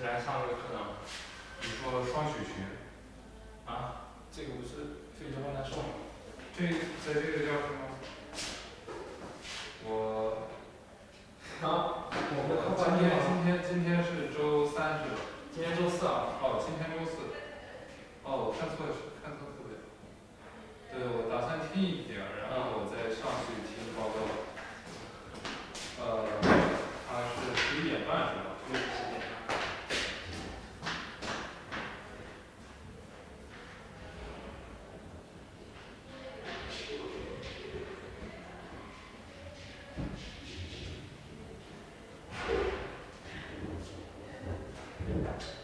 来上这个课呢？你说双曲群啊，这个不是非洲难受吗？在这个叫什么？我今天是周三是吧？今天周四啊。哦，今天周四。哦，我看错课表。对，我打算听一点，然后我再上去听报告。它是11:30是吧？对，11:30。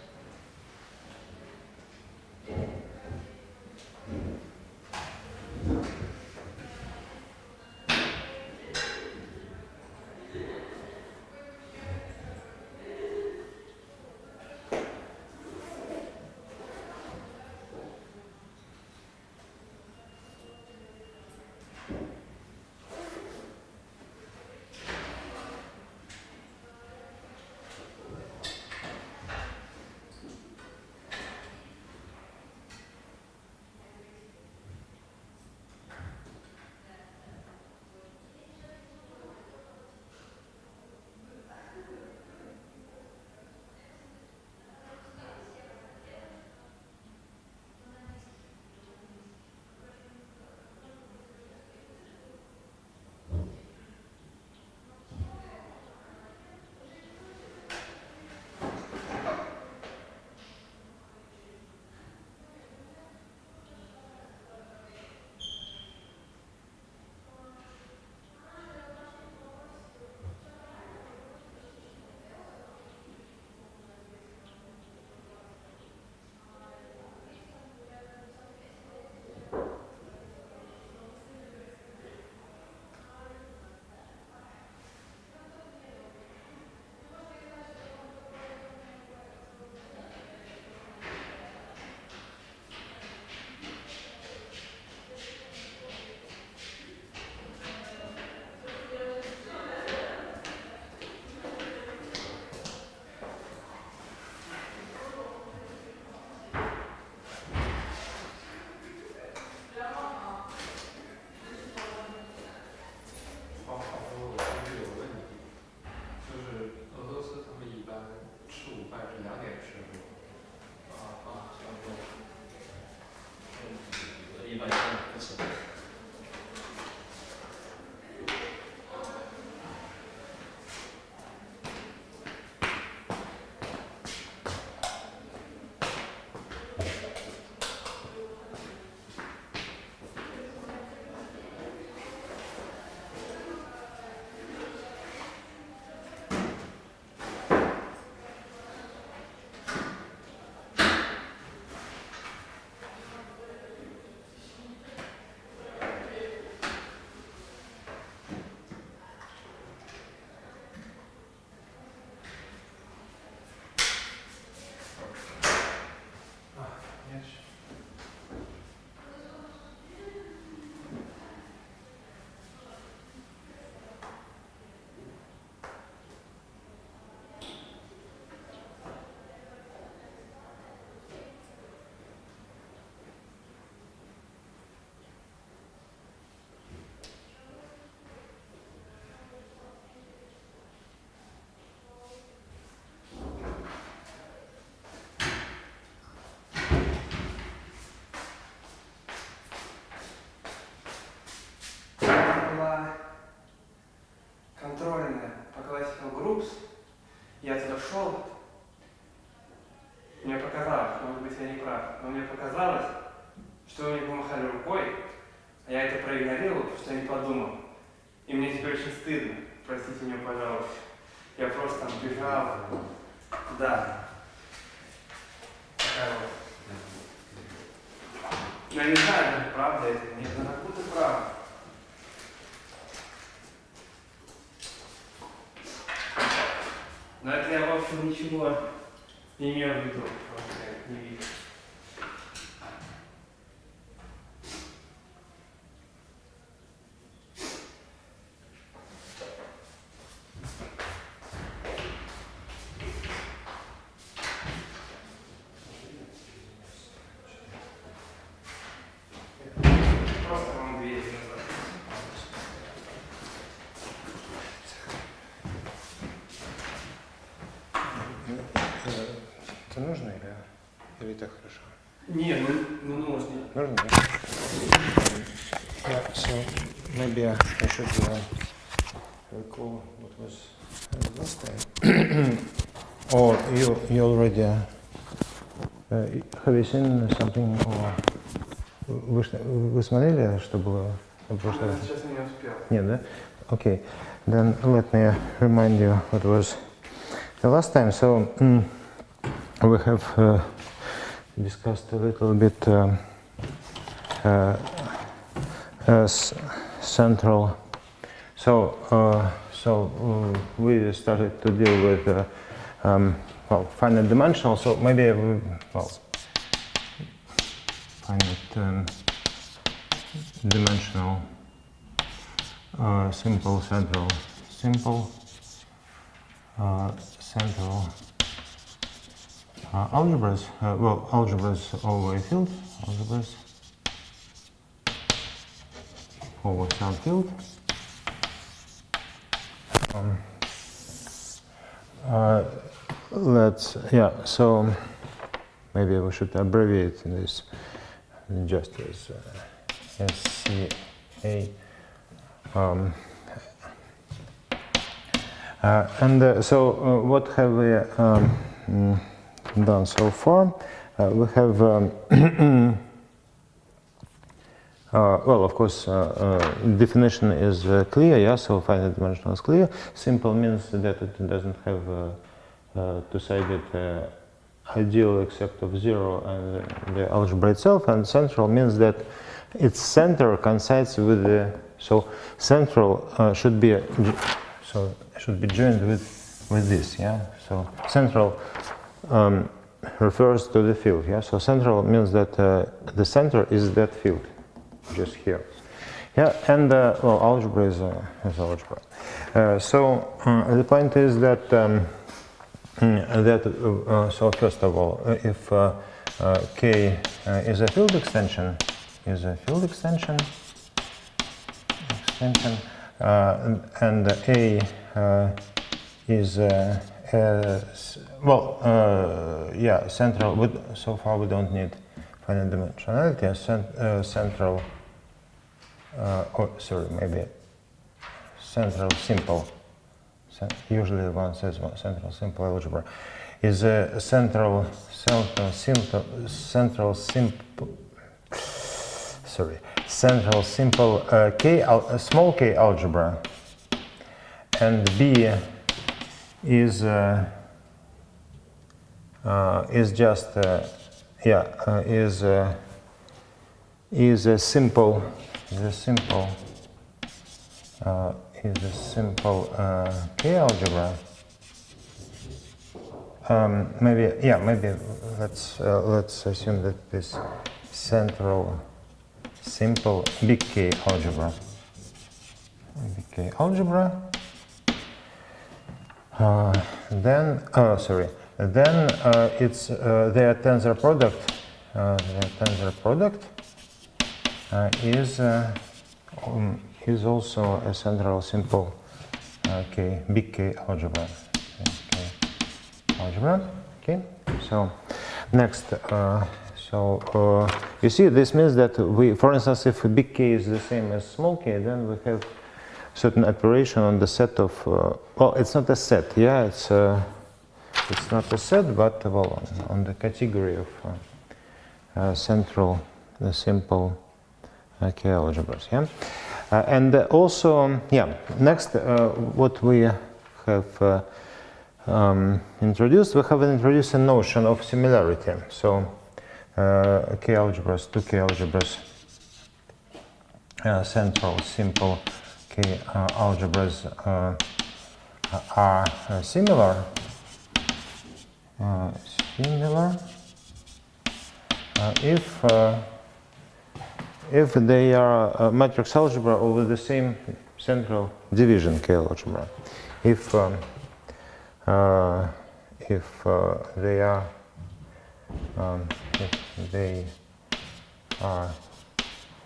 半是2.15。差不多。一般性不起。Контрольная по classical groups. Я туда шел. Мне показалось, может быть, я не прав, но мне показалось, что вы мне помахали рукой, а я это проигнорировал, потому что я не подумал. И мне теперь очень стыдно. Простите меня, пожалуйста. Я просто там бежал. Да. Такая вот. Я не знаю, правда это или нет, но как будто правда. Но это я, в общем, ничего не имею в виду, просто я не вижу. Просто вам дверь назад. Это нужно или так хорошо? Не, ну нужно. Нужно, да? Yeah, so maybe I should recall what was last time. Or you already have you seen something or вы смотрели, что было в прошлый раз? Сейчас не успел. Нет, да? Okay. Then let me remind you what was the last time. So we have discussed a little bit central. So we started to deal with well, finite dimensional. So maybe well, finite dimensional simple central algebras. Well, algebras over field. Algebras over some field. So maybe we should abbreviate this just as SCA. So what have we done so far? We have well, of course, definition is clear, yeah, so finite dimensional is clear. Simple means that it doesn't have two-sided ideal except of zero and the algebra itself, and central means that its center coincides with the, so central should be joined with this, yeah, so central refers to the field, yeah, so central means that the center is that field, just here, yeah, and well, algebra is algebra. So the point is that so first of all, if K is a field extension, and A is yeah, central. So far we don't need finite dimensionality. Central. Maybe central simple. Usually one says central simple algebra is a central simple. Central simple small k algebra, and B is just is a simple k algebra. Maybe let's assume that this central simple big K algebra. Then it's their tensor product. Is also a central simple big K algebra. Okay. So next, you see, this means that for instance, if big K is the same as small k, then we have certain operation on the set of. Well, it's not a set. Yeah, it's not a set, but well, on the category of central simple K algebras. Yeah. And also, next, what we have introduced a notion of similarity. So, K algebras, two K algebras, central simple K algebras are similar. If they are a matrix algebra over the same central division K algebra, if they are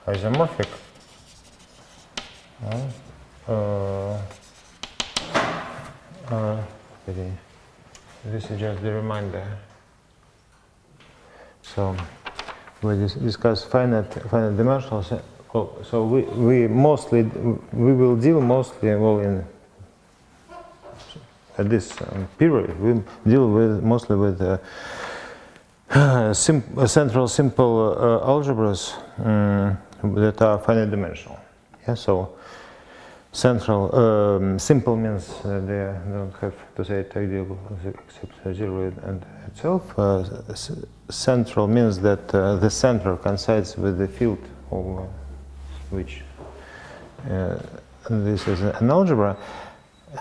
isomorphic, this is just the reminder. So we discuss finite dimensional. So we will deal mostly in at this period. We deal mostly with central simple algebras that are finite dimensional. Yeah. So central simple means they don't have to say it ideal except 0 and itself. Central means that the center coincides with the field over which this is an algebra.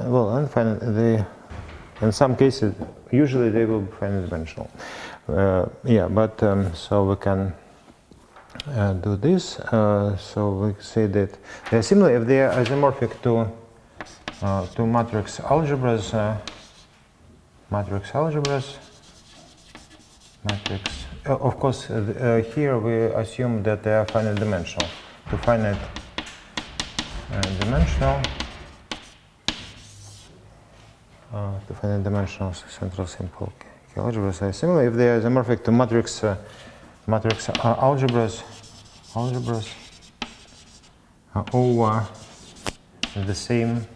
Well, unfinite. In some cases, usually they will be finite dimensional. So we can do this. So we say that they are similar if they are isomorphic to matrix algebras. Of course, here we assume that they are finite dimensional. To finite dimensional central simple K algebras are similar if they are isomorphic to matrix algebras over the same.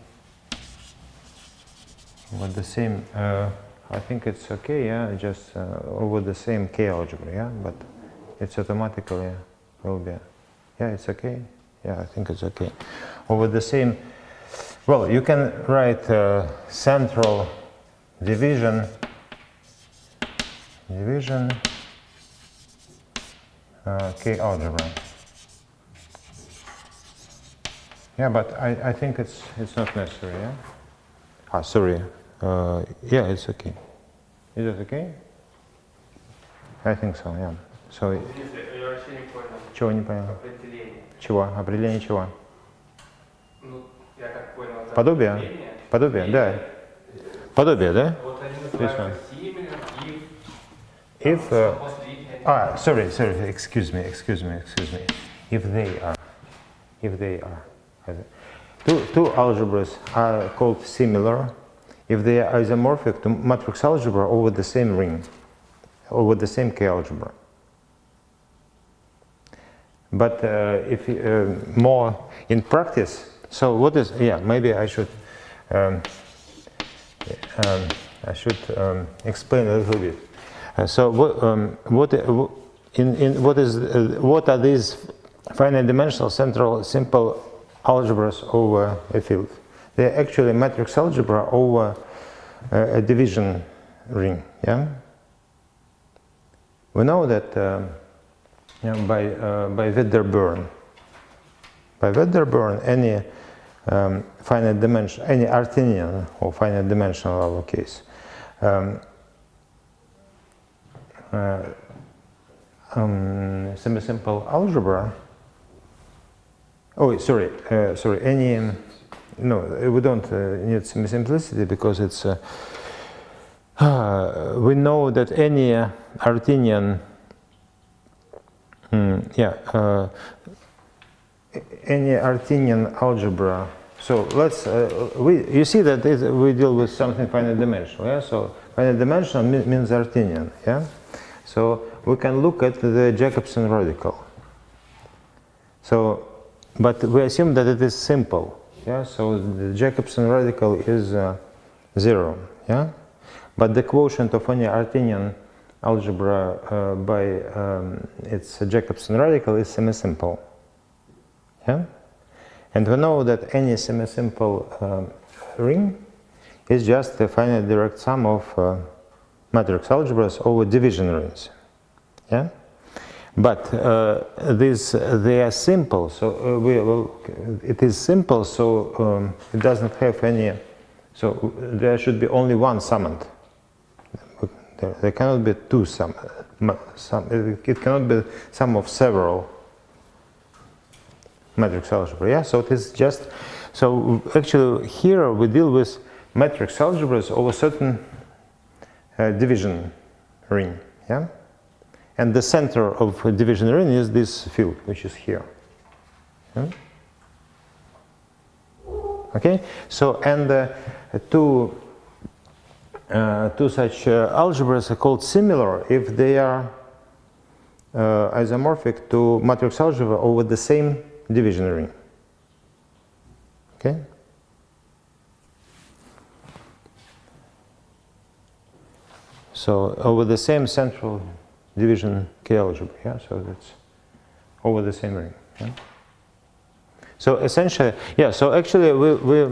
I think it's okay. Yeah, just over the same K algebra. Yeah, but it's automatically will be. Yeah, it's okay. Yeah, I think it's okay. Over the same. Well, you can write central division K algebra. Yeah, but I think it's not necessary. Yeah. Sorry. Yeah, it's okay. Is it okay? I think so. Yeah. So. Я вообще не понял. Чего не понял? Определение. Чего? Определение чего? Ну, я так понял. это Подобие? определение. Подобие, да. Подобие, да? Вот они называются similar If. после Sorry. Excuse me. If they are. Two algebras are called similar if they are isomorphic to matrix algebra over the same ring, over the same K-algebra. But if more in practice, so what is, yeah, maybe I should explain a little bit. So what are these finite dimensional central simple algebras over a field? They're actually matrix algebra over a division ring. Yeah. We know that by Wedderburn. By Wedderburn, any finite dimension, any Artinian or finite dimensional in our case, semi-simple algebra. Oh, sorry. Any. No, we don't need semi-simplicity because it's. We know that any Artinian. Any Artinian algebra. So let's. You see that we deal with something finite dimensional. Yeah. So finite dimensional means Artinian. Yeah. So we can look at the Jacobson radical. So, but we assume that it is simple. Yeah, so the Jacobson radical is 0. Yeah, but the quotient of any Artinian algebra by its Jacobson radical is semi-simple. Yeah, and we know that any semi-simple ring is just a finite direct sum of matrix algebras over division rings. Yeah. But they are simple, so it is simple, so it doesn't have any, so there should be only one summand. There cannot be two it cannot be sum of several matrix algebra. Yeah, so it is just, so actually here we deal with matrix algebras over certain division ring. Yeah. And the center of a division ring is this field, which is here. Yeah? Okay, so and two such algebras are called similar if they are isomorphic to matrix algebra over the same division ring. Okay. So over the same central division K-algebra, yeah, so that's over the same ring. Yeah? So essentially, yeah, so actually we will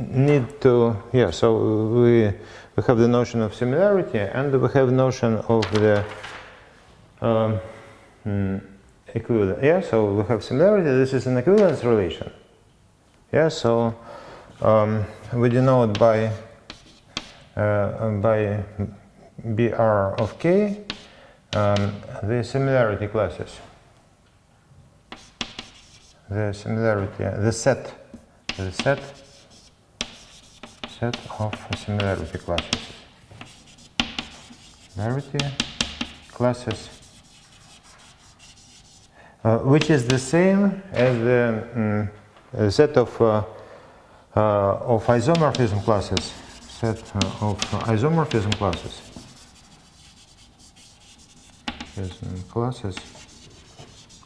need to, yeah, so we have the notion of similarity and we have notion of the equivalence. Yeah, so we have similarity, this is an equivalence relation. Yeah, so we denote by BR of K the similarity classes. The similarity, the set of similarity classes. Similarity classes, which is the same as the set of isomorphism classes. Set of isomorphism classes.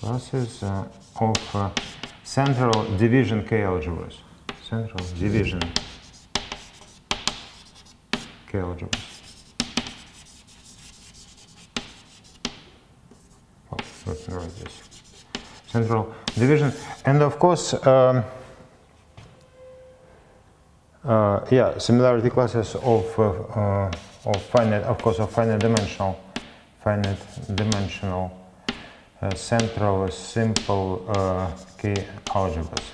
Classes of central division K-algebras. Central division K-algebras. Oh, let me write this. Central division, and of course, yeah, similarity classes of finite, of course, of finite dimensional central simple K-algebras.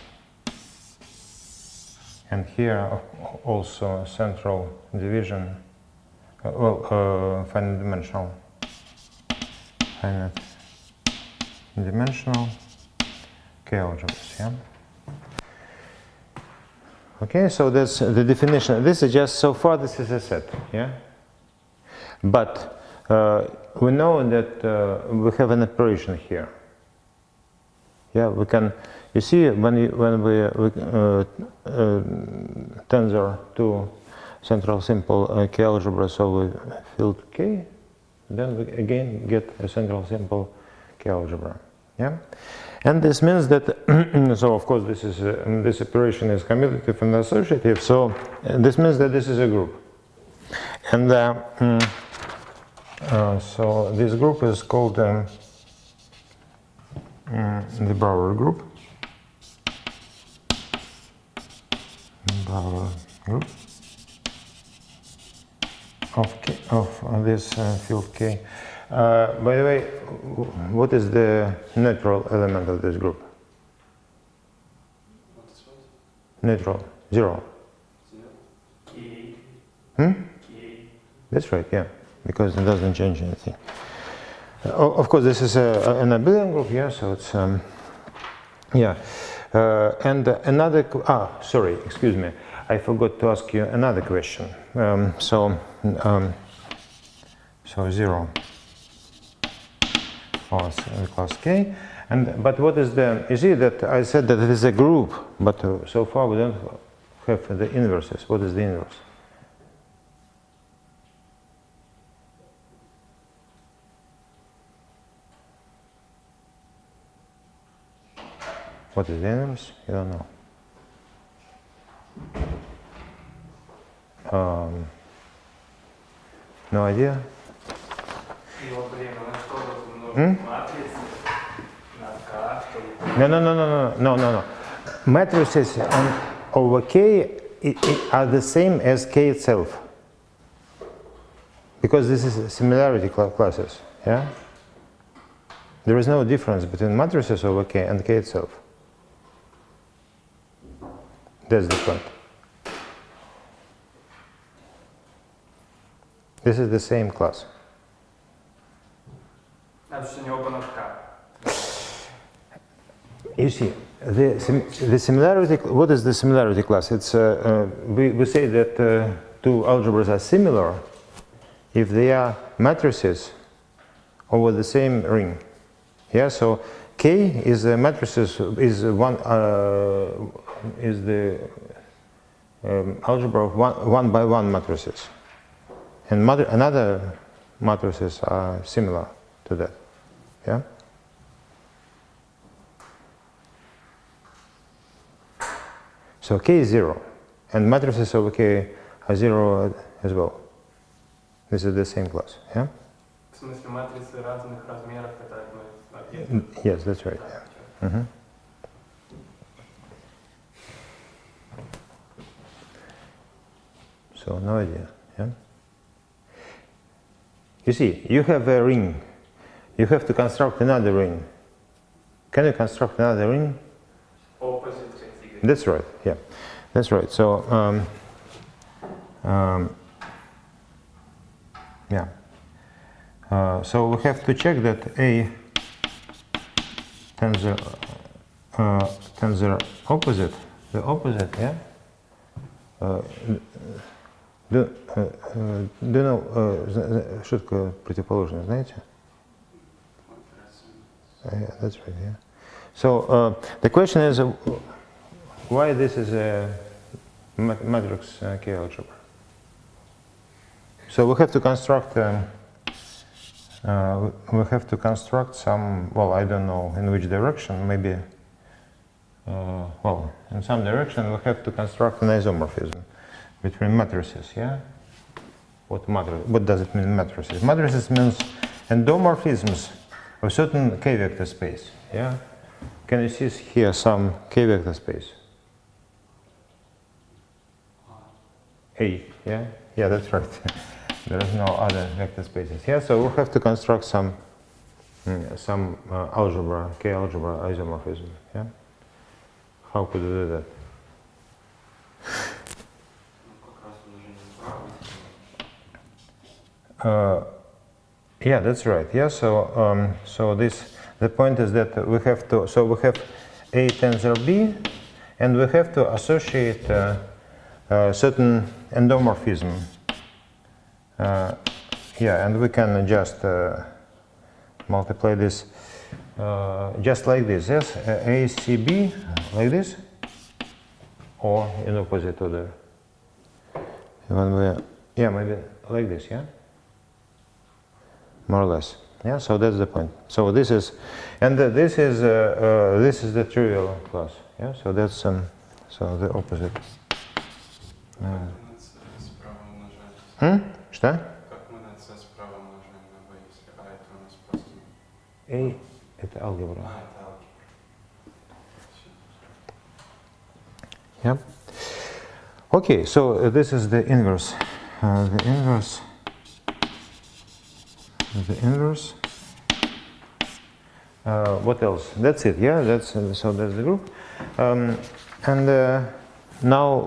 And here also central division, finite dimensional K-algebras. Yeah. Okay, so that's the definition. This is just, so far this is a set, yeah? But we know that we have an operation here. Yeah, we can You see, when we tensor to central simple K algebra solve field K, then we again get a central simple K algebra. Yeah, and this means that so of course this is this operation is commutative and associative. So this means that this is a group, and so this group is called the Brouwer group. Brouwer group of this field K. By the way, what is the neutral element of this group? What is what? Neutral, zero. K. Hmm? K. That's right, yeah, because it doesn't change anything. Of course, this is an abelian group, yeah, so it's, yeah. And another, sorry, excuse me, I forgot to ask you another question. So 0 class K, but what is the, you see that I said that it is a group, but so far we don't have the inverses. What is the inverse? What is the inverse? You don't know. No idea? Ну, блин, на что тут нужно? Матрицы? На К, чтобы... No. Matrices over K are the same as K itself. Because this is similarity classes, yeah? There is no difference between matrices over K and K itself. That's the point. This is the same class. Значит, что не оба на К. You see, the similarity, what is the similarity class? It's, we say that two algebras are similar if they are matrices over the same ring. Yeah, so K is the matrices, is the algebra of one by one matrices. And another matrices are similar to that. Yeah? So K is 0, and matrices over K are 0 as well. This is the same class, yeah? В смысле, матрицы разных размеров это одно из объектов? Yes, that's right. Yeah. So no idea, yeah? You see, you have a ring. You have to construct another ring. Can you construct another ring? Opposite configuration. That's right, yeah. That's right. So, yeah. So we have to check that A tensor opposite, the opposite, yeah? Do you know шутка противоположная, знаете? Yeah, that's right, yeah. So the question is why this is a matrix K algebra. So we have to construct some, well, I don't know in which direction, maybe, well, in some direction we have to construct an isomorphism between matrices, yeah? What does it mean, matrices? Matrices means endomorphisms of certain K vector space, yeah? Can you see here some K vector space? A, yeah? Yeah, that's right. There is no other vector spaces. Yeah, so we have to construct some algebra, K algebra isomorphism. Yeah, how could we do that? Yeah, that's right. Yeah, so so the point is that we have to, so we have A tensor B, and we have to associate certain endomorphism. Yeah, and we can just multiply this just like this, yes, A, C, B, like this, or in opposite order. Yeah, maybe like this, yeah? More or less. Yeah, so that's the point. So this is, and this is the trivial class. Yeah, so that's so the opposite. Что? Как мы на c справа умножаем на b, если a это у нас просто... A это алгебра. А, это алгебра. Yeah. Okay, so this is the inverse. The inverse. What else? That's it. Yeah, that's so that's the group. And now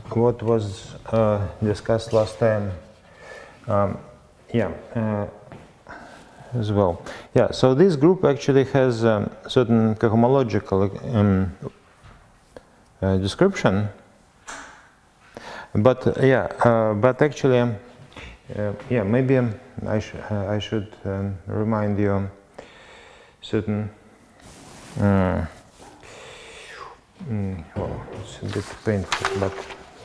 what was discussed last time? As well. Yeah. So this group actually has certain cohomological description. But but actually, maybe I should remind you certain. Well, it's a bit painful, but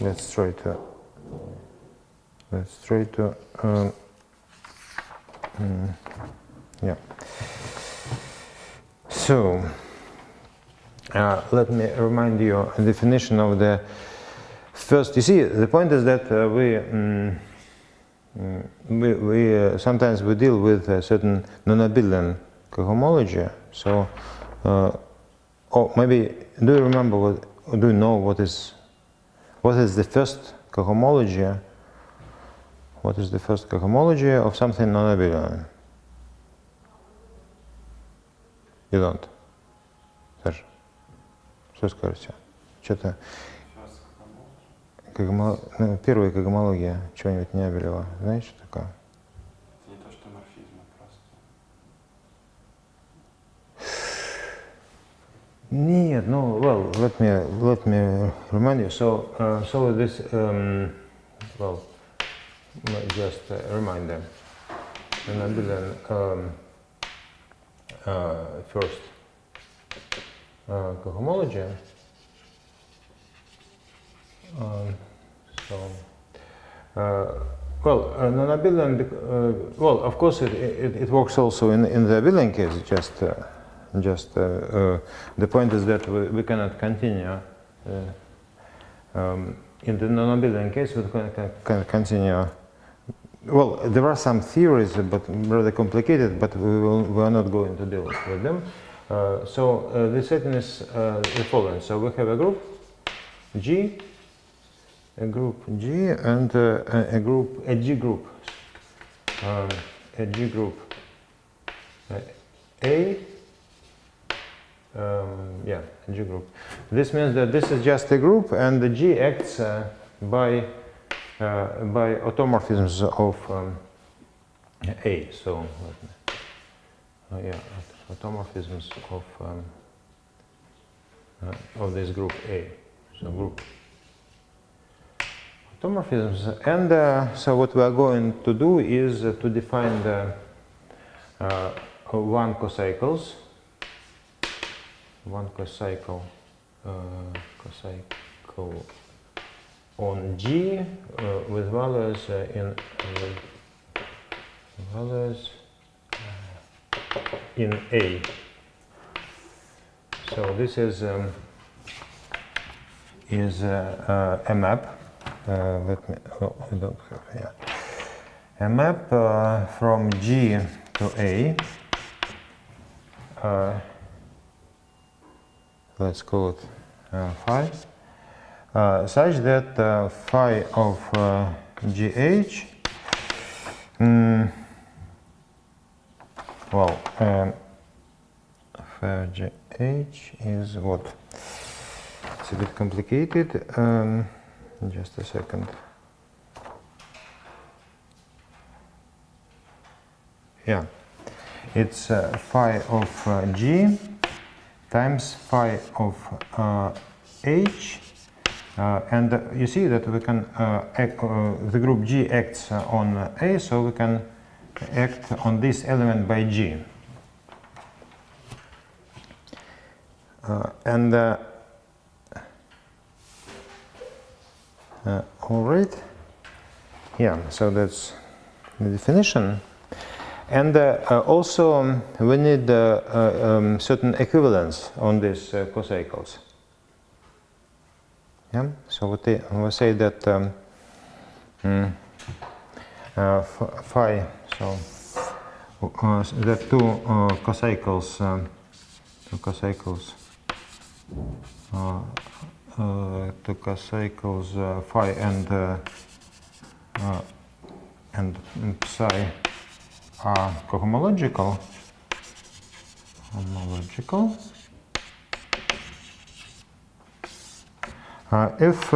let's try to. Yeah. So let me remind you a definition of the. First, you see, the point is that we sometimes we deal with a certain non-abelian cohomology. So, or maybe do you remember what? Or do you know what is the first cohomology? What is the first cohomology of something non-abelian? You don't. Саша, что скажете? Что-то. Первая когомология чего-нибудь неабелева. Знаете, что такое? Это не то, что морфизм, просто. Нет, ну, well, let me remind you. So this, just a reminder. An abelian first cohomology. Non-abelian. Of course, it works also in the abelian case. The point is that we cannot continue in the non-abelian case. We can continue. Well, there are some theories, but rather complicated. But we are not going to deal with them. So the setting is the following. So we have a group G. A group G and a G group A, a G group. This means that this is just a group, and the G acts by automorphisms of A. So automorphisms of this group A. So group. Automorphisms, and so what we are going to do is to define the one cocycle on G with values in A. So this is a map. Let me. Oh, I don't have. Yeah, a map from G to A. Let's call it phi, such that phi of GH. Phi of GH is what? It's a bit complicated. Just a second. Yeah, it's phi of G times phi of H, and you see that we can the group G acts on A, so we can act on this element by G. All right. Yeah, so that's the definition. And also we need certain equivalence on these cocycles. Yeah, so we say that phi, so the two cocycles phi and psi are cohomological. If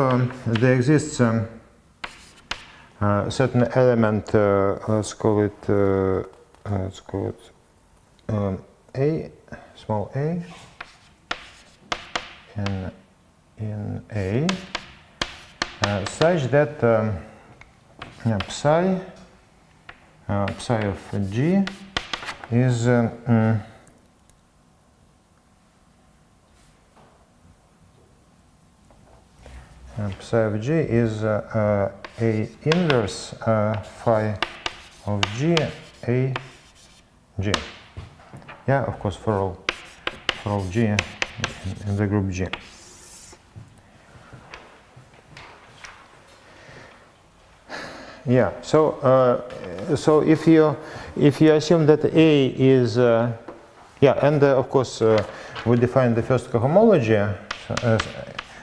there exists certain element, let's call it A, small a, in A, such that psi of G is psi of G is A inverse phi of G, A G. Yeah, of course, for all G in the group G. Yeah. So so if you assume that A is yeah, and of course we define the first cohomology.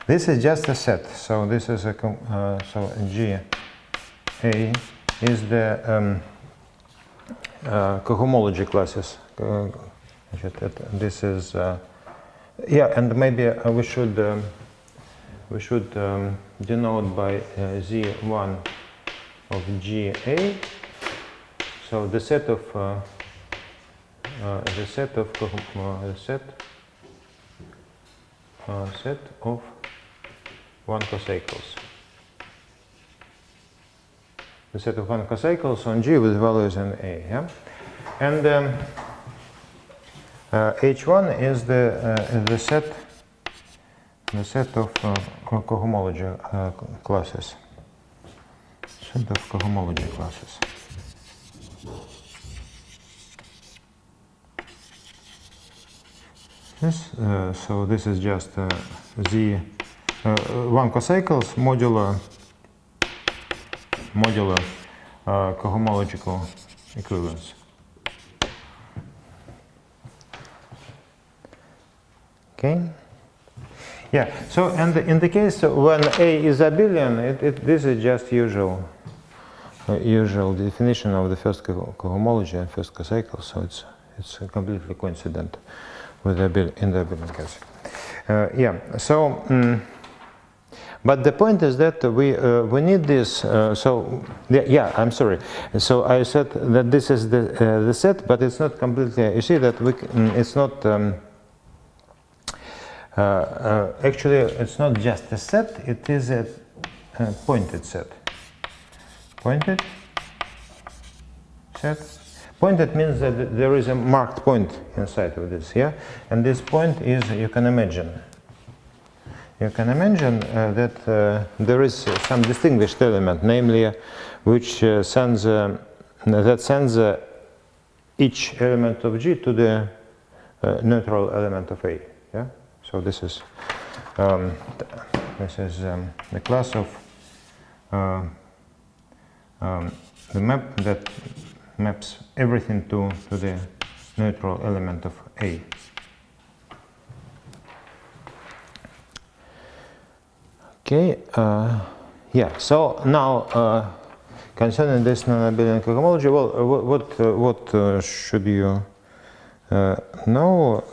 This is just a set. So this is a so G A is the cohomology classes. This is yeah, and maybe we should denote by Z1 of GA. So the set of set of one cocycles. The set of one cocycles on G with values in A. Yeah, and H1 is the set of cohomology classes. Set of cohomology classes. Yes, so this is just the one cocycles modular cohomological equivalence. Okay. Yeah. So, and in the case when A is abelian, this is just usual definition of the first cohomology and first cocycle. So it's completely coincident with in the abelian case. Yeah. So, but the point is that we need this. So yeah, I'm sorry. So I said that this is the set, but it's not completely. You see that it's not. Actually, it's not just a set, it is a pointed set. Pointed set. Pointed means that there is a marked point inside of this, yeah? And this point is, you can imagine that there is some distinguished element, namely, which sends each element of G to the neutral element of A, yeah? So this is the class of the map that maps everything to the neutral element of A. Okay. Yeah. So now concerning this non-abelian cohomology, well, what should you know?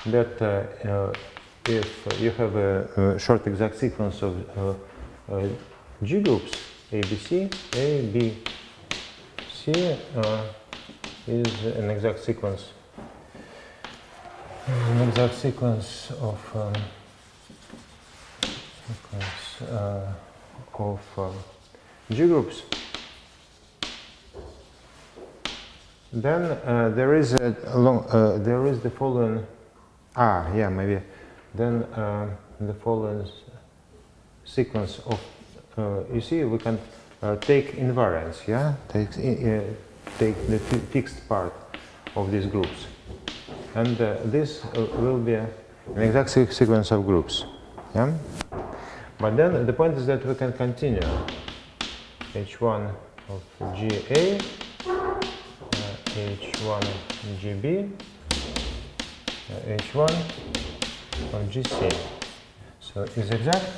That if you have a short exact sequence of G groups, A, B, C, A, B, C is an exact sequence. Of G groups. Then there is a there is the following. Yeah, maybe. Then the following sequence of. You see, we can take invariance. Yeah, take the fixed part of these groups, and this will be an exact sequence of groups. Yeah. But then the point is that we can continue H1 of GA, H1 GB, H1 of GC. So is exact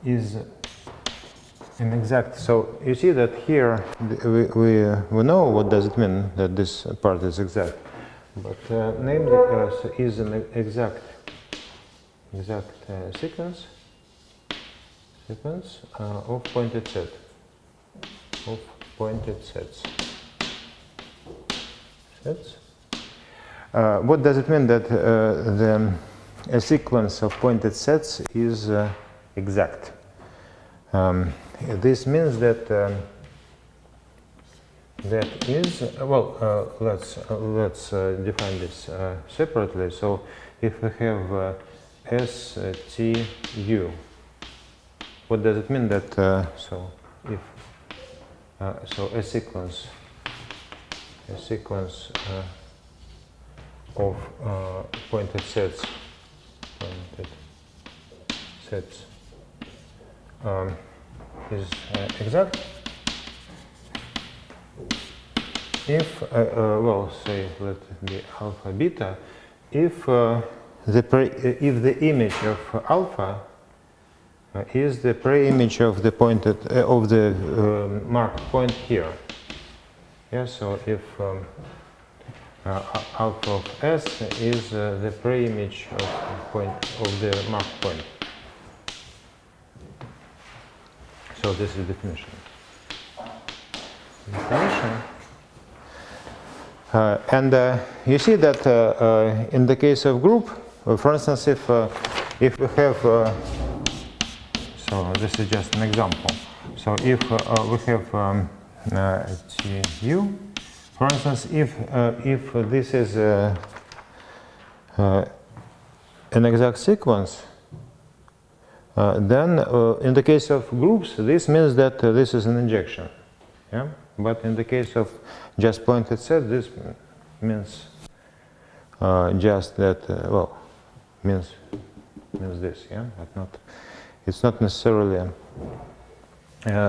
is an exact. So you see that here we know what does it mean that this part is exact, but namely is an exact sequence of pointed sets. What does it mean that a sequence of pointed sets is exact? This means that that is let's define this separately. So if we have S T U, what does it mean that so if so a sequence of pointed sets is exact if well, say let it be alpha beta, if the image of alpha is the pre-image of the pointed of the marked point here. Yeah, so if alpha of S is the pre-image of the marked point. So this is definition. And you see that in the case of group, for instance, if we have so this is just an example. So if we have TU, for instance, if this is an exact sequence, then in the case of groups, this means that this is an injection. Yeah. But in the case of just pointed set, this means just that. Well, means this. Yeah, but not. It's not necessarily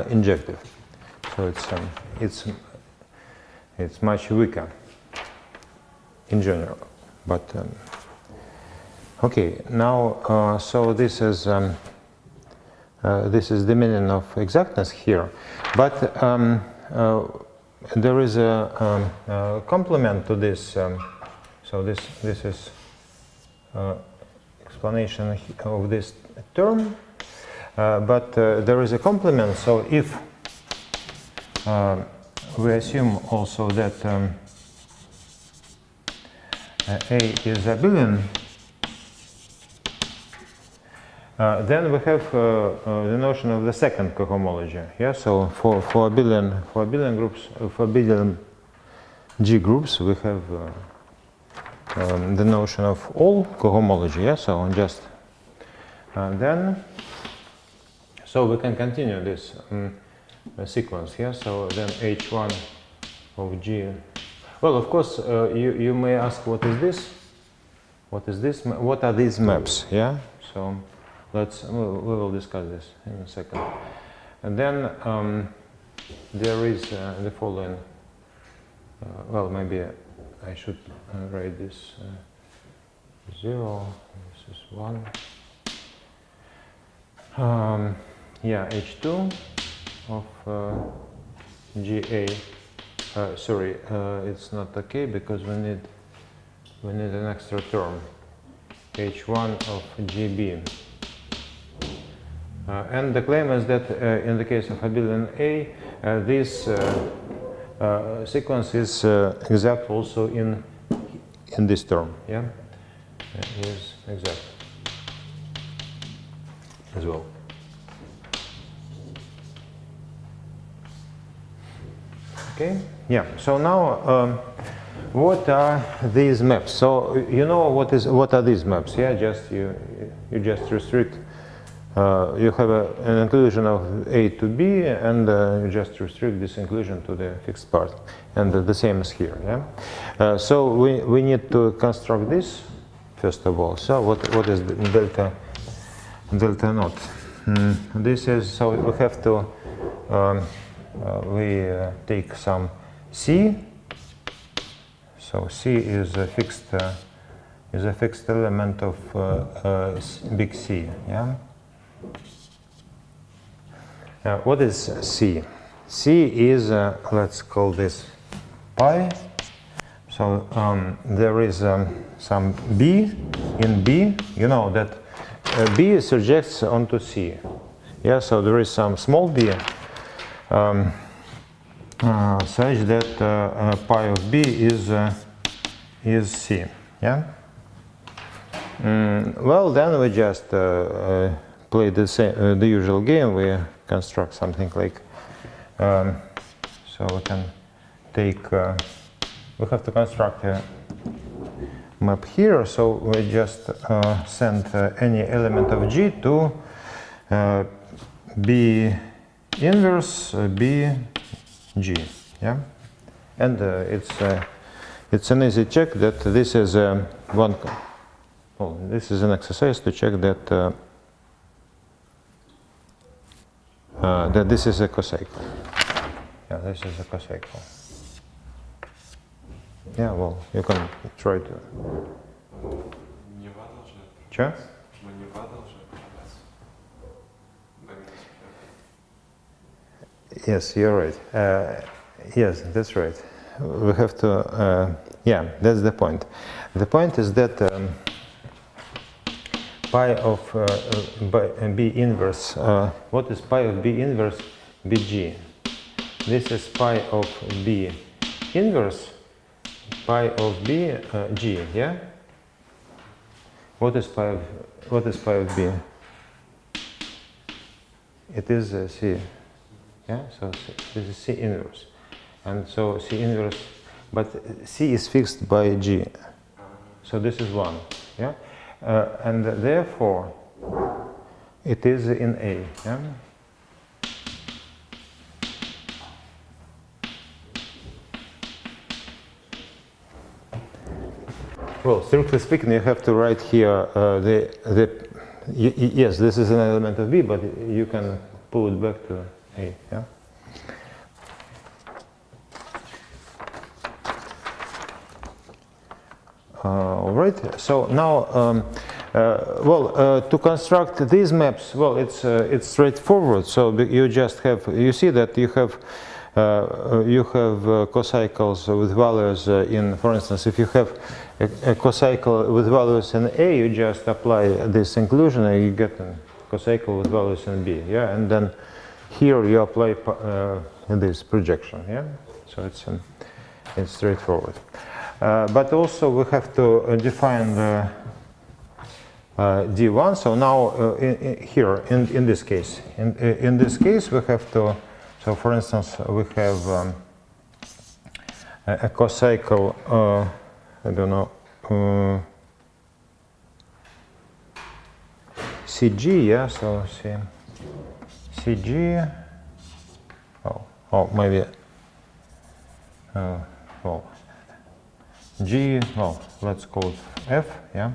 injective, so it's much weaker in general. But okay, now so this is the meaning of exactness here, but there is a complement to this. So this is explanation of this term. But there is a complement, so if we assume also that A is abelian, then we have the notion of the second cohomology. Yeah, so for abelian groups, for abelian G groups, we have the notion of all cohomology. Yeah, so just then. So we can continue this sequence here. So then H1 of G. Well, of course, you may ask, what is this? What is this? What are these maps? Yeah. So we will discuss this in a second. And then there is the following. Well, maybe I should write this 0. This is 1. Yeah, H2 of GA. Sorry, it's not okay because we need an extra term. H1 of GB. And the claim is that in the case of abelian A, this sequence is exact also in this term. Yeah, is exact as well. Okay. Yeah. So now what are these maps? So you know what are these maps? Yeah, you just restrict. You have an inclusion of A to B, and you just restrict this inclusion to the fixed part, and the same is here. Yeah. So we need to construct this first of all. So what is the delta naught? This is, so we have to take some C. So C is a fixed element of big C. Yeah. What is C? C is let's call this pi. So there is some B in B. You know that B surjects onto C. Yeah. So there is some small b such that pi of B is C. Yeah. Well, then we just play the usual game. We construct something like so we can take. We have to construct a map here. So we just send any element of G to B inverse B G. Yeah, and it's an easy check that this is one. Oh, this is an exercise to check that that this is a cocycle. Yeah, this is a cocycle. Yeah, well, you can try to. Че? Yes, you're right. Yes, that's right. We have to. Yeah, that's the point. The point is that pi of B inverse. What is pi of B inverse BG? This is pi of B inverse pi of B G. Yeah. What is pi of B? It is C. Yeah. So this is C inverse, and so C inverse, but C is fixed by G. So this is 1. Yeah. And therefore, it is in A. Yeah? Well, strictly speaking, you have to write here yes, this is an element of B, but you can pull it back to A. Yeah. All right. So now, to construct these maps, well, it's straightforward. So you just have, you see that you have cocycles with values in, for instance, if you have a cocycle with values in A, you just apply this inclusion and you get a cocycle with values in B. Yeah, and then here you apply this projection. Yeah, so it's straightforward. But also we have to define the D1. So now here in this case, in this case we have to. So for instance, we have a cocycle. I don't know. CG. Yeah. So CG. Oh, maybe. Well. G, well, let's call it F, yeah.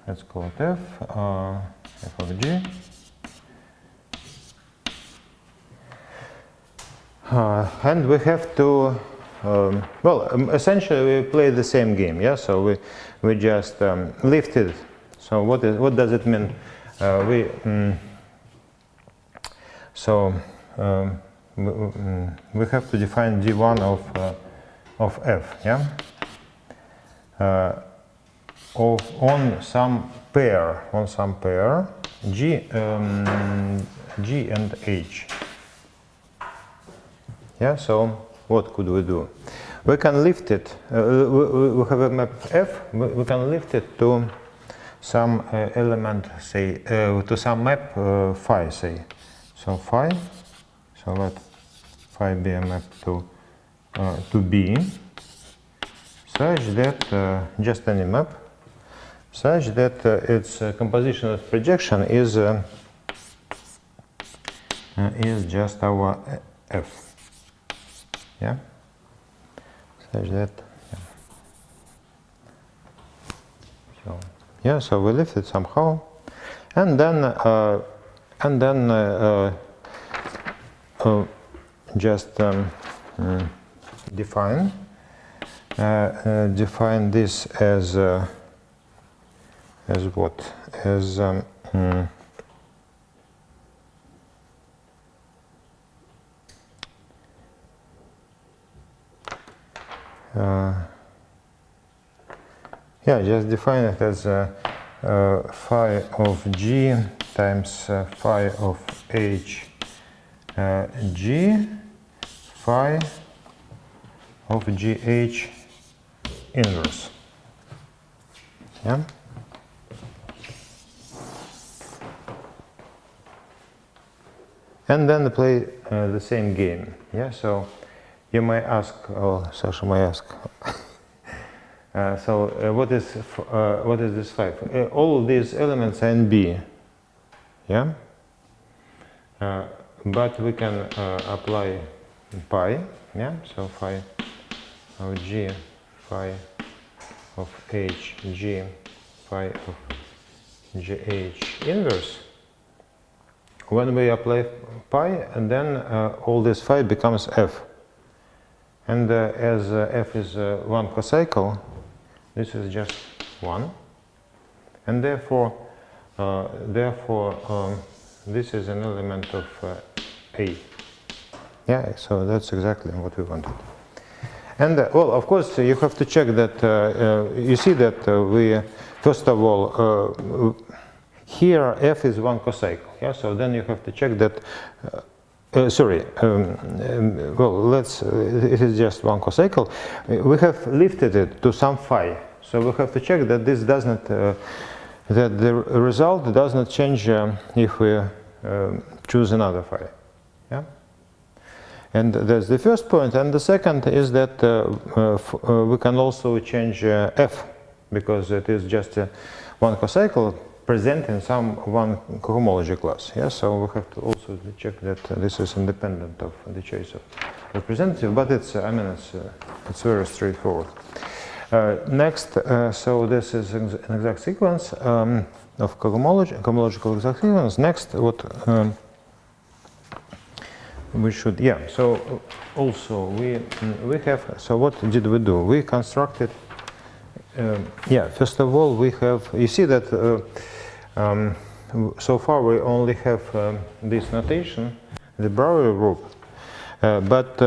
Let's call it F, F of G. And we have to, essentially we play the same game, yeah. So we just lift it. So what does it mean? We have to define D1 of F, yeah. On some pair, G and H. Yeah. So what could we do? We can lift it. We have a map F. We can lift it to some element, say, to some map phi, say. So phi. So let phi be a map to B. such that just any map such that its composition of projection is just our f. Yeah. Such that. Yeah. So yeah. So we lift it somehow, and then just define this as what? As yeah, just define it as phi of g times phi of h g phi of gh inverse. Yeah. And then play the same game. Yeah. So you may ask, or Sasha may ask. What is this phi? All of these elements are in B. Yeah. But we can apply pi. Yeah. So phi of g, phi of h, g, phi of gh inverse. When we apply pi, and then all this phi becomes f. And as f is one cocycle, this is just 1. And therefore, this is an element of A. Yeah, so that's exactly what we wanted. And well, of course, you have to check that, you see that we, first of all, here f is one cocycle. Yeah, so then you have to check that, well, it is just one cocycle. We have lifted it to some phi. So we have to check that this does not, that the result does not change if we choose another phi. Yeah. And that's the first point. And the second is that we can also change f, because it is just one cocycle present in some one cohomology class. Yeah, so we have to also check that this is independent of the choice of representative. But it's, I mean, it's very straightforward. Next, so this is an exact sequence of cohomological exact sequence. Next, what we should, yeah. So also we have. So what did we do? We constructed. Yeah. First of all, we have. You see that. So far, we only have this notation, the Brouwer group, but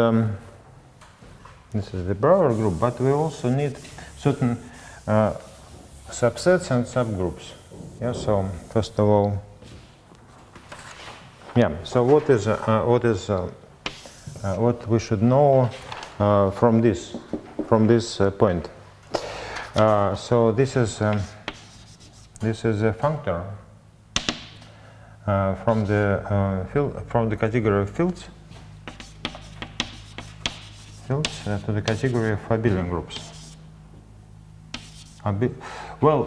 this is the Brouwer group. But we also need certain subsets and subgroups. Yeah. So first of all, yeah. So what we should know from this point? So this is a functor from the category of fields to the category of abelian groups. Well,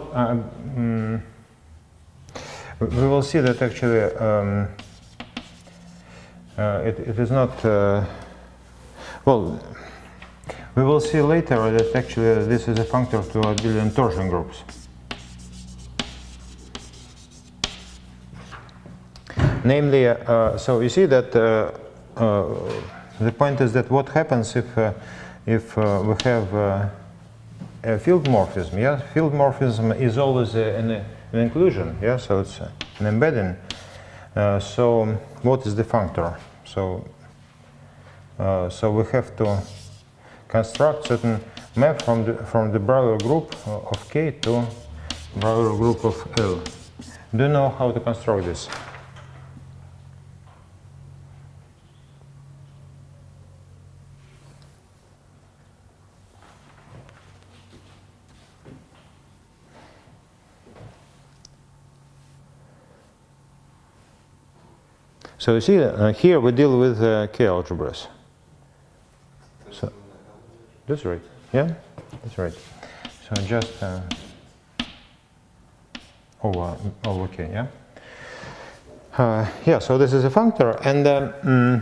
we will see that actually it is not. Well, we will see later that actually this is a functor to abelian torsion groups. Namely, so you see that the point is that what happens if we have a field morphism? Yeah, field morphism is always an inclusion. Yeah, so it's an embedding. So what is the functor? So we have to construct certain map from the Brouwer group of K to Brouwer group of L. Do you know how to construct this? So you see, here we deal with K algebras. So, that's right. Yeah. That's right. So just over k, yeah? Yeah, so this is a functor, and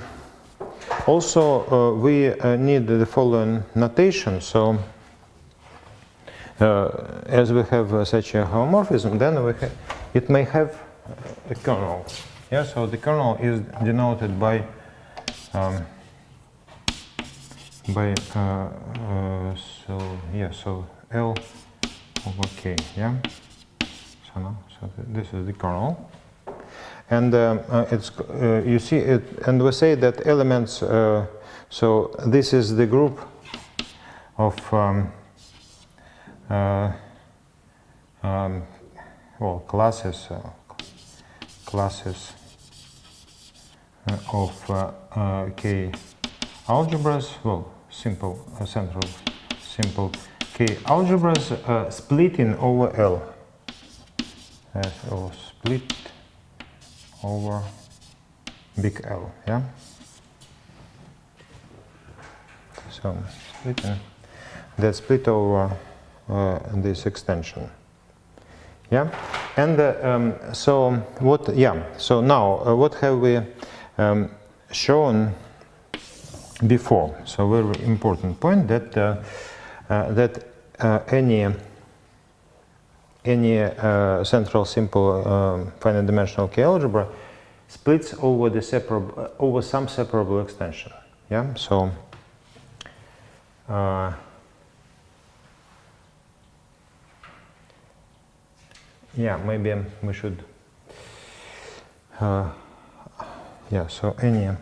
also we need the following notation. So as we have such a homomorphism, then it may have a kernel. Yeah, so the kernel is denoted by so L over K, yeah. So this is the kernel, and it's you see it, and we say that elements. So this is the group of well, classes of K algebras. Well, simple simple K algebras splitting over L. Or split over big L, yeah? So splitting, that split over this extension, yeah? And so what, yeah, so now what have we shown before? So very important point that any central simple finite dimensional K algebra splits over the over some separable extension. Yeah. So yeah, maybe we should. Yeah. So any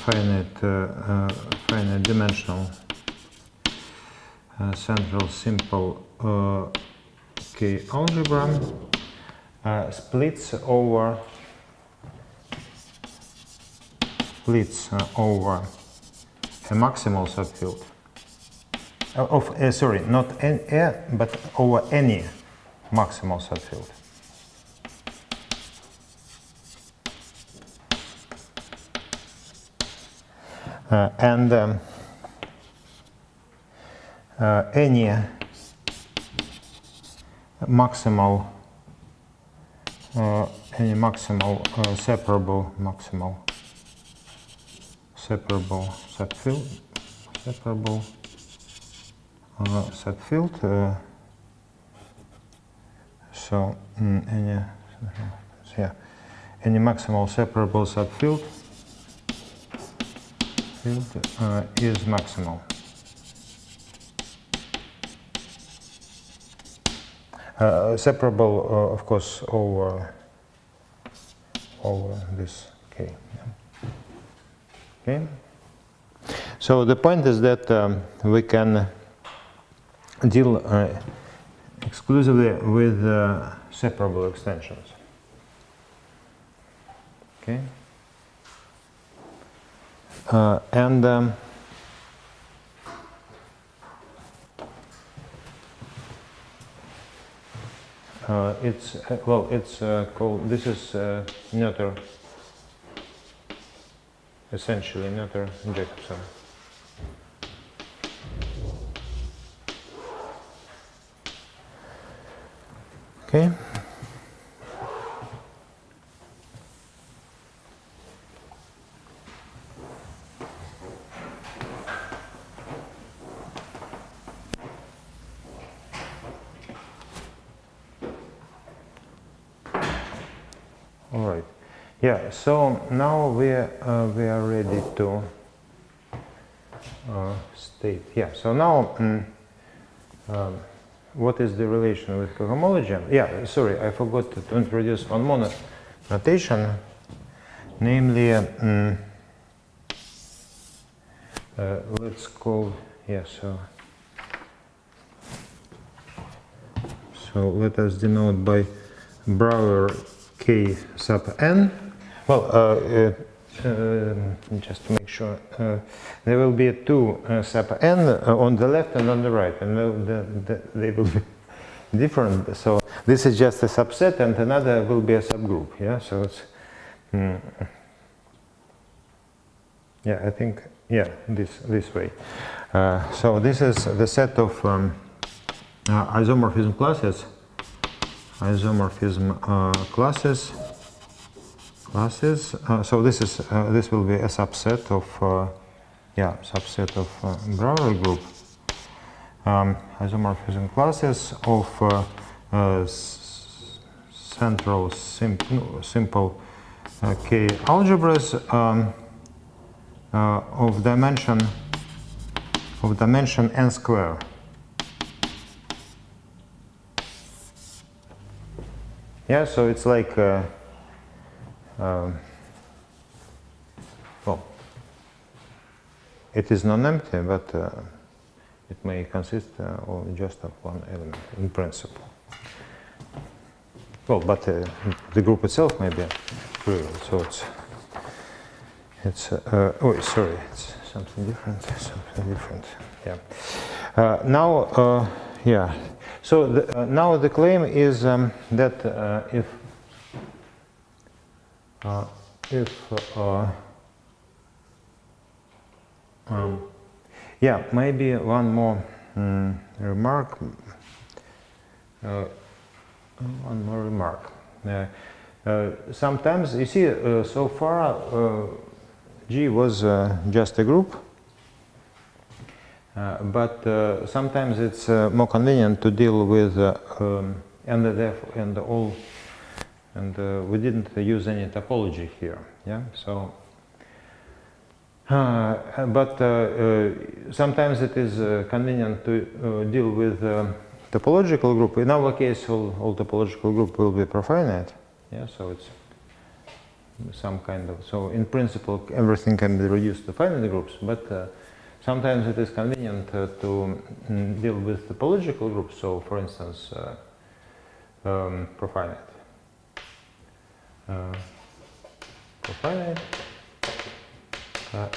finite dimensional central simple K algebra splits over a maximal subfield of sorry, not but over any maximal subfield. And any maximal separable subfield so any maximal separable subfield is maximal. Separable, of course, over this K. Yeah. Okay. So the point is that we can deal exclusively with separable extensions. Okay. And it's well, it's called. This is Noether, essentially Noether Jacobson. Okay. All right. Yeah. So now we are ready to state. Yeah. So now, what is the relation with cohomology? Yeah. Sorry, I forgot to introduce one more notation, namely, let's call. Yeah. So let us denote by Brouwer K sub n. Well, just to make sure, there will be two sub n on the left and on the right, and they will be different. So this is just a subset, and another will be a subgroup. Yeah. So it's Yeah, I think, yeah, this way. So this is the set of isomorphism classes. Isomorphism classes. So this will be a subset of subset of Brouwer group. Isomorphism classes of central simple K algebras of dimension n square. Yeah, so it's like well, it is non-empty, but it may consist of just of one element in principle. Well, but the group itself may be trivial, so it's oh, sorry, it's something different. Yeah. Now, yeah. So now the claim is that yeah, maybe one more remark. One more remark. Sometimes you see, so far G was just a group, but sometimes it's more convenient to deal with and all, and we didn't use any topology here. Yeah, so. But sometimes it is convenient to deal with topological group. In our case, all topological group will be profinite. Yeah, so it's some kind of. So in principle, everything can be reduced to finite groups. But sometimes it is convenient to deal with topological groups. So, for instance, profinite. Profinite.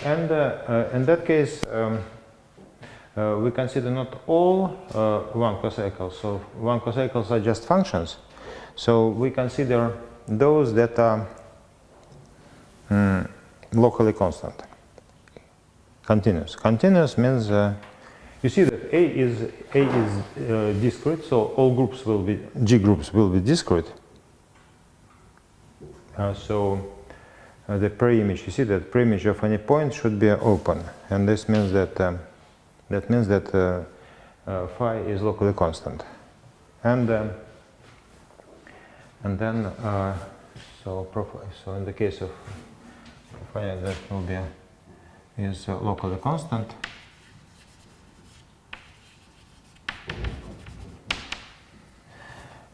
And in that case, we consider not all one cocycles. So one cocycles are just functions. So we consider those that are locally constant, continuous. Continuous means you see that A is discrete. So all groups will be G groups will be discrete. The preimage, you see that preimage of any point should be open, and this means that phi is locally constant, and then so in the case of phi that will be is locally constant,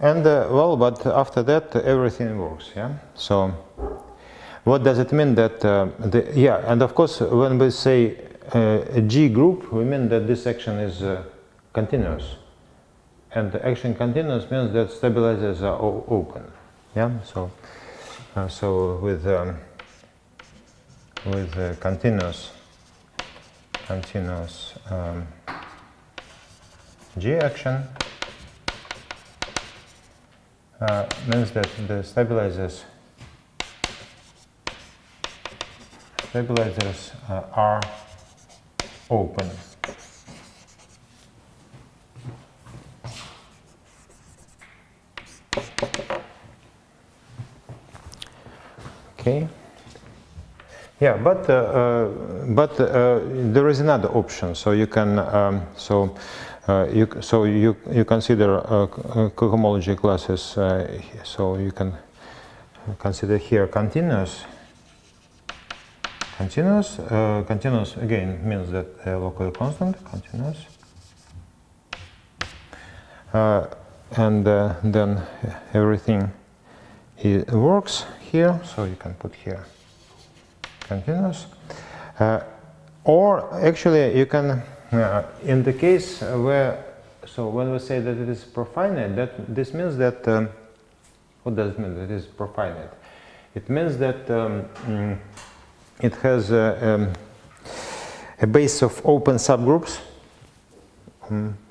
and well, but after that everything works. Yeah, so. What does it mean that and of course when we say a G group, we mean that this action is continuous, and the action continuous means that stabilizers are open. Yeah, so with continuous G action means that the stabilizers are open. Okay. Yeah, but there is another option. So you can you consider cohomology classes. So you can consider here continuous. Continuous again means that locally constant, continuous, and then everything works here. So you can put here continuous, or actually you can in the case where when we say that it is profinite, this means that what does it mean that it is profinite? It means that it has a base of open subgroups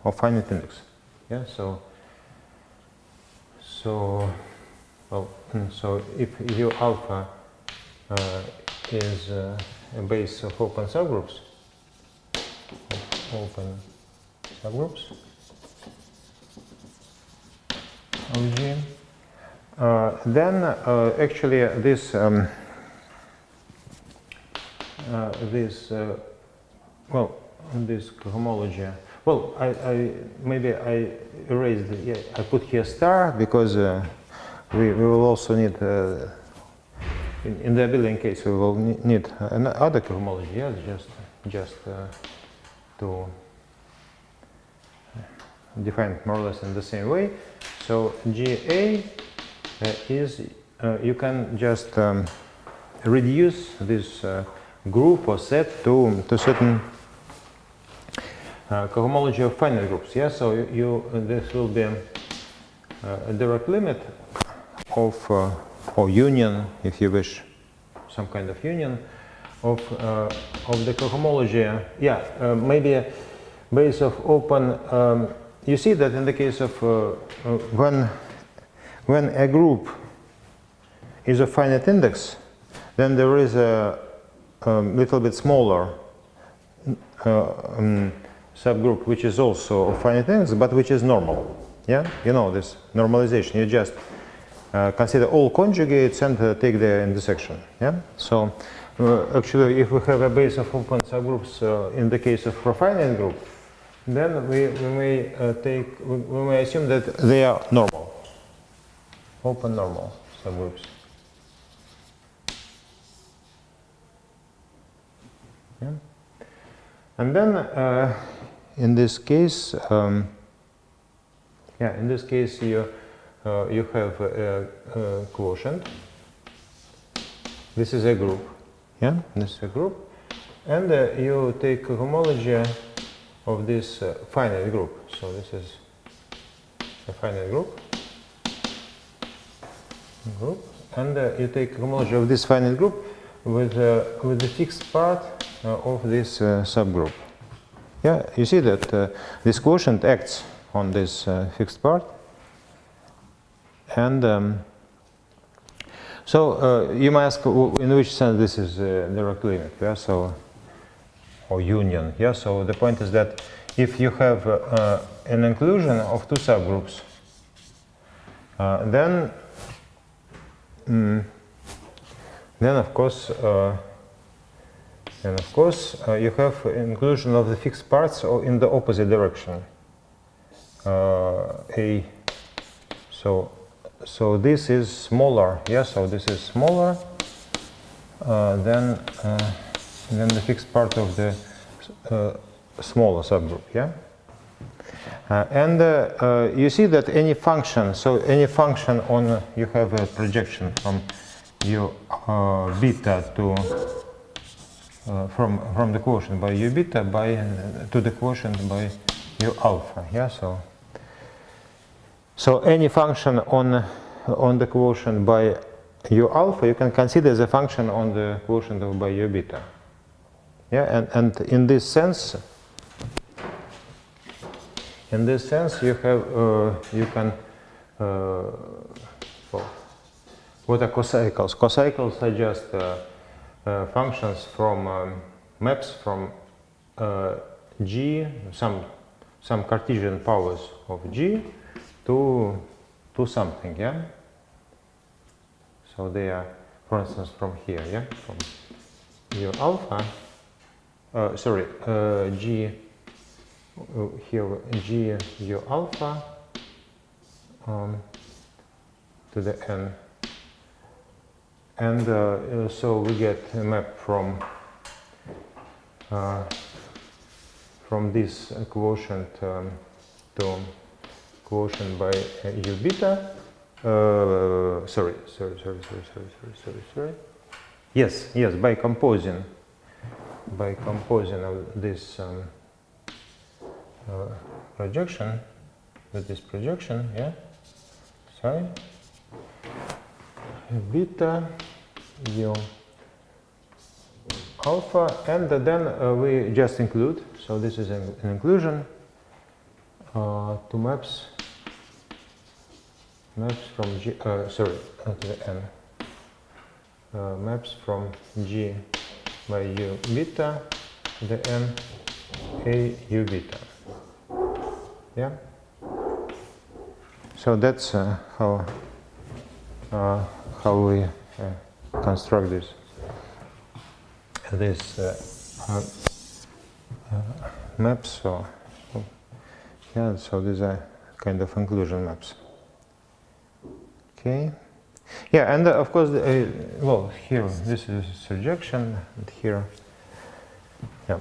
of finite index. Yeah. So if U alpha is a base of open subgroups, open subgroups of G, then actually this this cohomology. Well, maybe I erased. Yeah, I put here star because we will also need in the abelian case we will need another cohomology. Yes, just to define it more or less in the same way. So GA is you can just reduce this group or set to certain cohomology of finite groups. Yeah, so this will be a direct limit of or union, if you wish, some kind of union of the cohomology. Yeah, maybe a base of open. You see that in the case of when a group is a finite index, then there is a little bit smaller subgroup which is also of finite index, but which is normal. Yeah, you know this normalization. You just consider all conjugates and take their intersection. Yeah, so actually, if we have a base of open subgroups in the case of profinite group, then we may assume that they are normal, open normal subgroups. Yeah. And then in this case, you have a quotient. This is a group. Yeah, this is a group, and you take homology of this finite group. So this is a finite group, and you take homology of this finite group with the fixed part of this subgroup. Yeah, you see that this quotient acts on this fixed part, and so you may ask in which sense this is direct limit. Yeah, so or union. Yeah, so the point is that if you have an inclusion of two subgroups, then of course you have inclusion of the fixed parts or in the opposite direction. So this is smaller. Yeah, so this is smaller than the fixed part of the smaller subgroup. Yeah, and you see that any function. So any function on you have a projection from u beta to from the quotient by u beta to the quotient by u alpha. Yeah, so any function on the quotient by u alpha you can consider as a function on the quotient of by u beta. Yeah, and in this sense you have you can well, what are cocycles? Cocycles are just functions from maps from G, some Cartesian powers of G to something. Yeah. So they are, for instance, from here. Yeah, from u alpha. G here G u alpha to the n. And so we get a map from this quotient to quotient by u beta. Sorry. Yes, by composing of this projection with this projection. Yeah. Sorry. Beta u alpha, and then we just include. So this is an inclusion to maps from G. To the n. Maps from G by u beta, the n a u beta. Yeah. So that's how we construct this maps. So yeah, so these are kind of inclusion maps. Okay. Yeah, and of course, well, here this is surjection, and here, yeah.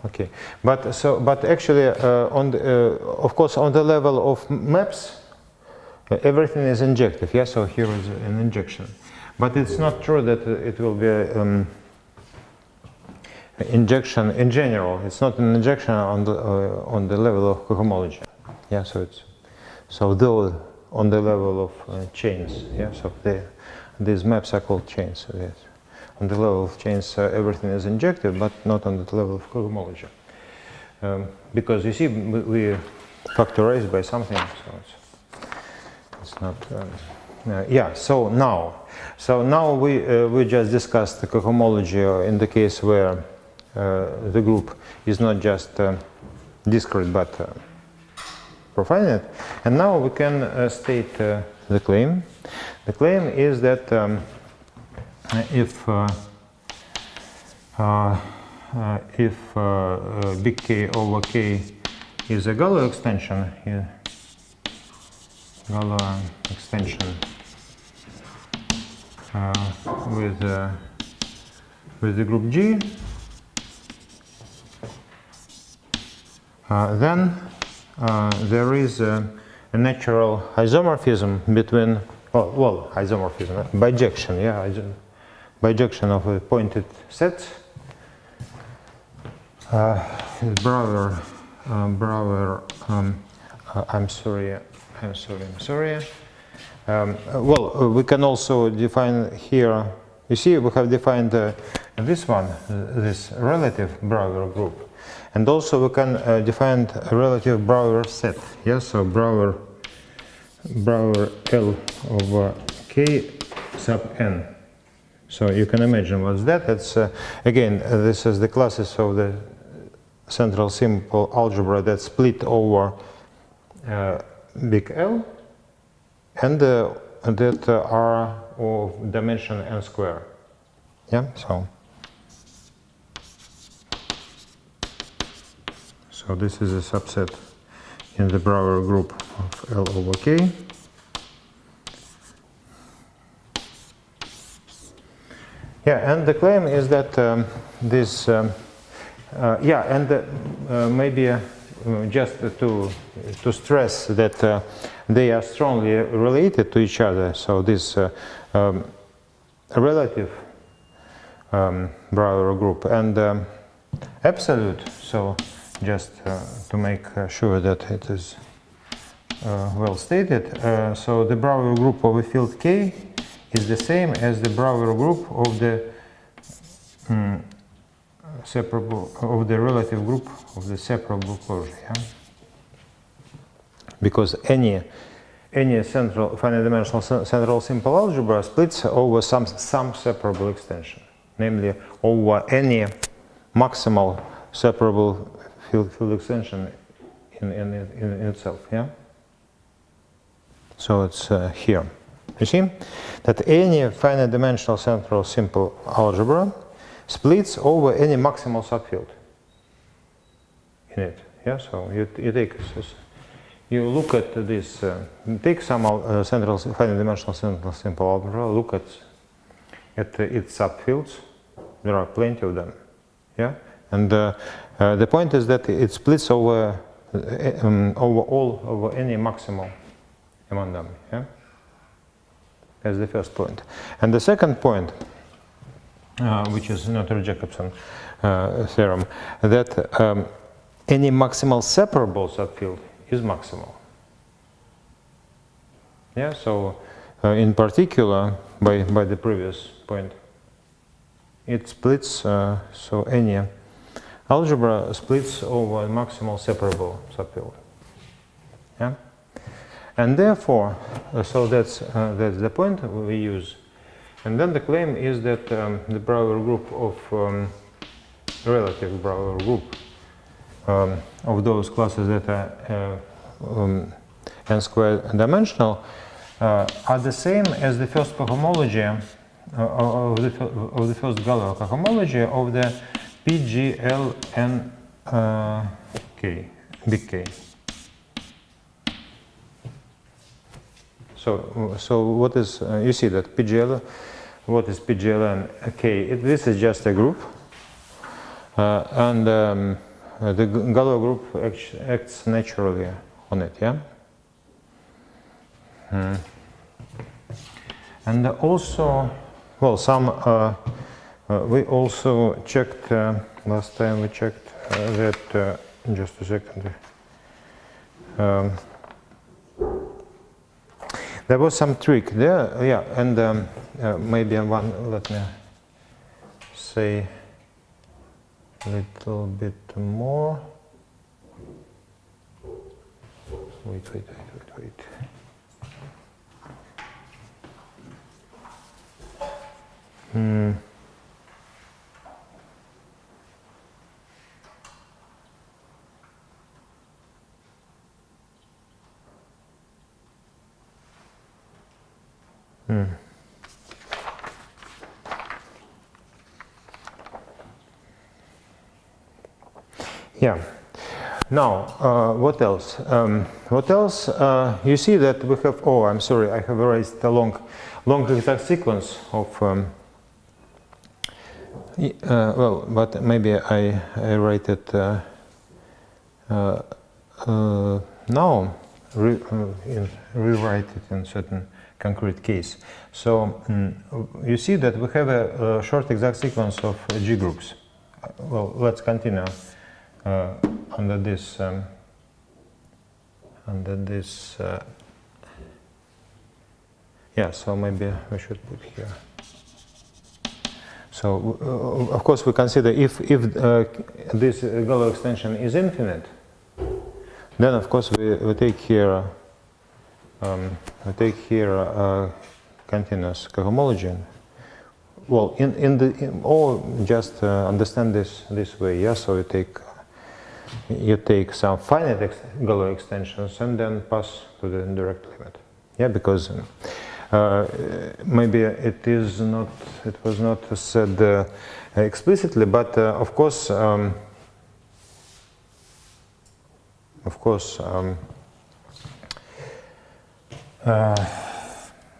Okay, but actually, of course, on the level of maps, everything is injective. Yeah, so here is an injection, but it's not true that it will be injection in general. It's not an injection on the level of cohomology. Yeah, so though on the level of chains. Yeah, so these maps are called chains. So yes. On the level of chains, everything is injective, but not on the level of cohomology. Because you see, we factorize by something, so it's not. Yeah. So now we just discussed the cohomology in the case where the group is not just discrete but profinite, and now we can state the claim. The claim is that if big K over K is a Galois extension, with the group G, then there is a natural isomorphism between, isomorphism, bijection, yeah, bijection of a pointed set. Brouwer, I'm sorry. We can also define here, you see, we have defined this one, this relative Brouwer group. And also we can define a relative Brouwer set. Yes, so Brouwer L over K sub n. So you can imagine what's that. It's again, this is the classes of the central simple algebra that split over big L and that are of dimension n square. Yeah, so this is a subset in the Brouwer group of L over K. Yeah, and the claim is that this, maybe just to stress that they are strongly related to each other. So this relative Brouwer group and absolute. So just to make sure that it is well stated. So the Brouwer group of a field K is the same as the Brouwer group of the separable of the relative group of the separable closure. Yeah? Because any central finite dimensional central simple algebra splits over some separable extension, namely over any maximal separable field extension in itself. Yeah. So it's here. You see that any finite dimensional central simple algebra splits over any maximal subfield in it. Yeah. So you take this. You look at this, take some central finite dimensional central simple algebra, look at its subfields. There are plenty of them. Yeah. And the point is that it splits over any maximal among them. Yeah. That's the first point. And the second point, which is Noether-Jacobson theorem, that any maximal separable subfield is maximal. Yeah, so in particular, by the previous point, it splits, so any algebra splits over a maximal separable subfield. Yeah? And therefore, so that's the point we use. And then the claim is that the Brouwer group of relative Brouwer group of those classes that are n squared dimensional are the same as the first cohomology of the first Galois cohomology of the PGLN K, big K. So what is you see that PGL? What is PGLN K? This is just a group, and the Galois group acts naturally on it. Yeah. And also, well, some we also checked last time. We checked that. Just a second. There was some trick there, yeah, and maybe one. Let me say a little bit more. Wait. Yeah. Now, what else? You see that we have. Oh, I'm sorry. I have erased a long exact sequence of. Well, but maybe I write it now. Rewrite it in certain concrete case. So you see that we have a short exact sequence of G groups. Well, let's continue under this. Yeah. So maybe we should put here. So of course we consider if this Galois extension is infinite, then of course we take here continuous cohomology. Well, or just understand this way. Yeah. So you take some finite Galois extensions and then pass to the indirect limit. Yeah, because maybe it was not said explicitly, but of course.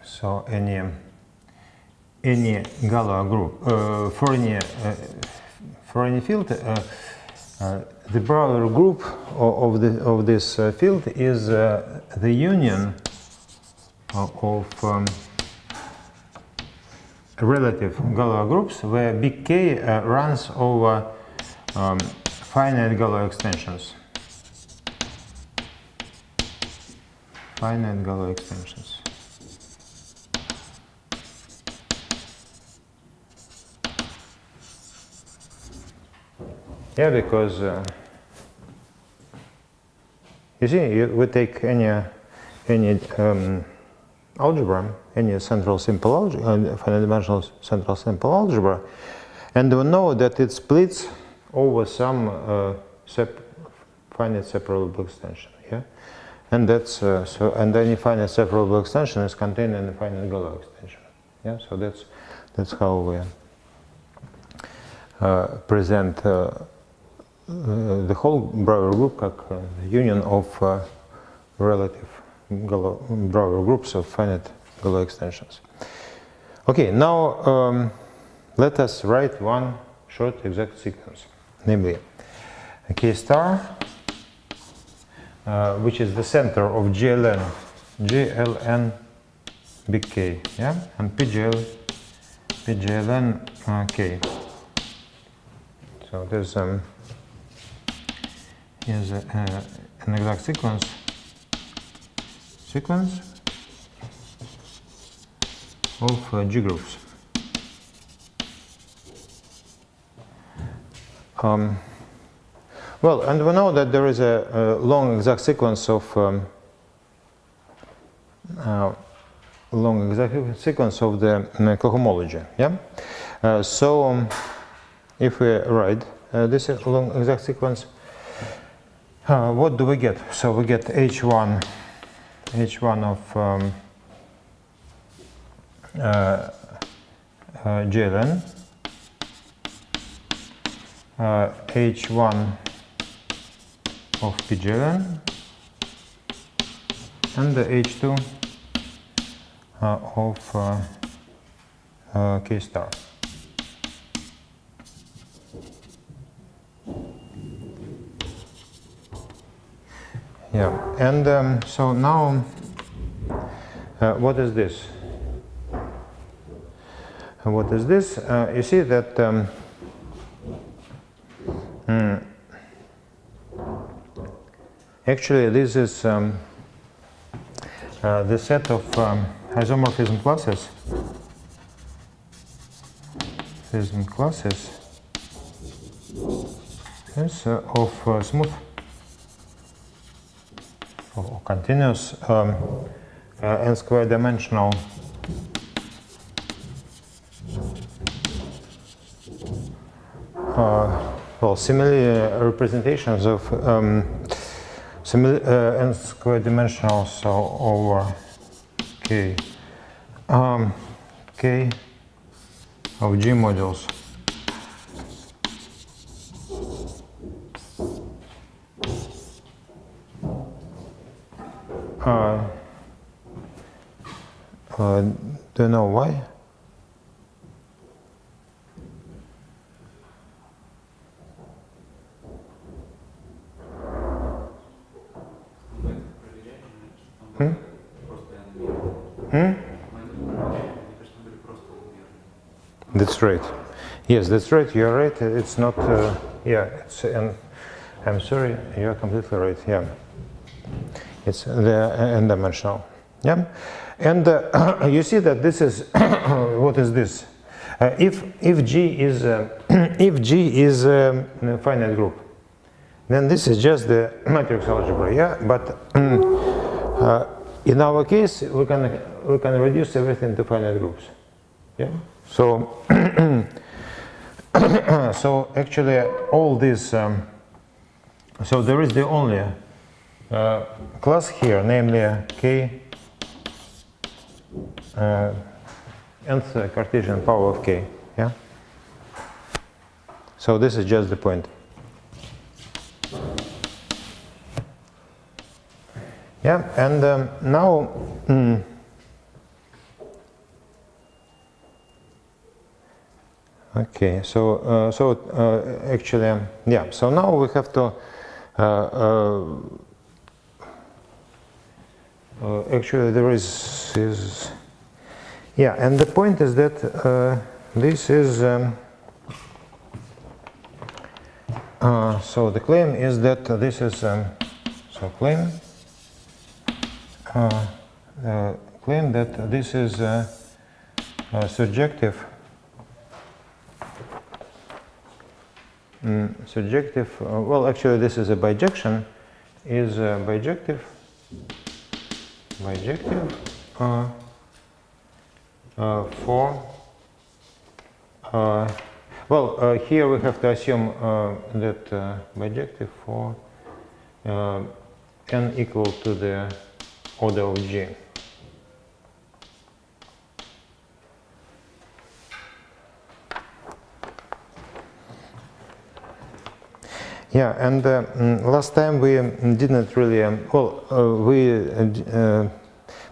So any Galois group for any field, the Brouwer group of this field is the union of relative Galois groups where big K runs over finite Galois extensions. Finite Galois extensions. Yeah, because you see, we take any algebra, any central simple algebra, finite dimensional central simple algebra, and we know that it splits over some finite separable extension. Yeah, and that's so. And any finite separable extension is contained in the finite Galois extension. Yeah, so that's how we present the whole Brouwer group as the union of relative Brouwer groups of finite Galois extensions. Okay, now let us write one short exact sequence, namely K star, which is the center of GLN big K, yeah, and PGLN K. So there's is an exact sequence of G groups. Well, and we know that there is a long exact sequence of long exact sequence of the cohomology. Yeah. So if we write this long exact sequence, what do we get? So we get h1 of JLN, h1 of PJLN, and the h2 of K star. Yeah, and so now what is this? What is this? You see that actually this is the set of isomorphism classes. Is of smooth or continuous n square dimensional well, similar representations of n square dimensional, so over K K of G modules. Do you know why? That's right. Yes, that's right. You're right. It's not. Yeah. It's. I'm sorry. You're completely right. Yeah. It's the n-dimensional. Yeah. And you see that this is what is this? If G is if G is a finite group, then this is just the matrix algebra. Yeah. But in our case, we can reduce everything to finite groups. Yeah. So so actually all this. So there is the only class here, namely K nth Cartesian power of K. Yeah. So this is just the point. Yeah, and now. Okay, so actually, yeah. So now we have to actually there is yeah, and the point is that this is so the claim is that this is so claim that this is surjective. Surjective. Well, actually, this is a bijection. Is bijective. For. Well, here we have to assume that bijective for n equal to the order of G. Yeah, and last time we didn't really, we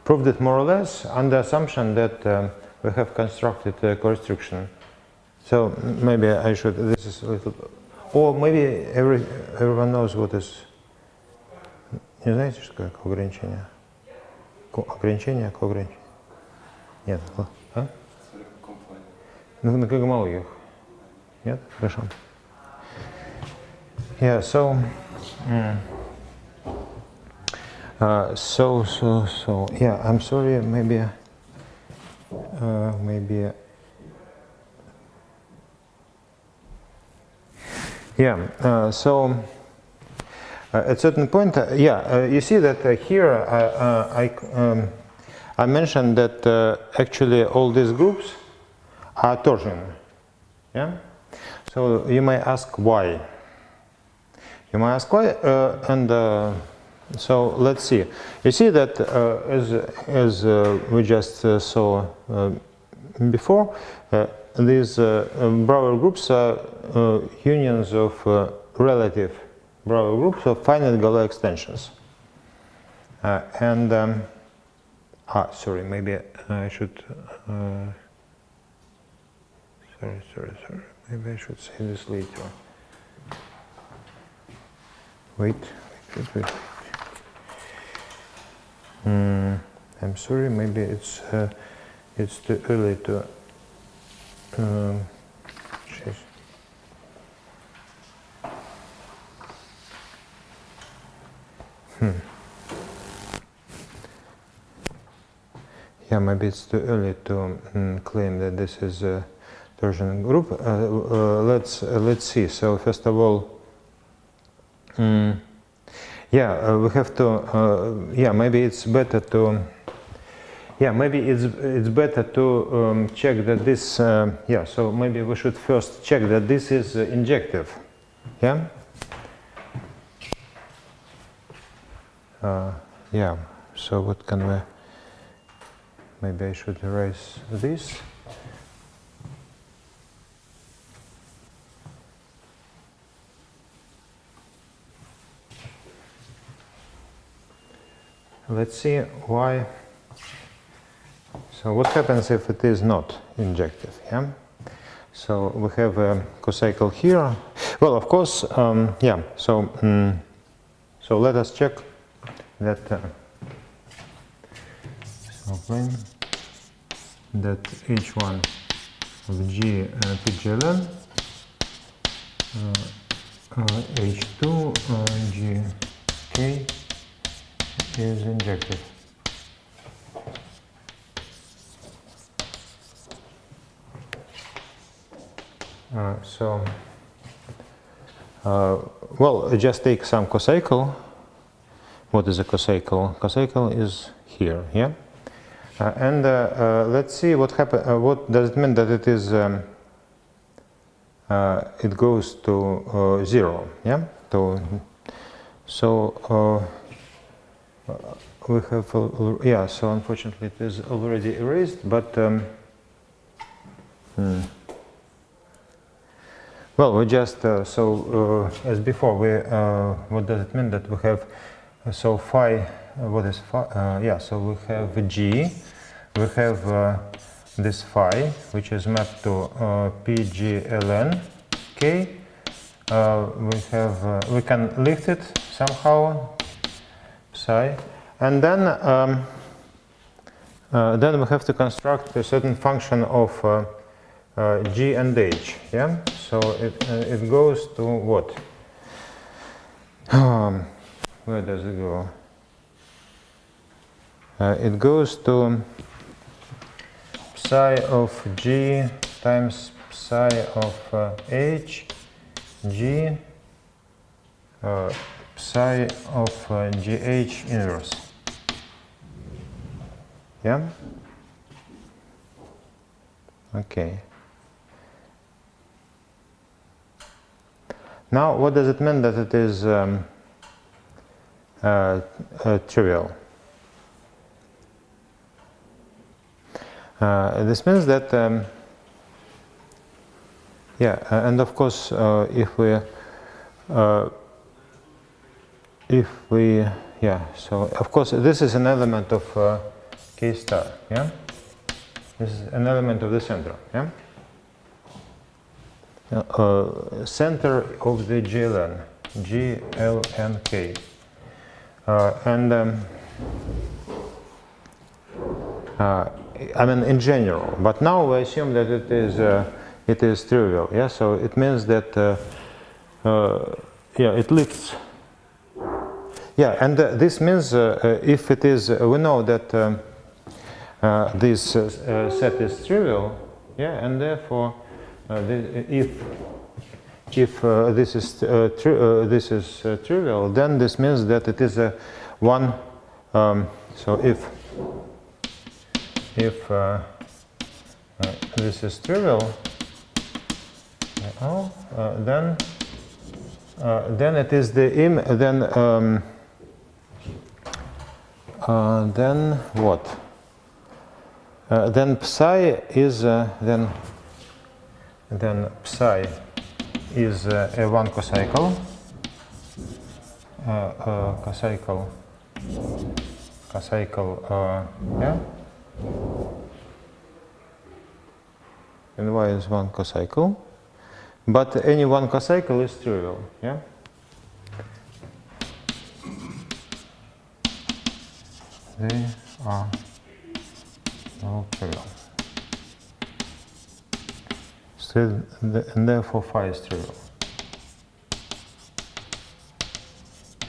proved it more or less under assumption that we have constructed a co-restriction. So maybe I should, this is a little, or maybe everyone knows what is, не знаете, что такое ограничение? Ограничение, co-ограничение? Нет, а? На когомологиях. Нет? Хорошо. Yeah, so, so, yeah, I'm sorry, maybe, yeah, so, at certain point, yeah, you see that here I mentioned that actually all these groups are torsion. Yeah. So you may ask why. You might ask why, so let's see. You see that as we just saw before, these Brouwer groups are unions of relative Brouwer groups of finite Galois extensions. Sorry, maybe I should. Sorry. Maybe I should say this later. Wait. I'm sorry, maybe it's too early to check. Yeah, maybe it's too early to claim that this is a torsion group. Let's see. So first of all, we have to. Maybe it's better to. Maybe it's better to check that this. So maybe we should first check that this is injective. Yeah. So what can we? Maybe I should erase this. Let's see why. So what happens if it is not injective? Yeah. So we have a cocycle here. Well, of course, So let us check that. That H1 of G PGLN H2 G K is injective. Well, just take some cocycle. What is a cocycle? Cocycle is here, yeah. Let's see what happens. What does it mean that it is? It goes to 0, yeah. We have So unfortunately, it is already erased. But well, we just as before. What does it mean that we have? So phi. What is phi? So we have G. We have this phi, which is mapped to PGLN K. We can lift it somehow, psi, and then we have to construct a certain function of G and H. Yeah. So it goes to what? Where does it go? It goes to psi of G times psi of H, G, psi of GH inverse. Yeah? Okay. Now, what does it mean that it is trivial? This means that, and of course, if we, so of course, this is an element of K star, yeah? This is an element of the center, yeah? Center of the GLN, GLNK. I mean, in general, but now we assume that it is trivial. Yeah, so it means that it lifts. Yeah, and this means if it is, we know that this set is trivial. Yeah, and therefore, if this is trivial, then this means that it is a one. So if if this is trivial, then it is the then what? Then psi is then psi is a one cocycle. Yeah. And y is one cocycle, but any one cocycle is trivial. Yeah. They are all trivial. So and therefore phi is trivial.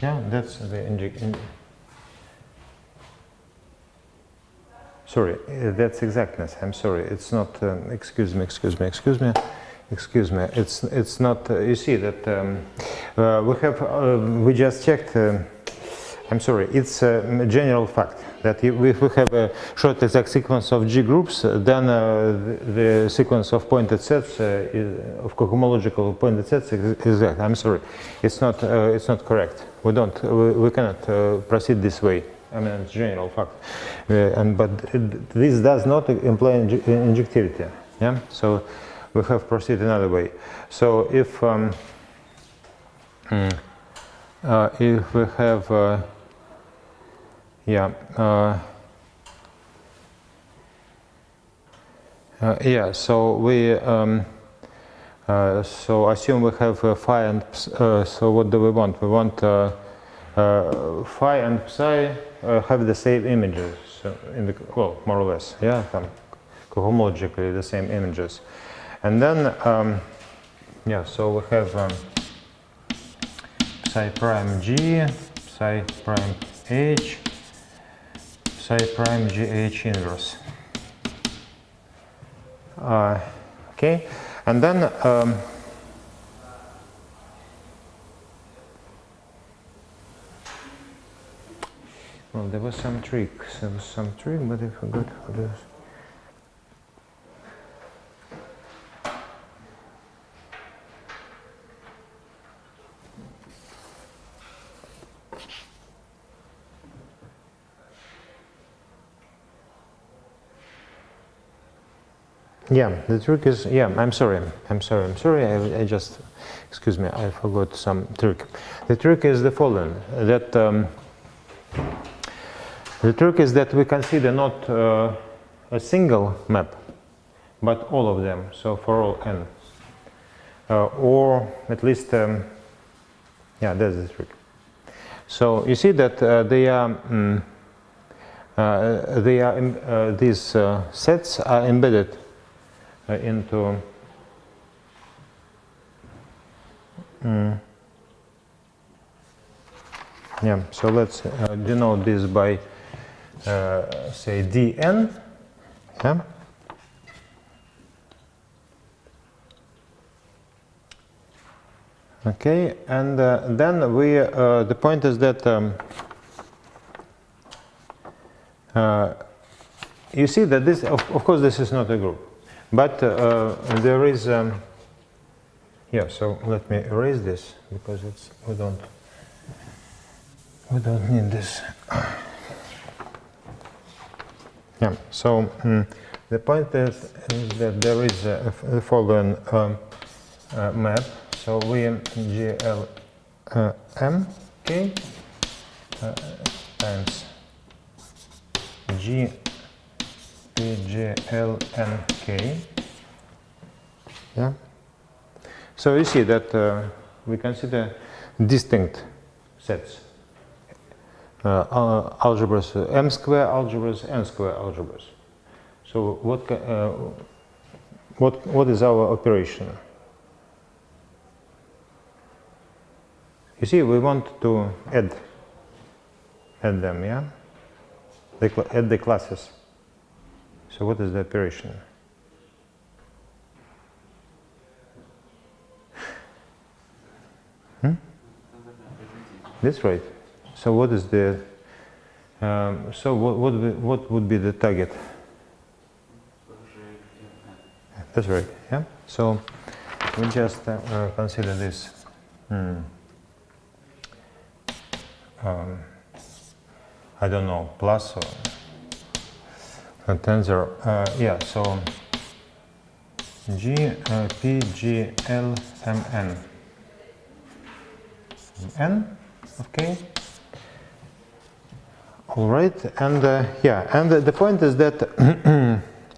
Yeah, that's the sorry, that's exactness. I'm sorry. It's not. Excuse me. It's not. You see that we have. We just checked. I'm sorry. It's a general fact that if we have a short exact sequence of G groups, then the sequence of pointed sets of cohomological pointed sets is exact. I'm sorry. It's not. It's not correct. We don't. We cannot proceed this way. I mean, it's general fact, but this does not imply injectivity. Yeah. So we have proceeded another way. So if we have so we so assume we have phi and so what do we want? We want phi and psi have the same images in the more or less, yeah, cohomologically the same images, and then so we have psi prime G, psi prime H, psi prime GH inverse. Okay, and then well, there was some trick. But I forgot what it was. Yeah, the trick is, I'm sorry. I just, excuse me, I forgot some trick. The trick is the following, that the trick is that we consider not a single map, but all of them, so for all n. Or at least, that's the trick. So you see that these sets are embedded into so let's denote this by say dn. Okay, and then we the point is that you see that this of course this is not a group, but there is so let me erase this because we don't need this. So the point is that there is the following map. So we GLM K times G PGLNK. Yeah. So you see that we consider distinct sets. Algebras, M square algebras, N square algebras. So what is our operation? You see, we want to add them, yeah? Add the classes. So what is the operation? That's right. So what is the? So what would be the target that's right. Yeah. So we just consider this. I don't know, plus or a tensor. Yeah. So G P G L M N. N. Okay. All right. And yeah. And the point is that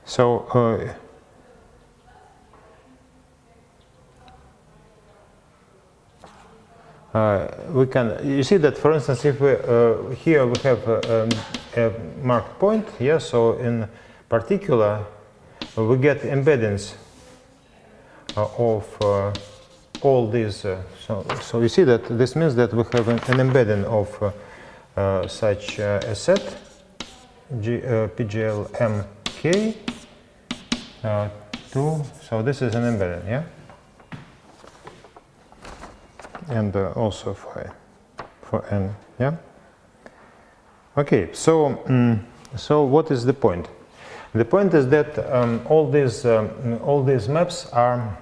so. We can, you see that, for instance, if we, here we have a marked point, yeah, so in particular we get embeddings of all these, so you see that this means that we have an embedding of such a set, PGLMK, so this is an embedding, yeah? And also for n, yeah. Okay, so so what is the point? The point is that all these maps are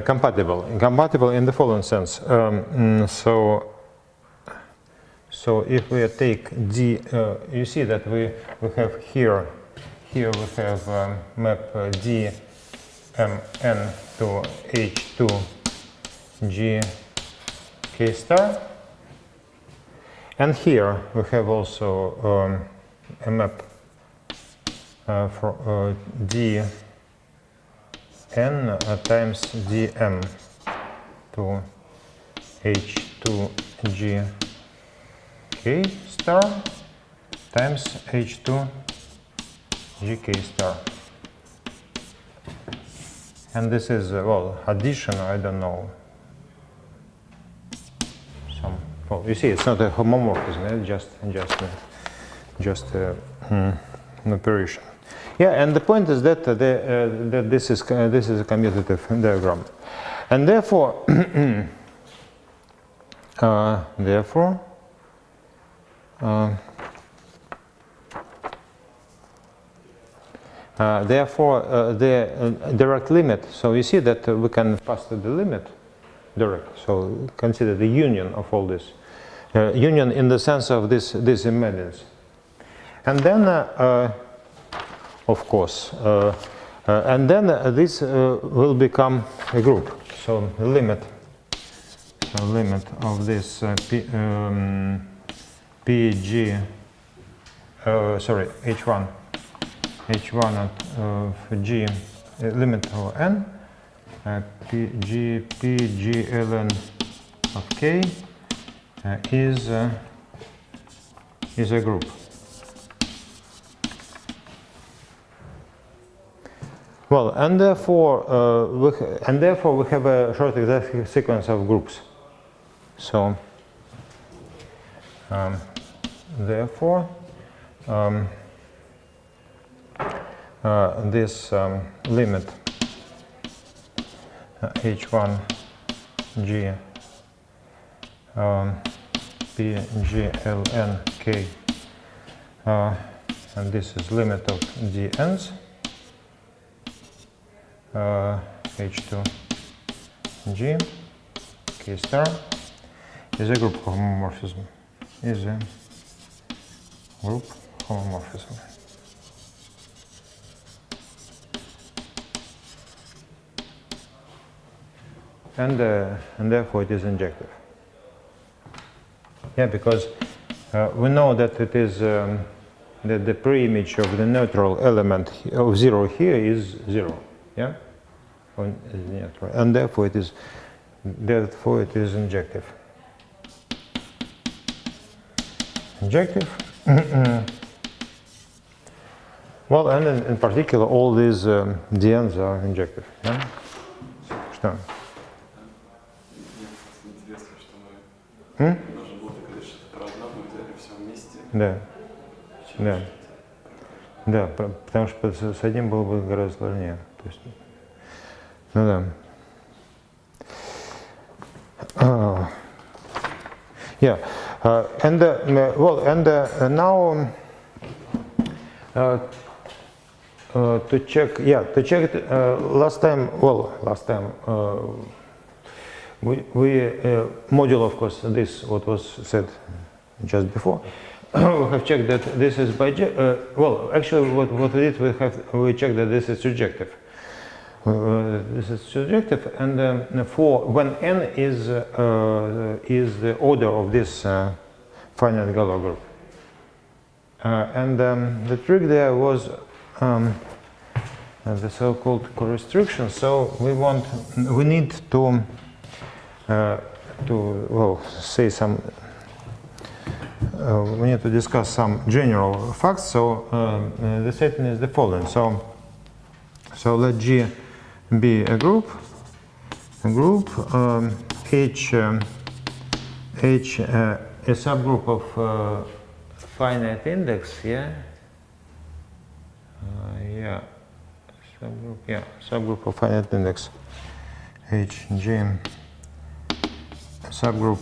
compatible in the following sense. So if we take D, you see that we have here we have map D mn to H2 G K star, and here we have also a map for D n times dm to H2 G K star times H2 G K star. And this is, well, addition, I don't know. Well, you see, it's not a homomorphism, it's just an operation. Yeah, and the point is that that this is a commutative diagram, and therefore the direct limit, so you see that we can pass to the limit direct, so consider the union of all this, union in the sense of this embeddings. And then, of course, and then this will become a group, so the limit of this PG, sorry, H1 of G, limit of n, PGLN of K is a group. Well, and therefore we have a short exact sequence of groups. So therefore this limit H1 G PGLN K, and this is limit of dn's H2 G K star is a group homomorphism. Is a group homomorphism. And therefore it is injective. Yeah, because we know that it is that the preimage of the neutral element of 0 here is 0. Yeah, and therefore it is injective. Injective. Well, and in particular, all these dn's are injective. Yeah? Что? Нужно было доказать, что это равно будет, или все вместе. Да. Да. Да, потому что с одним было бы гораздо сложнее. То есть, ну да. Yeah, and well, and now to check, last time, we module, of course, this, what was said just before. We have checked that this is actually what we did, we checked that this is surjective. This is surjective, and for when n is the order of this finite Galois group. And the trick there was the so-called co-restriction. So we need to say some. We need to discuss some general facts. So the setting is the following. So let G be a group, H a subgroup of finite index, subgroup of finite index, H G, subgroup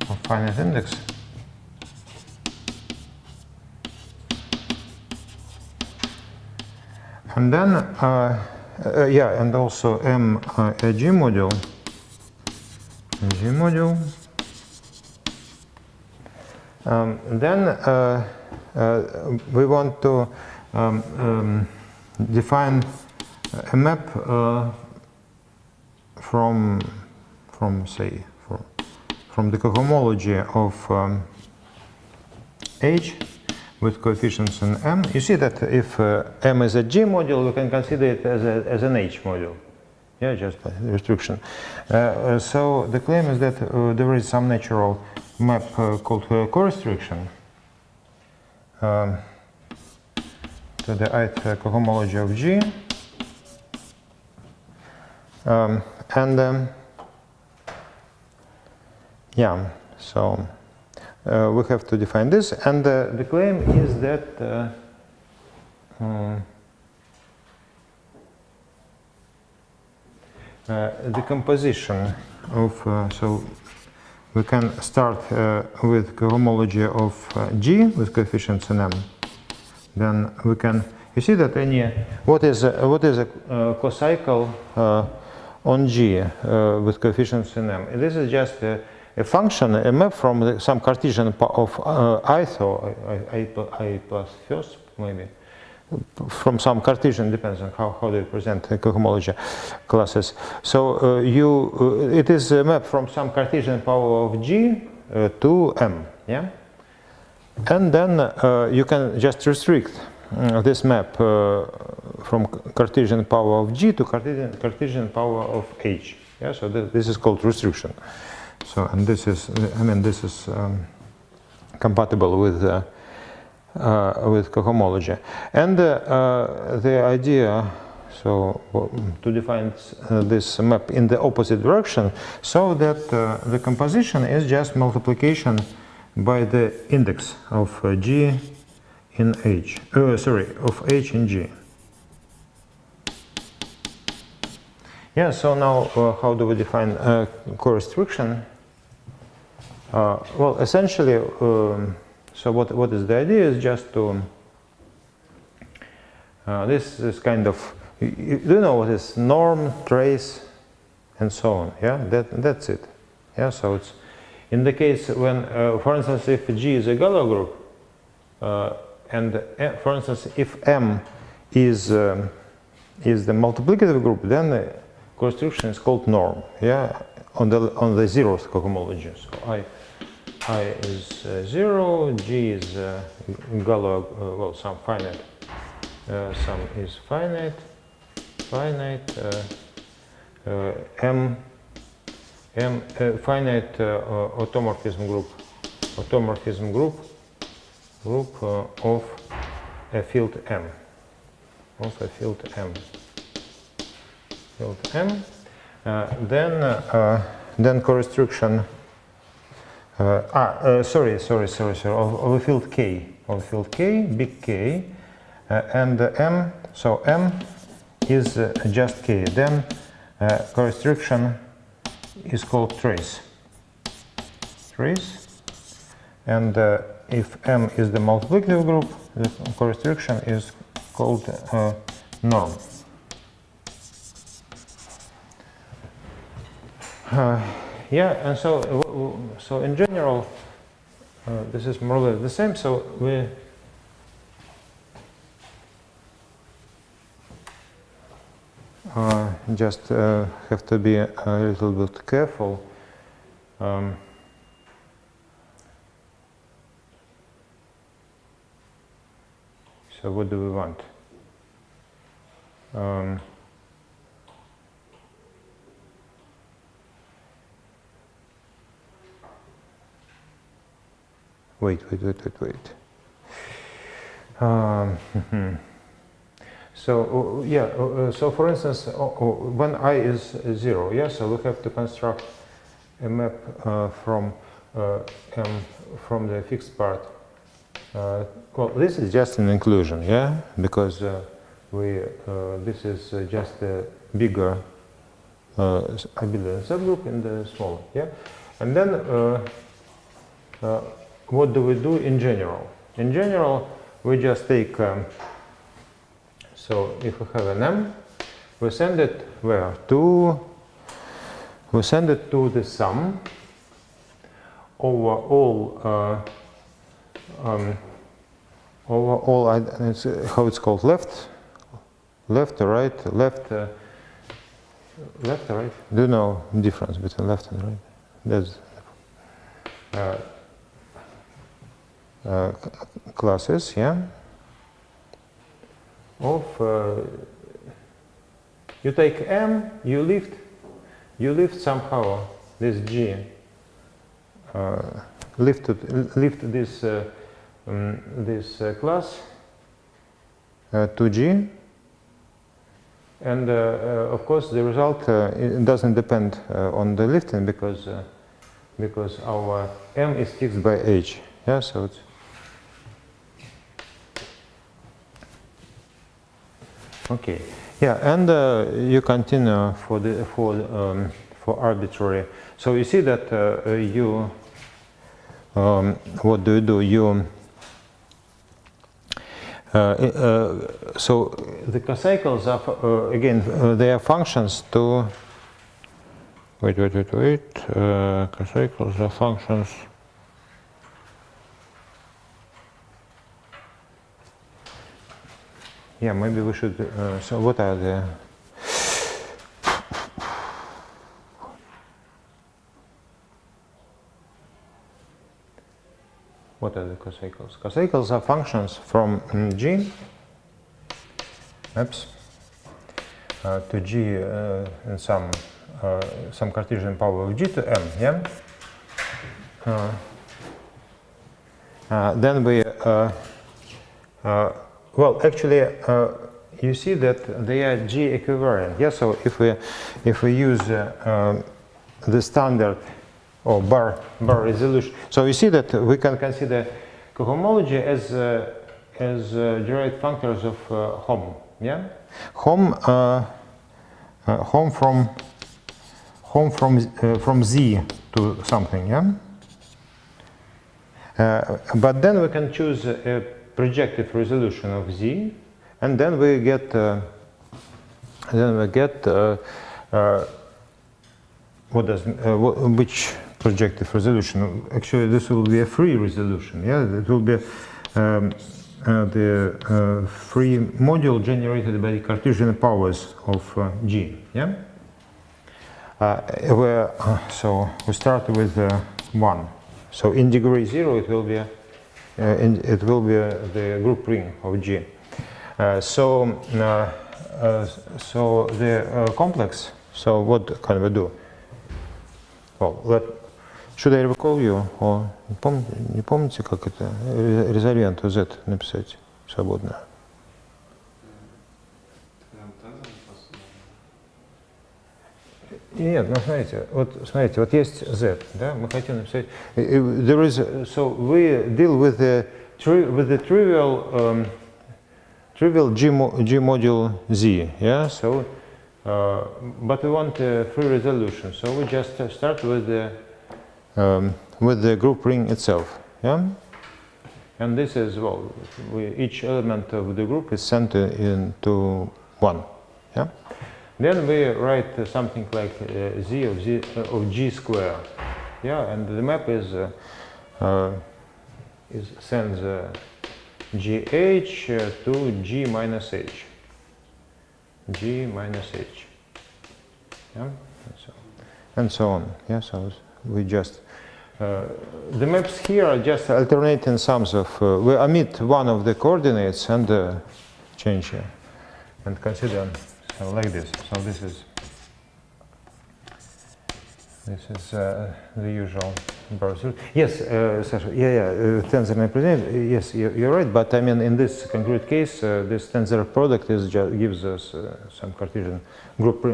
of finite index. And then, and also M a G module. Then we want to define a map from the cohomology of H with coefficients in M. You see that if M is a G module, we can consider it as an H module. Just by restriction. So the claim is that there is some natural map called co-restriction to the ith cohomology of G. So we have to define this, and the claim is that the composition of so we can start with cohomology of G with coefficients in M. Then we can, you see that what is a cocycle on G with coefficients in M? This is just a function, a map from some Cartesian of ith or I plus first maybe. From some Cartesian, depends on how do you present cohomology classes. So it is a map from some Cartesian power of G to M, and then you can just restrict this map from Cartesian power of G to Cartesian power of H. So this is called restriction. So and this is, this is compatible with cohomology. And the idea, so to define this map in the opposite direction, so that the composition is just multiplication by the index of G in H, of H in G. So now how do we define co-restriction? Well, essentially, so what is the idea is just to, this is kind of, do you know what is norm, trace, and so on, that's it. So it's, in the case when, for instance, if G is a Galois group, and for instance, if M is the multiplicative group, then the co-restriction is called norm, on the zeroth cohomology. So I is 0, G is Galois, well, some finite, some is finite, M finite automorphism group of a field M, then co-restriction. Sorry, of a field K, big K, and M, so M is just K. Then co-restriction is called trace, and if M is the multiplicative group, the co-restriction is called norm. Yeah, and so in general, this is more or less the same. So we just have to be a little bit careful. So what do we want? Wait. So so for instance, when I is 0, yeah, so we have to construct a map from M from the fixed part. Well, this is just an inclusion, yeah, because this is just a bigger subgroup in the smaller, yeah, and then what do we do in general? In general, we just take. So if we have an M, we send it where? We send it to the sum over all it's, how it's called, left to right, left to right. Do you know the difference between left and right? There's classes, yeah. Of you take M, you lift somehow this G, lift this class to G, and of course the result it doesn't depend on the lifting because our M is fixed by H. Yeah, so it's okay. Yeah, and you continue for arbitrary. So you see that you what do? You so the cocycles are again they are functions to wait. Cocycles are functions. Yeah, maybe we should. So what are the? What are the cocycles? Cocycles are functions from G maps to G in some Cartesian power of G to M. Yeah. Then we. Well, actually, you see that they are G equivalent. Yeah. So if we use the standard or bar resolution, so you see that we can consider cohomology as derived functors of hom. Yeah. Hom from Z to something. Yeah. But then we can choose a projective resolution of Z, and then we get which projective resolution? Actually, this will be a free resolution. Yeah, it will be the free module generated by the Cartesian powers of G. Yeah. So we start with 1. So in degree 0, it will be the group ring of G. So the complex. So what can we do? Well, should I recall you? Or не помните, как это резолвенту Z написать свободно? Нет, ну смотрите, вот есть Z, да, мы хотим написать. There is, so we deal with the trivial G module Z, yeah. So, but we want a free resolution, so we just start with the group ring itself, yeah. And this is, well, each element of the group is sent into 1. Yeah? Then we write something like z of g square. Yeah, and the map sends gh to g minus h. G minus h. Yeah, and so on. Yeah, so we just the maps here are just alternating sums of we omit one of the coordinates and change here and consider like this. So this is the usual browser. Yes, Sasha. Tensor representative. Yes, you're right. But I mean, in this concrete case, this tensor product gives us some Cartesian group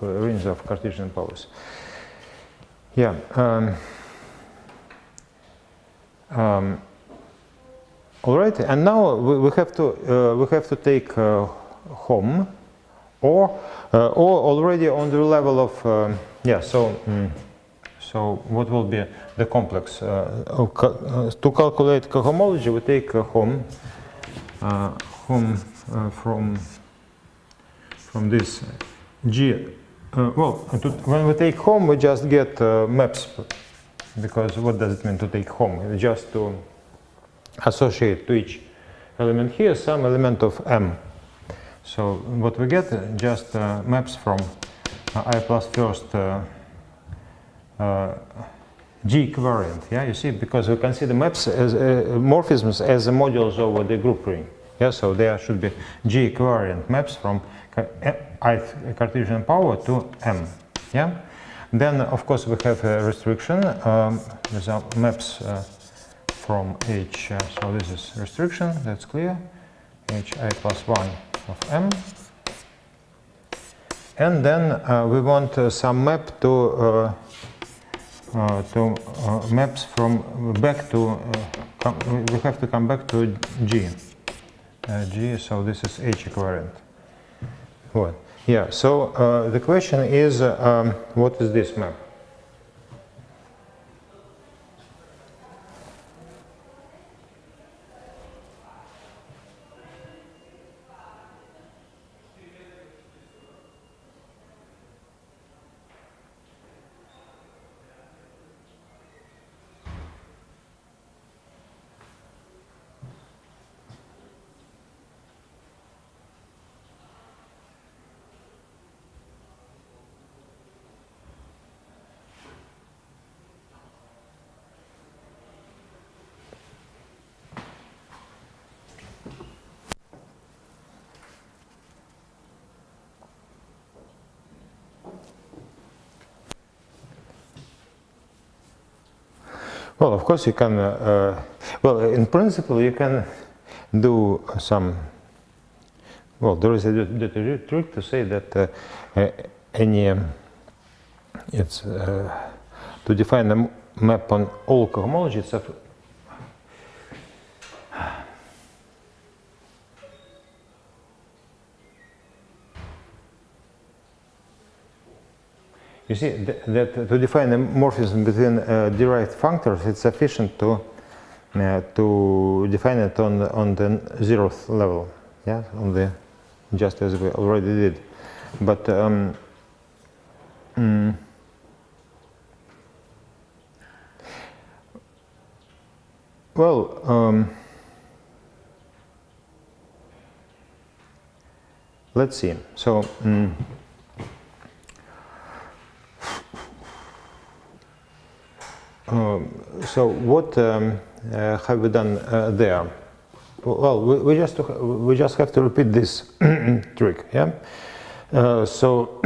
range of Cartesian powers. Yeah. All right. And now we have to take home, or already on the level of so what will be the complex? To calculate cohomology, we take home from this G. When we take home, we just get maps, because what does it mean to take home? Just to associate to each element here some element of M. So what we get just maps from I plus first G covariant. Yeah, you see, because we consider maps as morphisms as the modules over the group ring. Yeah, so there should be G covariant maps from ith Cartesian power to M. Yeah, then of course we have a restriction with our maps from H. So this is restriction. That's clear. Hi plus 1 of M. And then we want some map to maps from back to we have to come back to G. G. So this is H equivalent. What? Yeah. So the question is, what is this map? Well, of course you can, well, in principle you can do some, well, there is a little trick to say that it's to define a map on all cohomologies of you see that to define a morphism between derived functors, it's sufficient to define it on the 0th level, yeah, on the just as we already did. But well, let's see. So. So what have we done there? Well, we just have to repeat this trick, yeah. So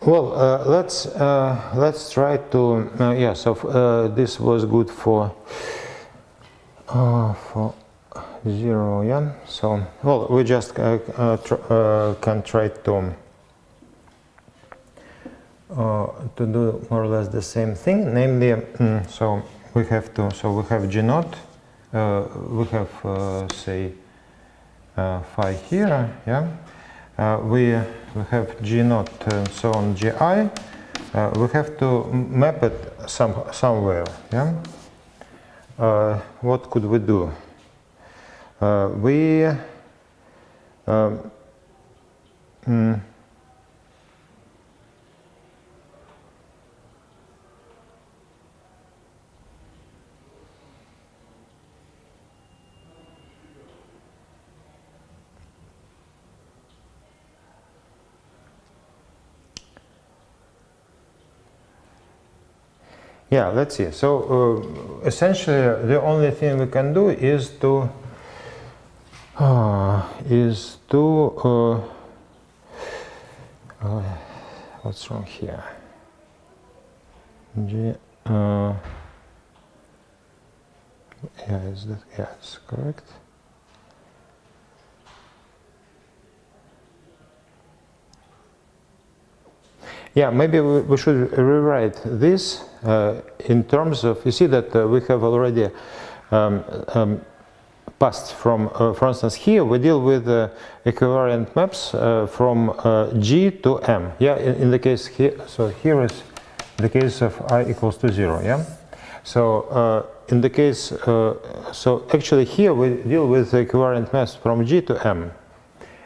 well, let's try to yeah. So this was good for for 0, yeah. So, well, we just can try to do more or less the same thing. Namely, so we have G naught. We have say phi here, yeah. We have G naught and so on Gi. We have to map it somewhere, yeah. What could we do? Yeah, let's see. So essentially, the only thing we can do is to what's wrong here? G. Yeah, is that? Yeah, it's correct. Yeah, maybe we should rewrite this in terms of, you see that we have already passed from, for instance, here we deal with equivariant maps from G to M. Yeah, in the case here, so here is the case of I equals to 0. Yeah, so in the case, so actually here we deal with equivariant maps from G to M.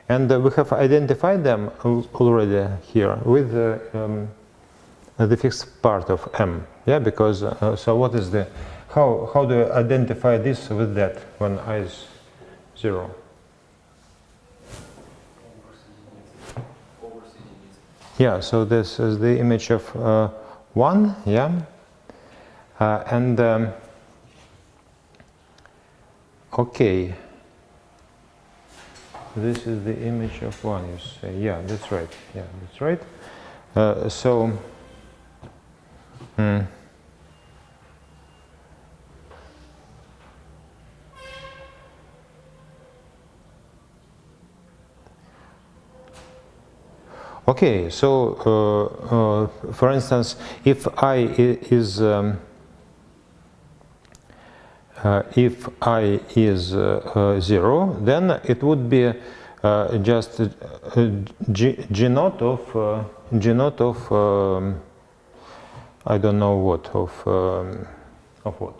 And we have identified them already here with the fixed part of M. Yeah, because so what is the how do you identify this with that when I is 0? Yeah, so this is the image of 1. Yeah, and okay. This is the image of 1, you say. Yeah, that's right. Yeah, that's right. Okay, so for instance, if I is 0, then it would be just G naught of I don't know what of what.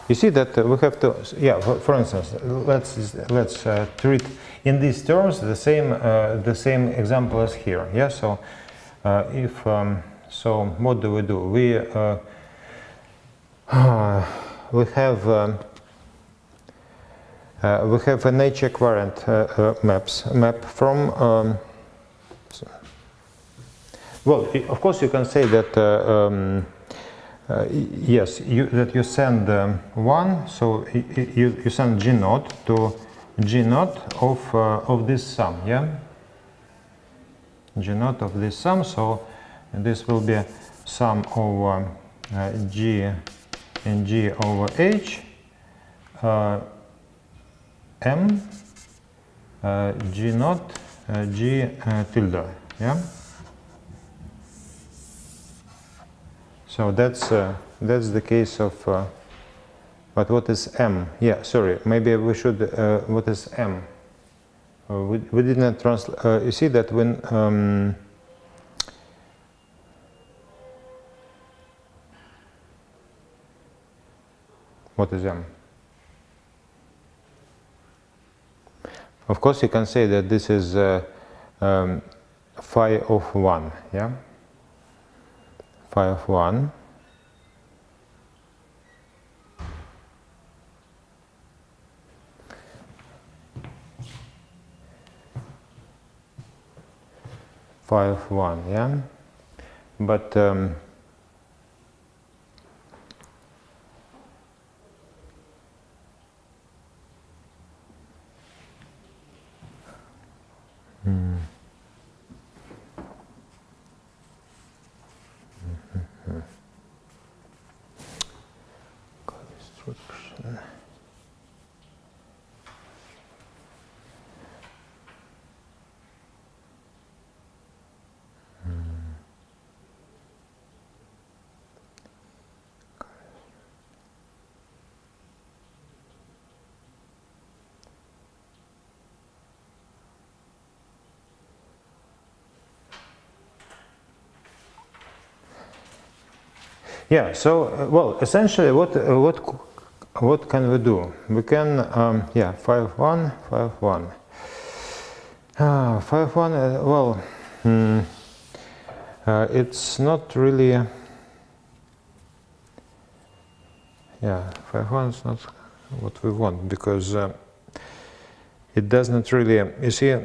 You see that we have to, yeah. For instance, let's treat in these terms the same example as here. Yeah. So if so, what do? We have an H equivariant map from. Well, of course, you can say that. Yes, that you send 1, so you send G naught to G naught of this sum, yeah? G naught of this sum, so this will be sum over G and G over H M G naught G tilde, yeah? So that's the case of, but what is M? Yeah, sorry, maybe we should, what is M? We didn't translate, you see that when, what is M? Of course you can say that this is phi of 1, yeah? Phi of 1. Phi of 1, yeah? But Construction. Yeah. So, well, essentially, what can we do? We can, 5-1, 5-1. 5-1. Well, it's not really. Yeah, 5-1 is not what we want because it does not really. You see.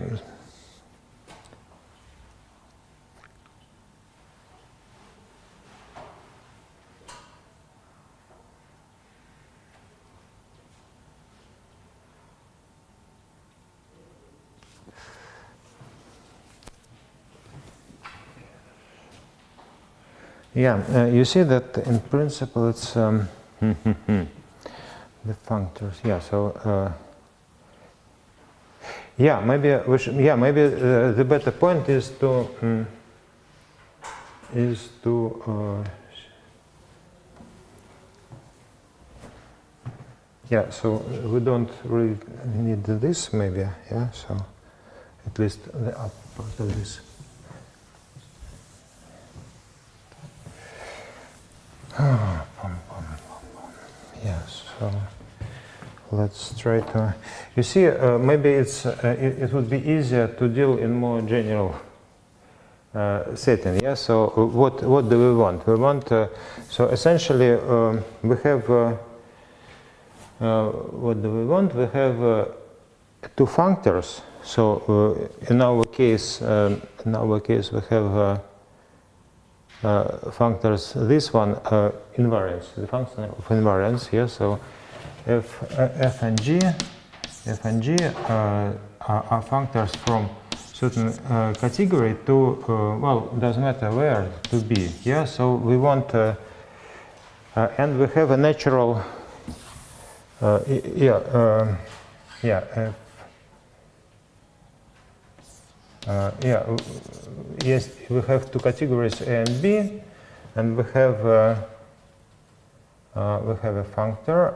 Yeah, you see that in principle it's the functors. Yeah, so yeah, maybe we should. Yeah, maybe the better point is to yeah. So we don't really need this. Maybe yeah. So at least the upper part of this. Yes, so let's try to. You see, maybe it would be easier to deal in more general setting. Yeah. So what do we want? We want. So essentially, we have. What do we want? We have two functors. So in our case, we have. Functors, this one invariance, the function of invariance here. So f and g are functors from certain category to well, doesn't matter where to be. Yeah. So we want and we have a natural yes, we have two categories A and B, and we have a functor.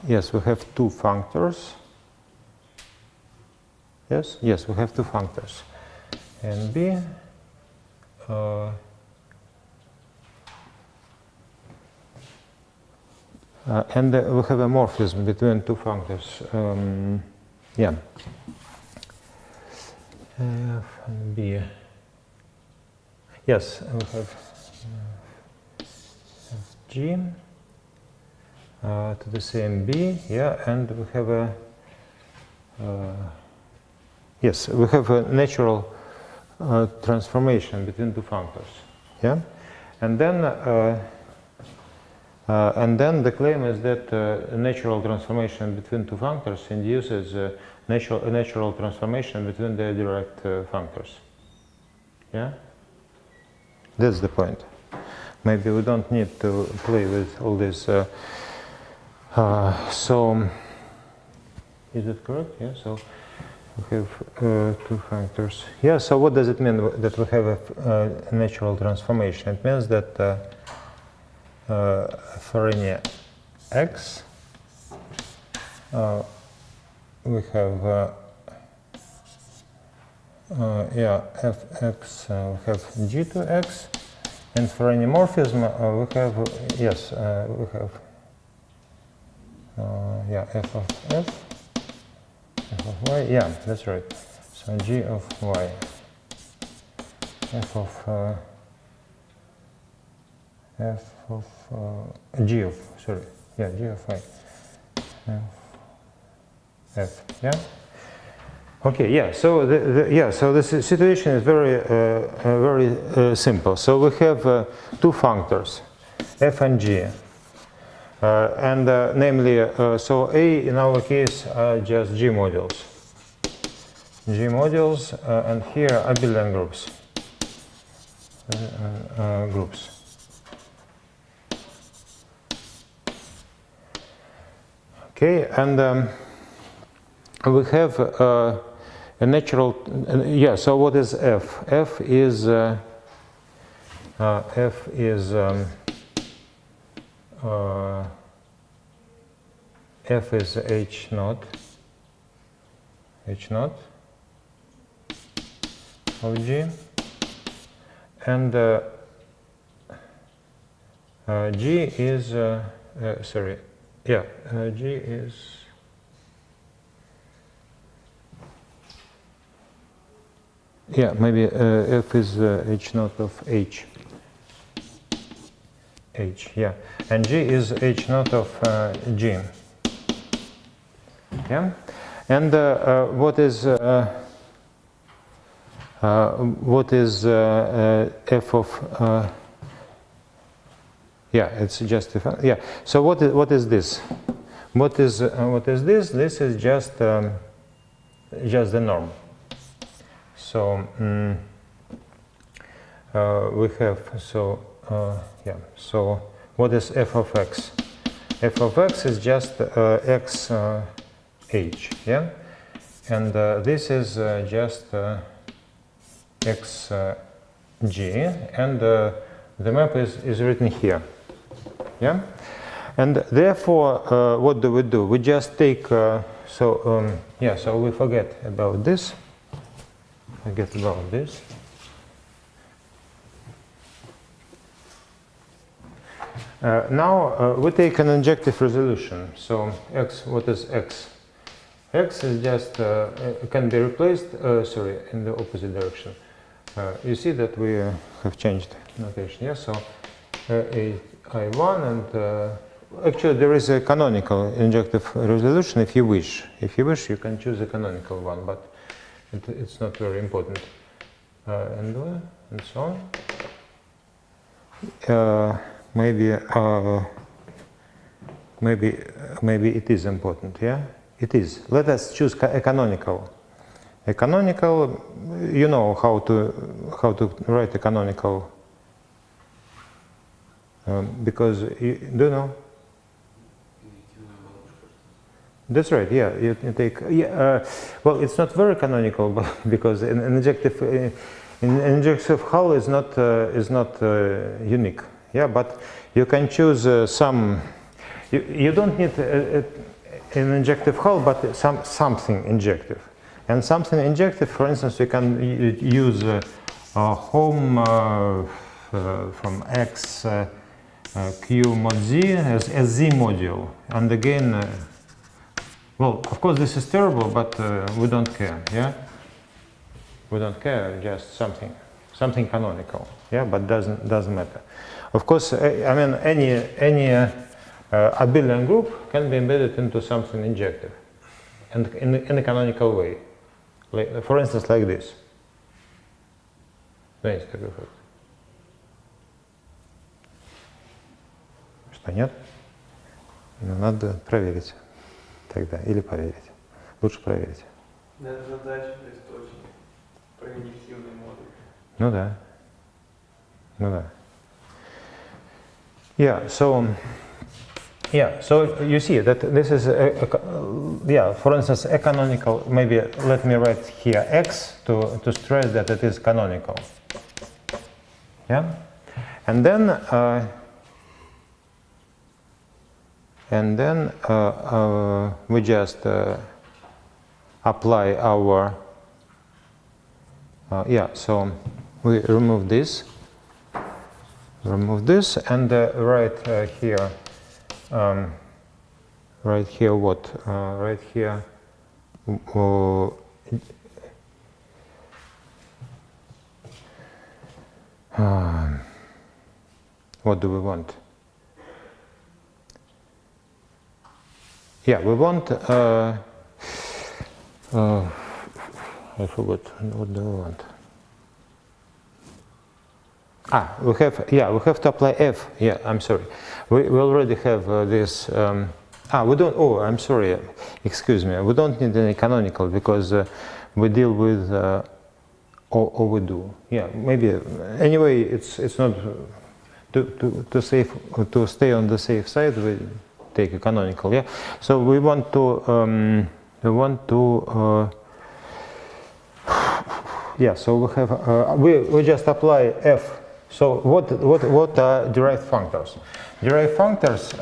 Yes, we have two functors. Yes, we have two functors, A and B. And we have a morphism between two functors. Yeah. F and B. Yes, we have G to the same B. Yeah, and we have a yes, we have a natural transformation between two functors. Yeah, and then the claim is that a natural transformation between two functors induces a natural transformation between their direct functors. Yeah? That's the point. Maybe we don't need to play with all this. So, is it correct? Yeah, so we have two functors. Yeah, so what does it mean that we have a natural transformation? It means that for any x, we have fx, we have g to x, and for any morphism, we have we have f of f, f of y. Yeah, that's right. So g of y, f of g of g of y, f, yeah. Okay, yeah. So the situation is very simple. So we have two functors, f and g, and namely, so A in our case are just g modules. G modules, and here abelian groups. Groups. Okay, and we have a natural. Yeah. So what is F? F is F is H naught of G, and G is sorry, yeah, G is yeah, maybe F is H naught of H, yeah, and G is H naught of G. Yeah, and what is F of yeah, it's just yeah. So what is this? What is this? This is just the norm. So we have yeah. So what is f of x? F of x is just x h, yeah, and this is just x g, and the map is written here, yeah, and therefore what do? We just take yeah. So we forget about this. Now we take an injective resolution. So x, what is x? X is just can be replaced. Sorry, in the opposite direction. You see that we have changed notation. Yeah. So I1 and actually there is a canonical injective resolution if you wish. If you wish, you can choose a canonical one, but it's not very important. And so on. Maybe it is important. Yeah, it is. Let us choose a canonical. A canonical, you know how to write a canonical because do you know? That's right. Yeah, you take. Yeah, well, it's not very canonical, but because an injective hull is not unique. Yeah, but you can choose some. You don't need an injective hull, but something injective. And something injective, for instance, you can use home from X Q mod Z as Z module, and again. Well, of course, this is terrible, but we don't care. Yeah, we don't care. Just something canonical. Yeah, but doesn't matter. Of course, I mean any abelian group can be embedded into something injective, and in a canonical way. Like, for instance, like this. Что нет? Надо проверить. Тогда, или поверить. Лучше проверить. Даже задача, то есть очень примитивный модуль. Ну да. Yeah, so you see that this is yeah, for instance, a canonical. Maybe let me write here x to stress that it is canonical. Yeah, and then we just apply our yeah. So we remove this and write here. Right here what? Right here. What do we want? Yeah, we want. I forgot. What do we want? We have to apply f. Yeah, I'm sorry. We already have this. We don't. Oh, I'm sorry. Excuse me. We don't need any canonical because we deal with or we do. Yeah, maybe. Anyway, it's not to stay on the safe side. We take a canonical. Yeah. So we want to yeah. So we have we just apply f. So what are derived functors? Derived functors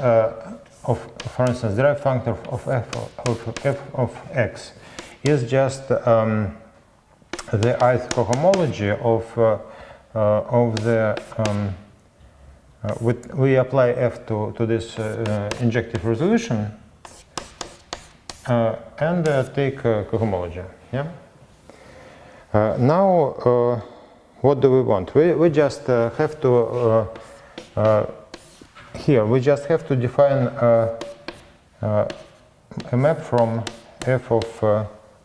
for instance, derived functor of f of x is just the ith cohomology of the we apply f to this injective resolution and take cohomology. Yeah. Now, what do we want? We just have to here. We just have to define a map from f of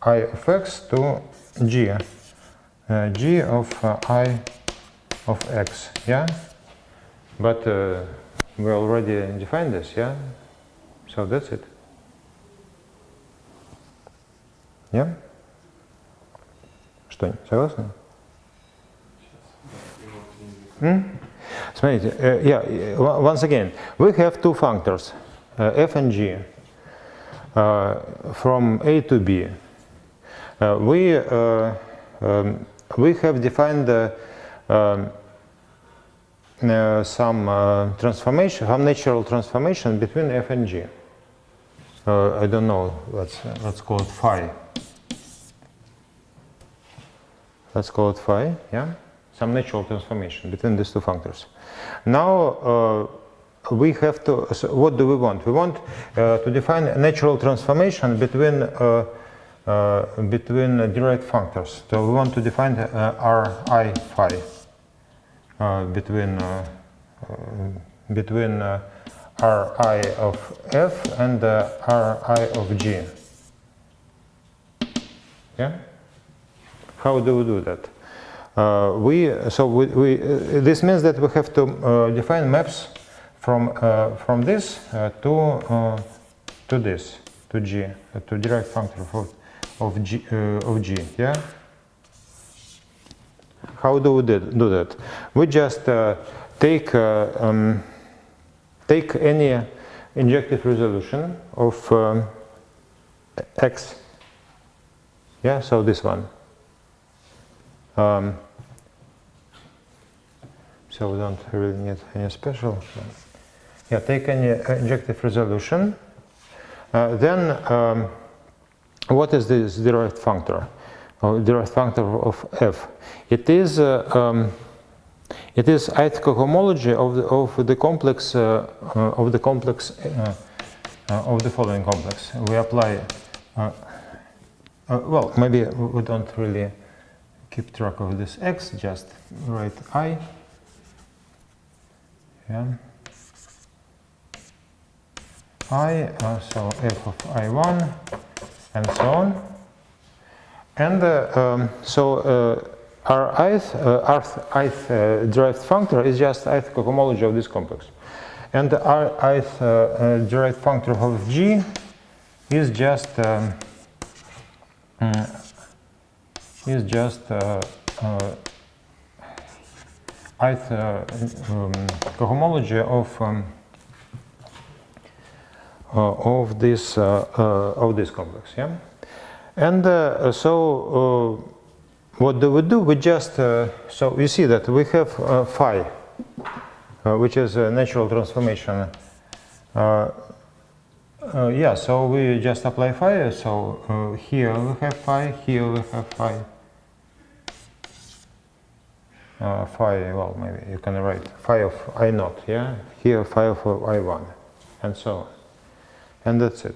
I of x to g, g of I of x. Yeah. But we already defined this. Yeah. So that's it. Yeah. Что, согласны? Смотрите, yeah, once again, we have two functors, f and g, from a to b. We have defined some transformation, some natural transformation between f and g. I don't know, let's call it phi. Let's call it phi, yeah? Some natural transformation between these two functors. Now we have to, so what do we want? We want to define a natural transformation between derived functors. So we want to define Ri phi between Ri of f and Ri of g. Yeah? How do we do that? This means that we have to define maps from this to this, to g, to derived functor of g. Yeah. How do we do that? We just take any injective resolution of x. Yeah. So this one. So we don't really need any special. Yeah, take any injective resolution. Then, what is this derived functor? Or derived functor of f? It is ith cohomology of the complex of the following complex. We apply. Well, maybe we don't really keep track of this x. Just write I. Yeah. I, so f of I1, and so on. And our ith derived functor is just ith cohomology of this complex. And our ith derived functor of g is just ith cohomology of this complex. Yeah. And what do? We just so you see that we have phi, which is a natural transformation. Yeah. So we just apply phi. So here we have phi. Here we have phi. Phi, well, maybe you can write phi of I naught, yeah? Here phi of I1, and so on. And that's it.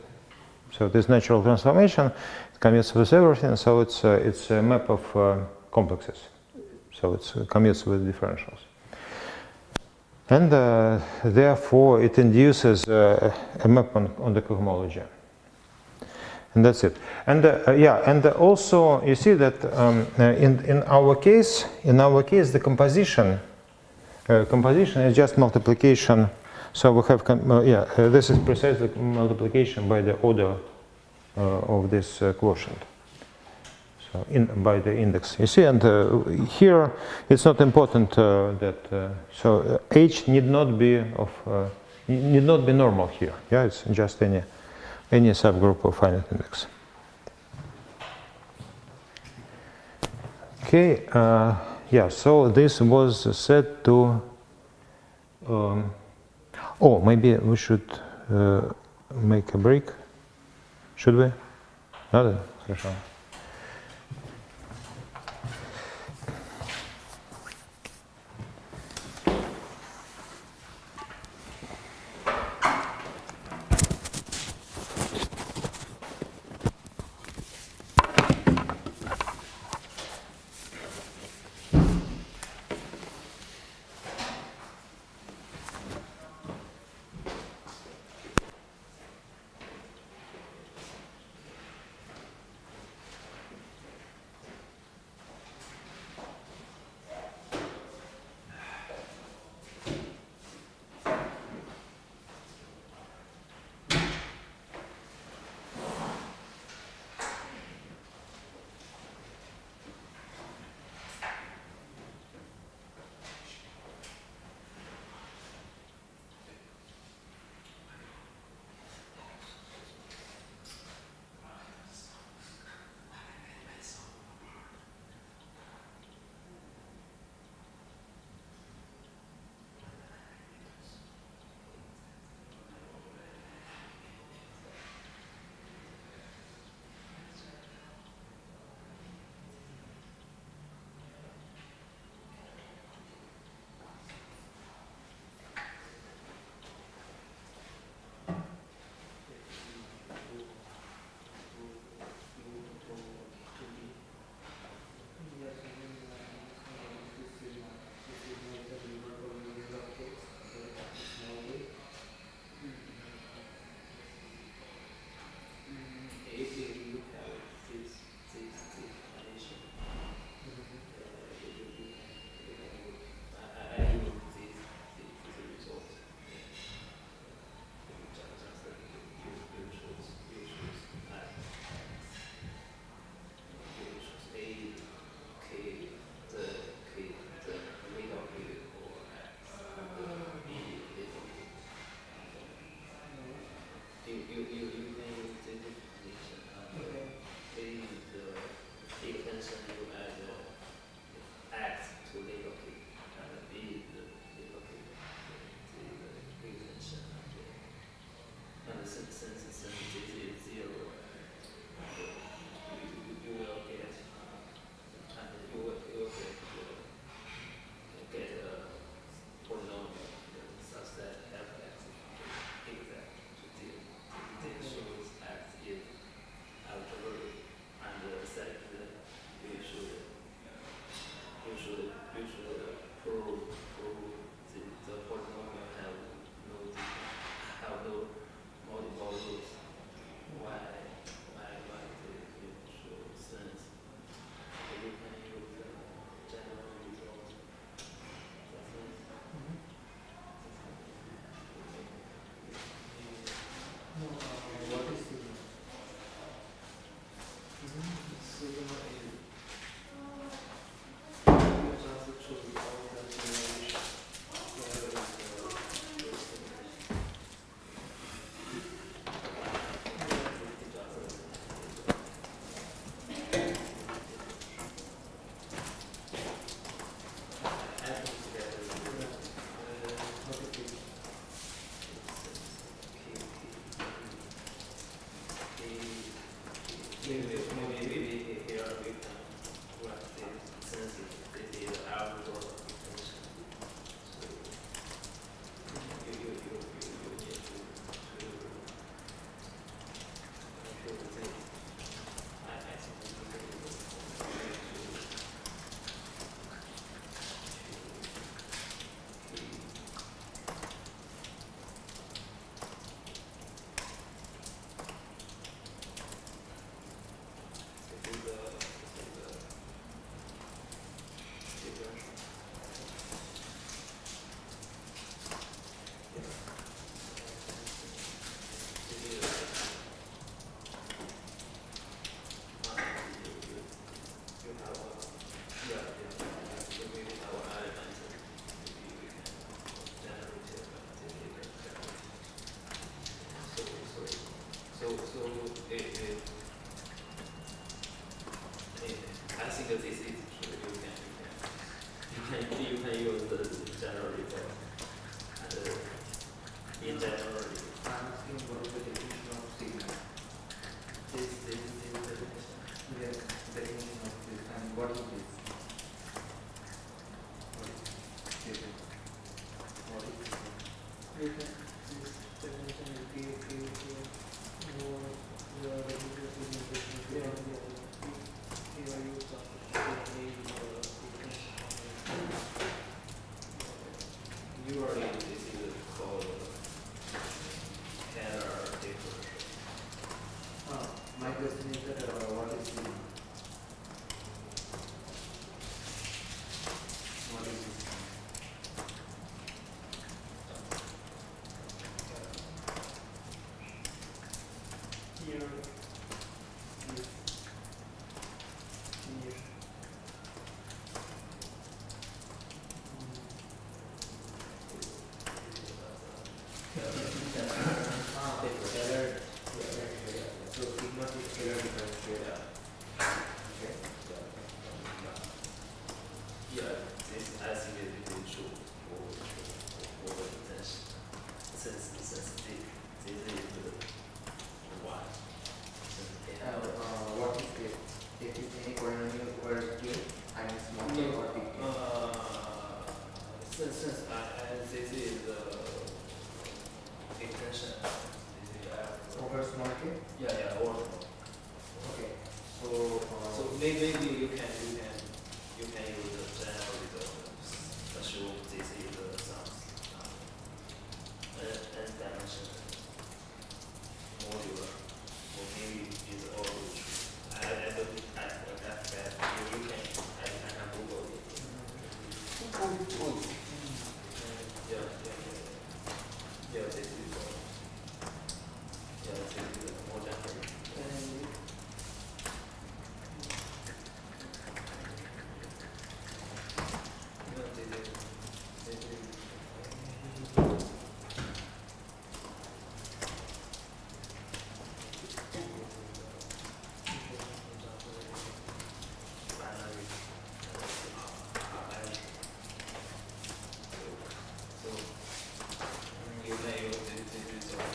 So this natural transformation commutes with everything, so it's a map of complexes. So it commutes with differentials. And therefore it induces a map on the cohomology. And that's it. And yeah, and also you see that in our case, the composition is just multiplication. So we have this is precisely multiplication by the order of this quotient. So by the index, you see, and here it's not important that so h need not be normal here. Yeah, it's just any subgroup of finite index. Okay, yeah. So this was set to. Oh, maybe we should make a break. Should we? Надо? Хорошо. can use the general result. And in general, I'm asking what is the definition of signal? this is the definition. Yes, definition of this and what is this? What is signal? What is signal? You can this definition is usually this is called error differential. My question is that what is signal? What is this? Here is here. So sigma is error differential. Okay. Yeah, this I think it is true for the potential. Since this is the one. What is it? If it's any polynomial over K, I mean small k or big K. Since this is the extension, this is Over small k? yeah, or Okay. So maybe you can use the general result. Assume this is the sum n dimension modular, or maybe it's all true. I forgot that you can Google it. Yeah, this is all. Yeah, this is more general. You may use this result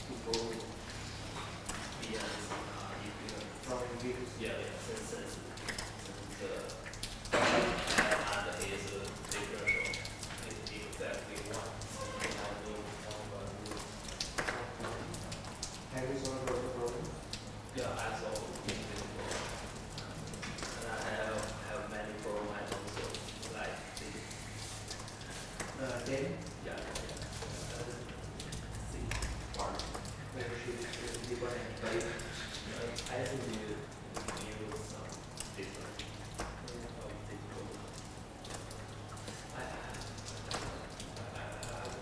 to go beyond from B to C. yeah, since the and is differential is exactly one. I know Have you solved all the problem? yeah, I solved this problem. And I have many problems I don't solve like this. 10. Yeah. See part. Where should be one and five. I think you use some different of the program. I don't have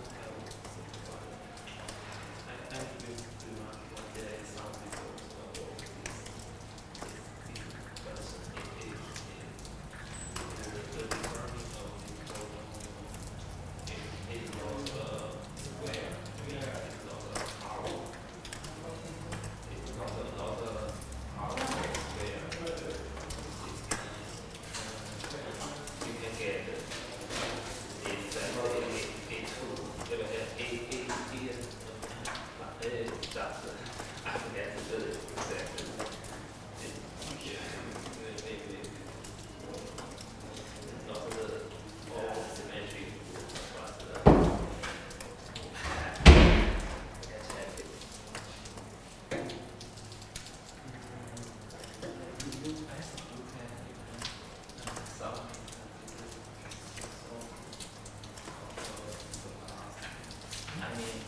some problem. I used to want there is some results of this person is the determining of the program. It is not square. It is not a power. It's not a power square. You can get it's just I forget the exact. Maybe not the all symmetry, but I can check it. You can solve I mean,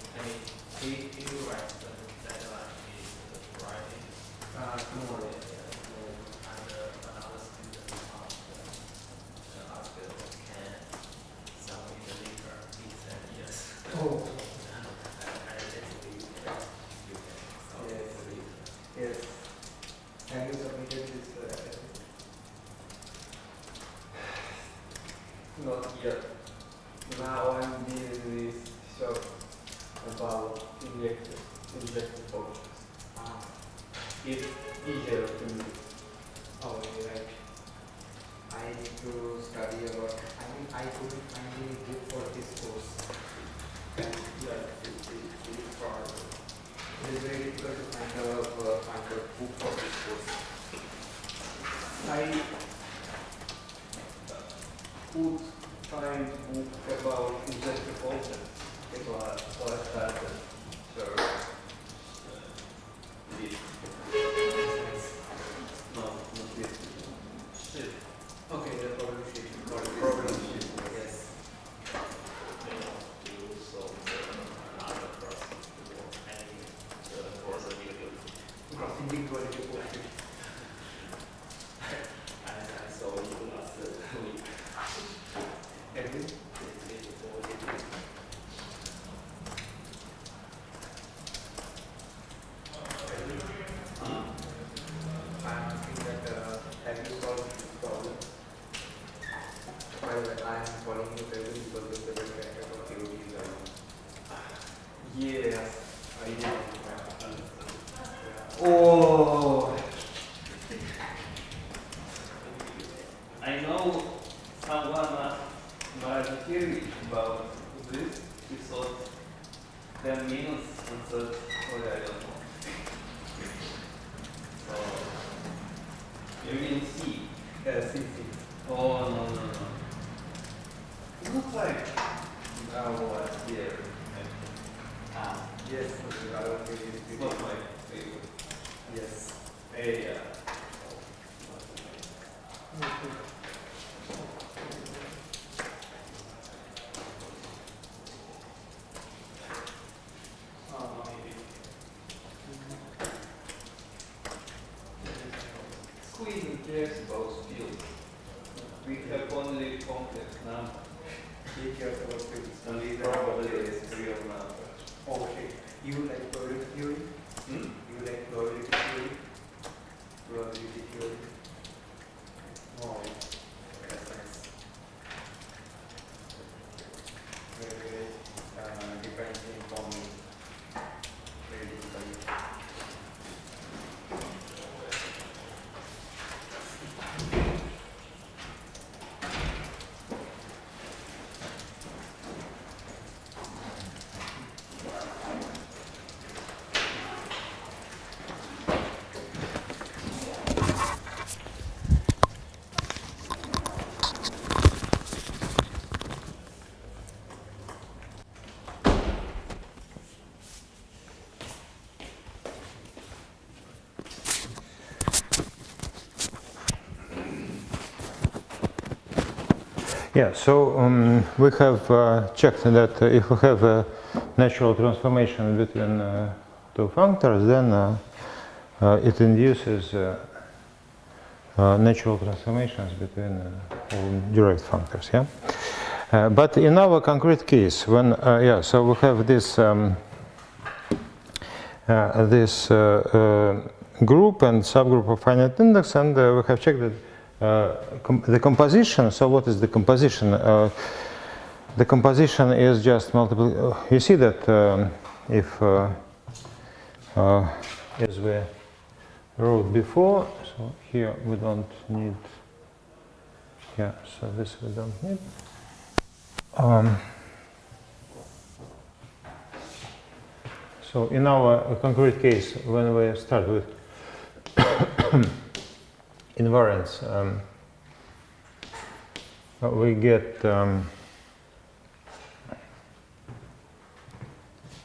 if you write the deadline is Friday, Tomorrow. and another student asked can submit the letter, he said yes. Oh. I basically you can solve Yes. the letter. Yes. Have you submitted this? Not yet. Now I'm dealing with shock about injected functions. It's easier to use. Oh, right. I I need to study about. I mean, I couldn't find any book for this course. And yeah, it's hard. It is very difficult to find a book for this course. I could find book about industrial concepts, about what started. So, this. No, not this. Shit. Okay, the problem sheet. Problem sheet. Yes. To solve another process and force a vehicle. Crossing the equality question. I saw you last week. Edwin? I'm asking that have you solved this problem? By the way, I'm following you very because your favorite character for theory is Yes, I did. Oh, I know someone made a theory about this. He thought 10 minutes and thought, oh, I don't know. So, you mean C? C. Oh, no. It looks like that was here. Yes, I don't think It's not my favorite yes. area. Who even cares about fields? We have only complex numbers. He cares about fields. And we probably is real numbers. Okay. You like probability theory? Hmm? You like probability theory? Probability theory? No. That's nice. Very different thing from me. Very difficult. Yeah, so we have checked that if we have a natural transformation between two functors, then it induces natural transformations between all derived functors. Yeah, but in our concrete case, when so we have this group and subgroup of finite index, and we have checked that. The composition, so what is the composition? The composition is just multiple. You see that if, as we wrote before, so here we don't need, yeah, so this we don't need. So in our concrete case, when we start with invariance, we get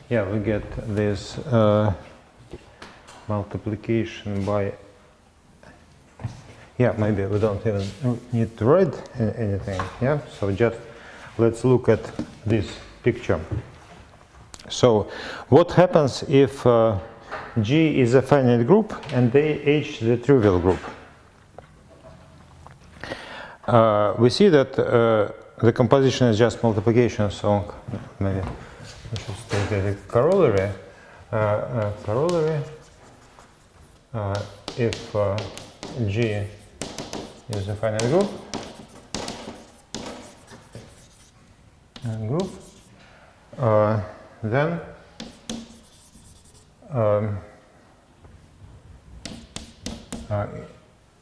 we get this multiplication by maybe we don't even need to write anything. So just let's look at this picture. So what happens if G is a finite group and H the trivial group? We see that the composition is just multiplication, so maybe we should state a corollary. If G is a finite group, then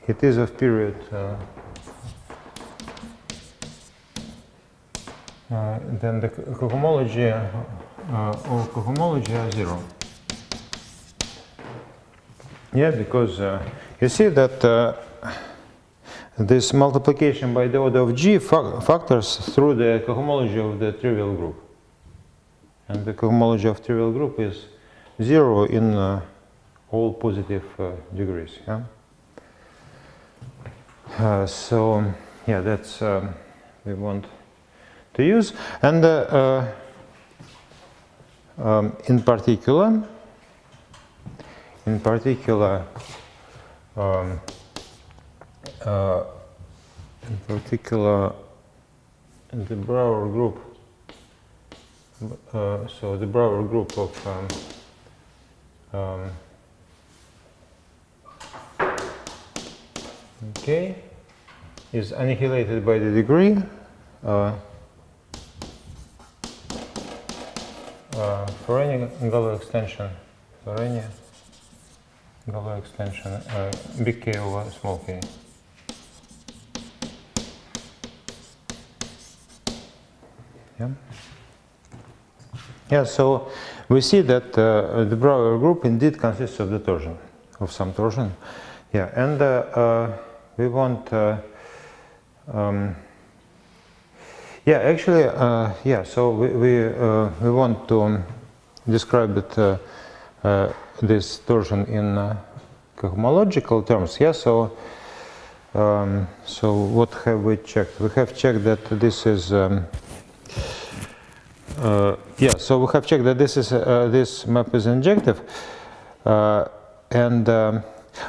it is of period then the cohomology or cohomology are 0. Yeah, because you see that this multiplication by the order of g factors through the cohomology of the trivial group. And the cohomology of trivial group is 0 in all positive degrees. Yeah? So, yeah, that's we want to use. And in particular, in the Brouwer group, so the Brouwer group of okay is annihilated by the degree for any Galois extension, big K over small k. Yeah. Yeah, so we see that the Brouwer group indeed consists of the torsion, of some torsion. Yeah, and we want, yeah, actually, yeah, so we want to describe it, this torsion in cohomological terms. Yeah, so so what have we checked? We have checked that this is yeah, so we have checked that this is this map is injective, and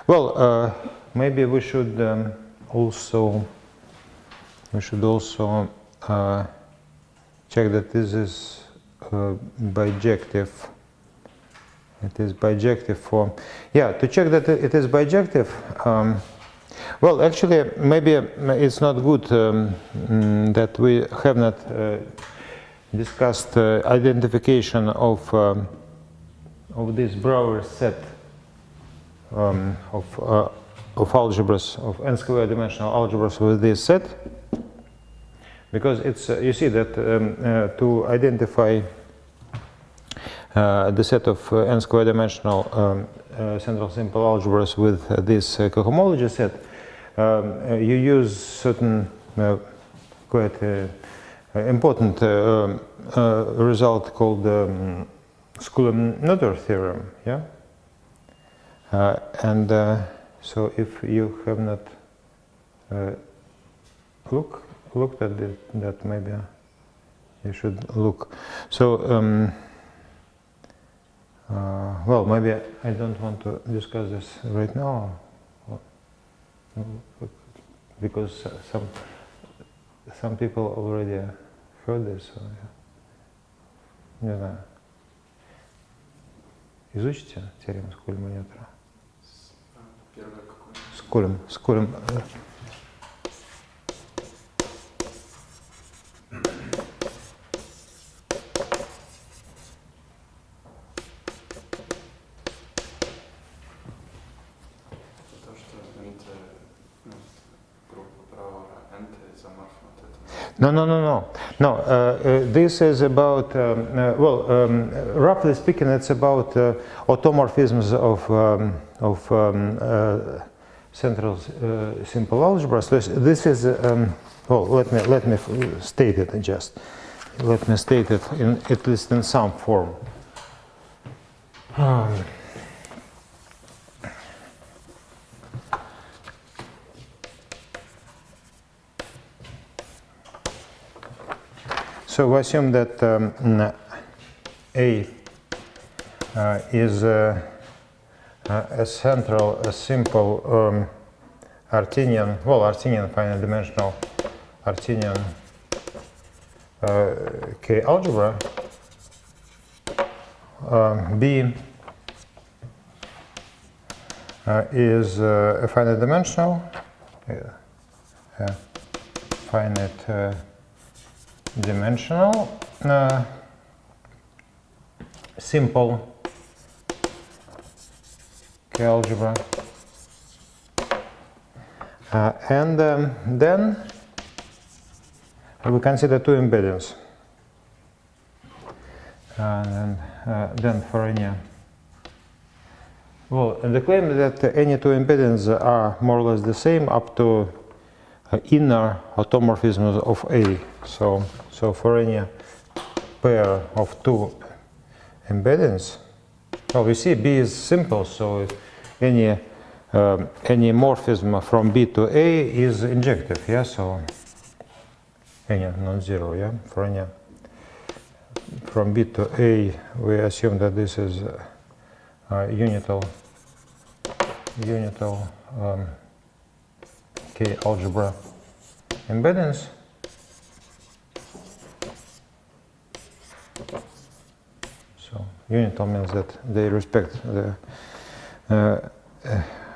well, maybe we should also check that this is bijective. It is bijective for, yeah, to check that it is bijective. Well, actually, maybe it's not good that we have not discussed identification of this Brouwer set of algebras, of n-square dimensional algebras with this set, because it's you see that to identify the set of n-square dimensional central simple algebras with this cohomology set, you use certain quite important result called Coulomb-Noether theorem. Yeah, and so if you have not looked at that, maybe you should look. So. Well, maybe I don't want to discuss this right now, because some people already heard this. So, не знаю. Изучите теорему Coulomb-Noethera? Первое какое? С Coulomb. No. This is about, well, roughly speaking, it's about automorphisms of central simple algebras. This is, well, let me state it just. Let me state it in at least in some form. So we assume that A is a central, a simple Artinian, well, Artinian finite dimensional Artinian K algebra. B is a finite dimensional, finite dimensional simple K algebra, and then we consider two embeddings. And then for any, well, the claim that any two impedances are more or less the same up to inner automorphisms of A. So for any pair of two impedances, well, we see B is simple, so any morphism from B to A is injective, yeah. So any non-zero, yeah. For any from B to A, we assume that this is unital K algebra impedance. So unital means that they respect the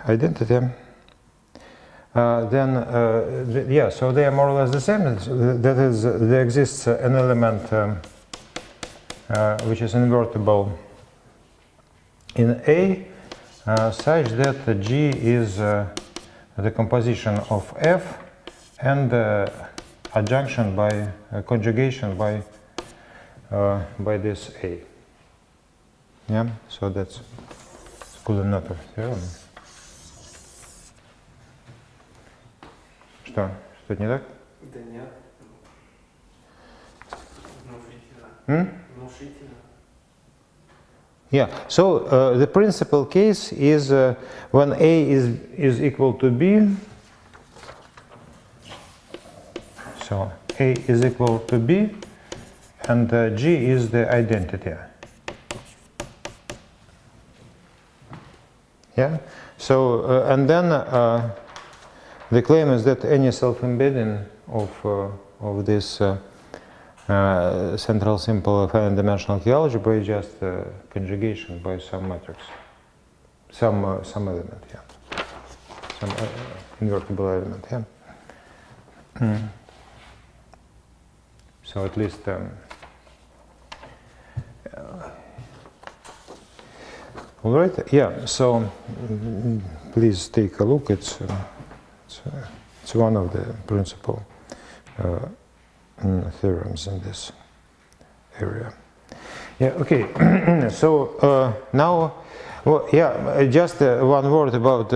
identity. Yeah, so they are more or less the same. That is, there exists an element which is invertible in A, such that G is the composition of F and adjunction by conjugation by this A. Yeah, so that's Coulomb-Noether theorem. Что? Что-то не так? Да нет. Внушительно. Внушительно. Yeah, so the principal case is when A is equal to B. So A is equal to B and G is the identity. Yeah, so and then the claim is that any self-embedding of this central simple finite dimensional K algebra is just conjugation by some matrix, some element, yeah, some invertible element, yeah. So at least all right, yeah. So please take a look. It's one of the principal theorems in this area. Yeah. Okay. So now, well, yeah. Just one word about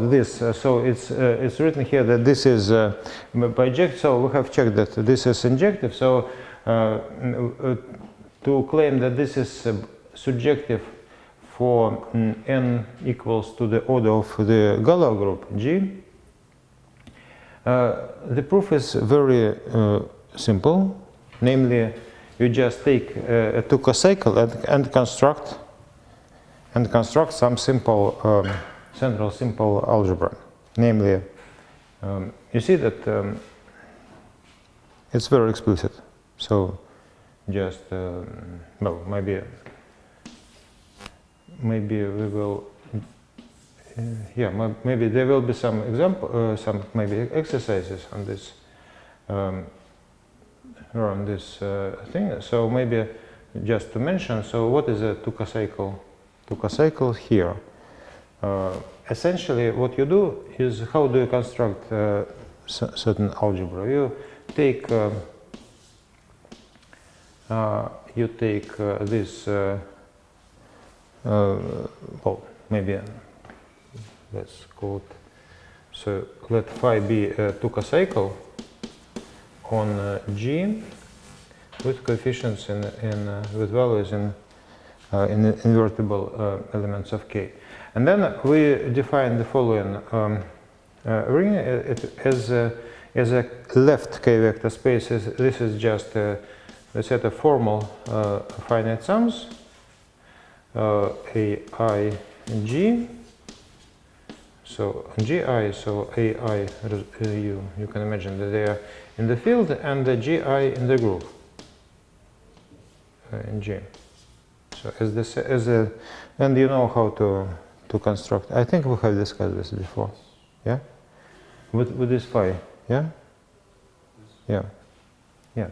this. So it's written here that this is biject. So we have checked that this is injective. So to claim that this is surjective for n equals to the order of the Galois group G, the proof is very simple. Namely, you just take a Tuka cycle and construct some simple central simple algebra. Namely, you see that it's very explicit. So just well, maybe we will. Yeah, maybe there will be some example, some maybe exercises on this, around this thing. So maybe just to mention. So what is a Tuka cycle? Tuka cycle here. Essentially, what you do is how do you construct certain algebra? You take this. Well, maybe. Let's call it. So let phi be a Tuka cycle on G with coefficients with values in invertible elements of K, and then we define the following ring as a left K vector space. This is just a set of formal finite sums A I G. So GI, so AI, you can imagine that they are in the field and the GI in the group in G. So and you know how to construct. I think we have discussed this before, yeah. With this phi, yeah, yeah, yeah.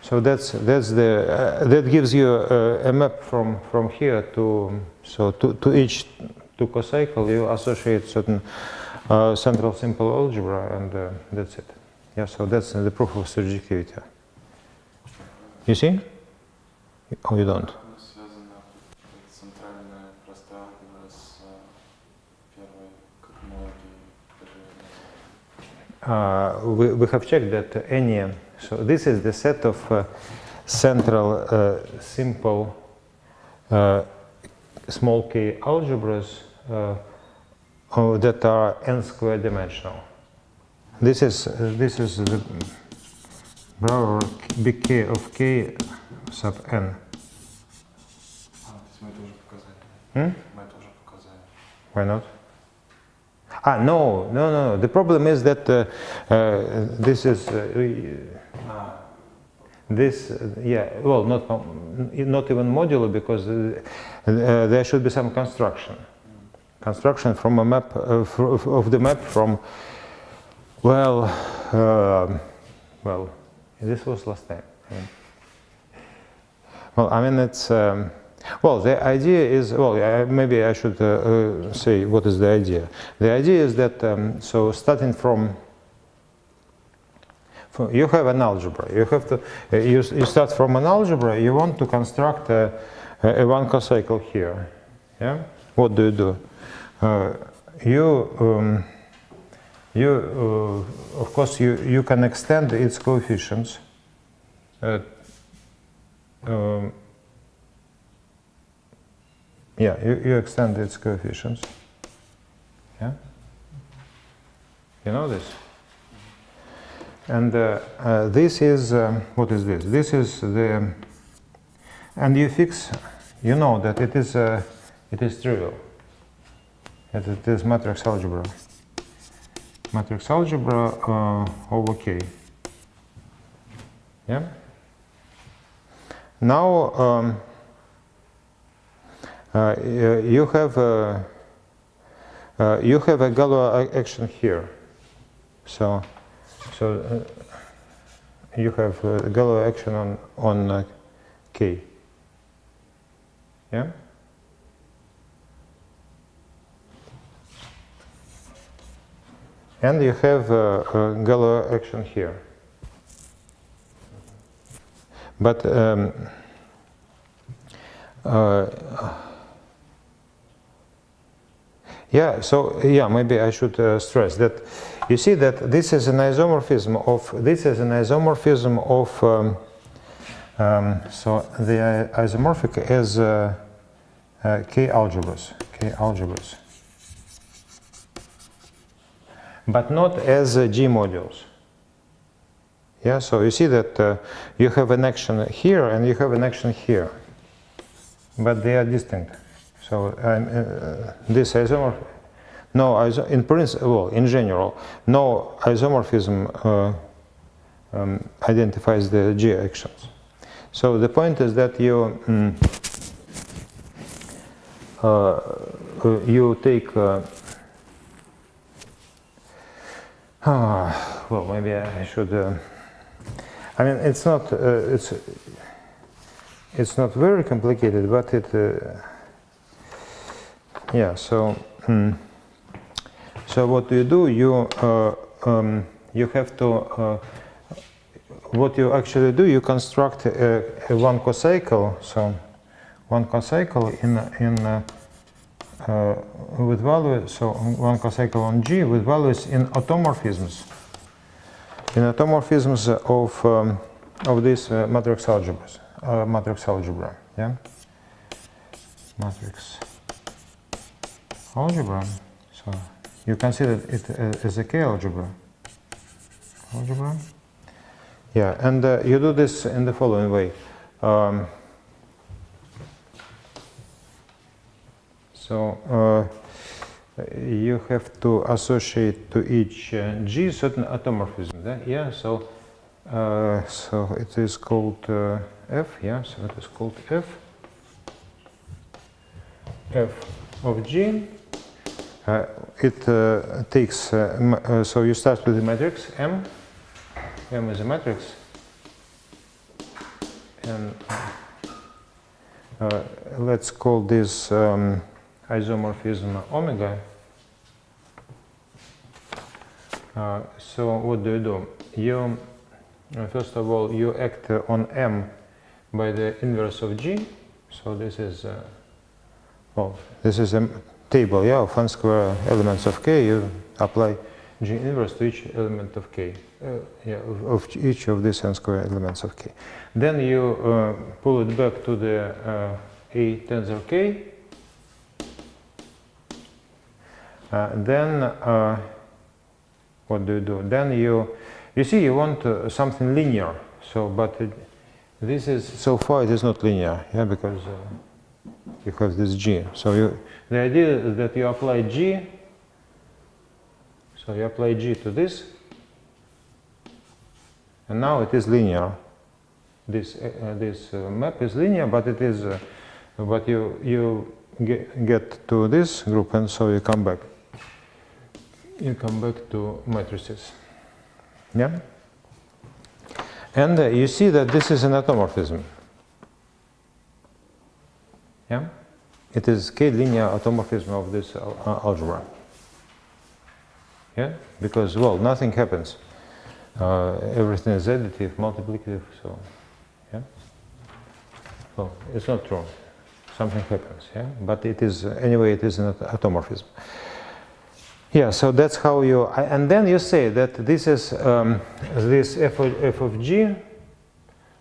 So that's the that gives you a map from here to each Tuka cycle. You associate certain central simple algebra, and that's it. Yeah. So that's the proof of surjectivity. You see? Or you don't? Связано центральная простая алгебра с первой, как многие We have checked that any, so this is the set of central simple small k algebras that are n square dimensional. This is the Brouwer big K of k sub n. то есть мы это уже показали. Hmm? Мы это уже показали. Why not? No. The problem is that this is well, not even modular, because there should be some construction from a map of the map from well, this was last time. Well, I mean, it's well, the idea is, well, maybe I should say what is the idea. The idea is that so starting from you have an algebra. You have to you start from an algebra. You want to construct a one cocycle here. Yeah. What do? You of course you can extend its coefficients. Yeah, you extend its coefficients. Yeah. You know this. And this is what is this? This is the, and you fix. You know that it is trivial. That it is matrix algebra. Matrix algebra over K. Yeah. Now you have a Galois action here. So you have a Galois action on K. Yeah. And you have a Galois action here. But yeah, so yeah, maybe I should stress that you see that this is an isomorphism of so the isomorphic is K algebras, but not as G modules. Yeah, so you see that you have an action here and you have an action here, but they are distinct. So this isomorphism, in principle, well, in general, no isomorphism identifies the G actions. So the point is that you you take well, maybe I should. I mean, it's not very complicated, but it yeah. So so what you do, you have to what you actually do, you construct a one cocycle. So one cocycle in with values. So one cocycle on G with values in automorphisms. In automorphisms of this matrix algebras, matrix algebra, yeah, matrix algebra. So you consider it as a K algebra. Yeah, and you do this in the following way. So you have to associate to each G certain automorphism. Yeah, so so it is called F. Yeah, so it is called F of G. It takes so you start with the matrix M. M is a matrix, and let's call this isomorphism omega. So what do? You first of all you act on M by the inverse of G. So this is this is a table, yeah, of n square elements of K. You apply G inverse to each element of K, of each of these n square elements of K. Then you pull it back to the A tensor K. Then what do? Then you see you want something linear. So, but this is, so far it is not linear, yeah, because you have this G. So the idea is that you apply G. So you apply G to this, and now it is linear. This map is linear, but it is, but you get to this group, and so you come back. You come back to matrices. Yeah. And you see that this is an automorphism. Yeah? It is K-linear automorphism of this algebra. Yeah? Because, well, nothing happens. Everything is additive, multiplicative, so, yeah? Well, it's not true. Something happens, yeah? But it is, anyway, it is an automorphism. Yeah, so that's how you, and then you say that this is this f of G.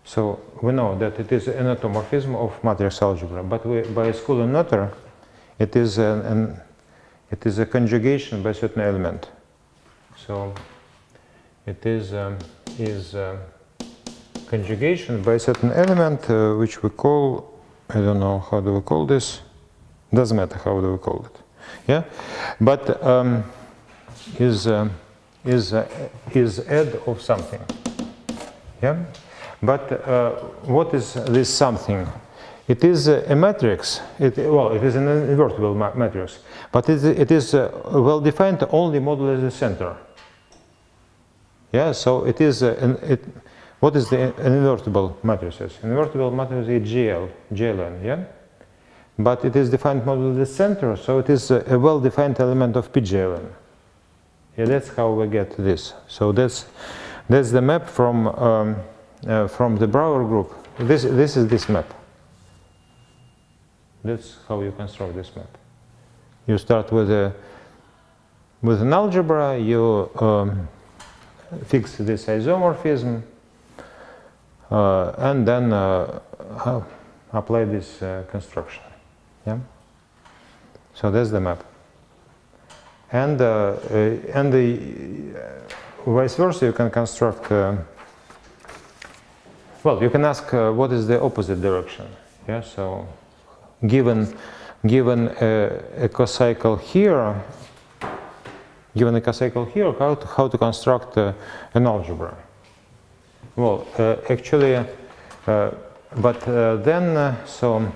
So we know that it is an automorphism of matrix algebra, but by Sculler-Noether, it is a conjugation by certain element. So it is conjugation by certain element, which we call, I don't know how do we call this. Doesn't matter how do we call it. Yeah, but is add of something. Yeah, but what is this something? It is a matrix. Well, it is an invertible matrix, but it is well defined only modulo the center. Yeah, so it is what is the invertible matrices? Invertible matrix is GLN. Yeah. But it is defined modulo the center, so it is a well-defined element of PGLN. Yeah, that's how we get this. So that's the map from the Brouwer group. This is this map. That's how you construct this map. You start with an algebra. You fix this isomorphism, and then apply this construction. Yeah. So that's the map, and the vice versa. You can construct. Well, you can ask what is the opposite direction. Yeah. So, given a cocycle here, how to construct an algebra? Well, actually, but then so.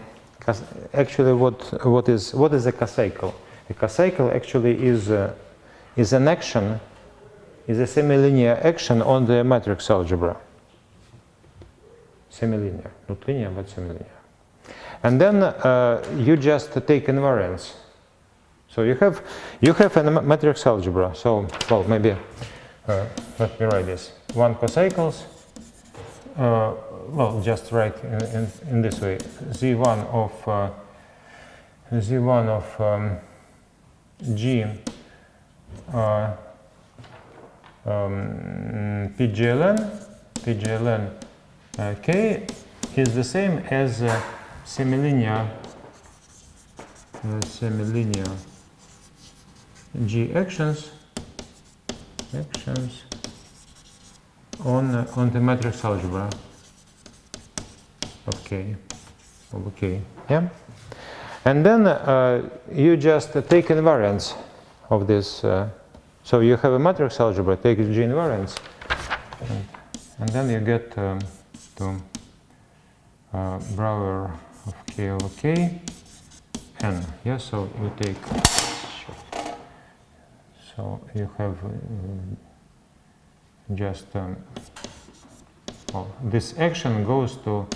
Actually, what is a cocycle? A cocycle actually is an action, is a semilinear action on the matrix algebra. Semilinear, not linear, but semilinear. And then you just take invariance. So you have a matrix algebra. So, well, maybe let me write this. One cocycles. Well, just write in this way: z1 of G PGLN K is the same as semilinear G actions on the matrix algebra of K, yeah, and then you just take invariance of this. So you have a matrix algebra, take G invariance, and then you get to Brouwer of K over K n. Yeah, so you take. So you have just well, this action goes to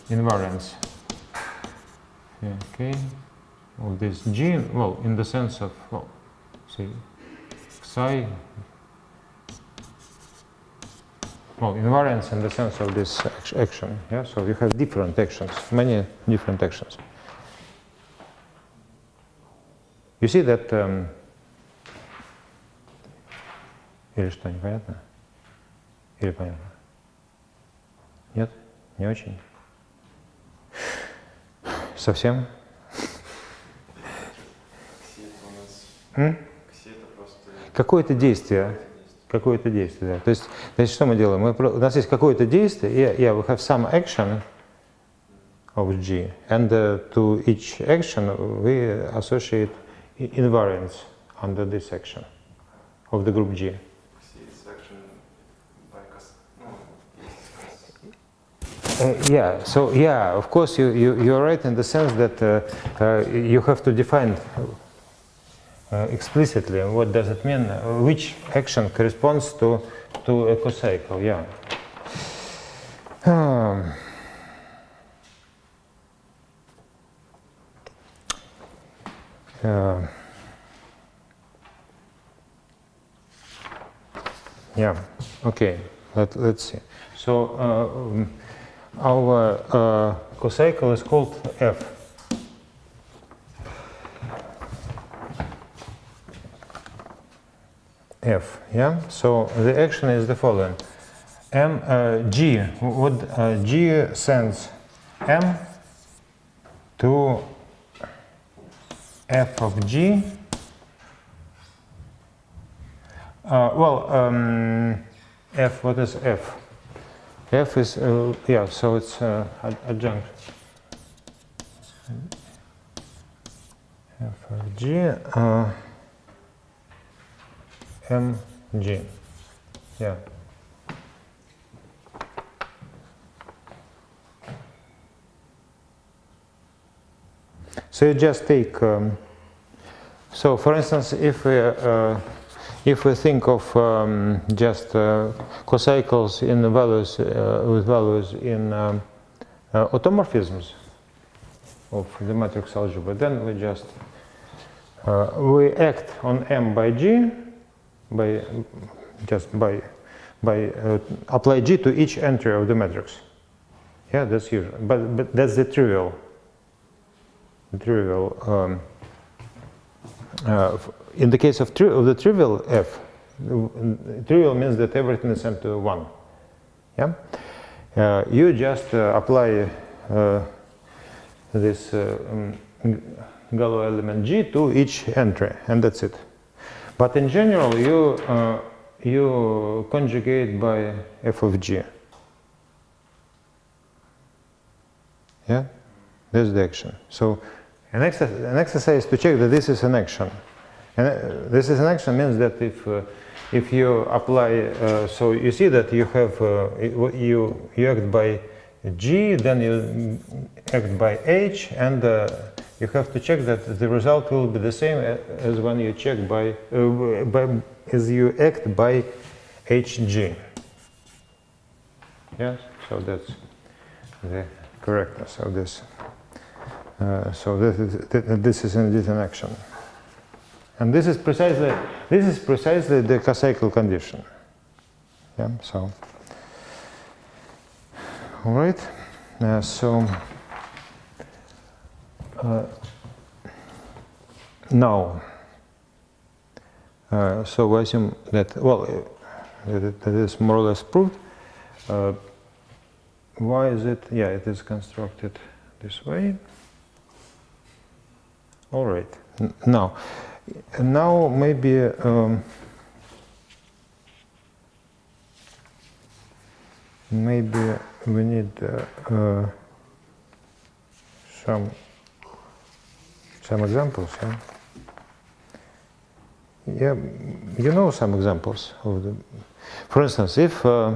invariance. Yeah, okay. Well, this G, well, in the sense of, well, say, psi well, invariance in the sense of this action. Yeah, so you have different actions, many different actions. You see that. Или что, непонятно? Или понятно? Нет? Не очень? Совсем? Какое-то действие. Какое-то действие, да. То есть, значит, что мы делаем? У нас есть какое-то действие, we have some action of G, and to each action we associate invariance under this action of the group G. Yeah, so yeah, of course you're right in the sense that you have to define explicitly what does it mean, which action corresponds to a cocycle, yeah. Yeah, okay, let's see. So our cocycle is called F. F, yeah? So the action is the following. G, G sends M to F of G. F, what is F? F is, yeah, so it's adjunct. F of G, M, G, yeah. So you just take, so for instance, if we think of just cocycles in the values with values in automorphisms of the matrix algebra, then we just we act on M by G by apply G to each entry of the matrix. Yeah, that's usual, but that's the trivial. In the case of the trivial F, trivial means that everything is sent to 1. Yeah, you just apply this Galois element G to each entry, and that's it. But in general, you conjugate by F of G. Yeah, that's the action. So an exercise to check that this is an action. And this is an action means that if you apply, so you see that you have you act by G, then you act by H, and you have to check that the result will be the same as when you check as you act by HG. Yes, so that's the correctness of this. So this is indeed an action, and this is precisely the cocycle condition. Yeah. So, all right. Now, so we assume that that is more or less proved. Why is it? Yeah, it is constructed this way. All right. Now maybe maybe we need some examples. Yeah. Yeah, you know some examples of the. For instance, if the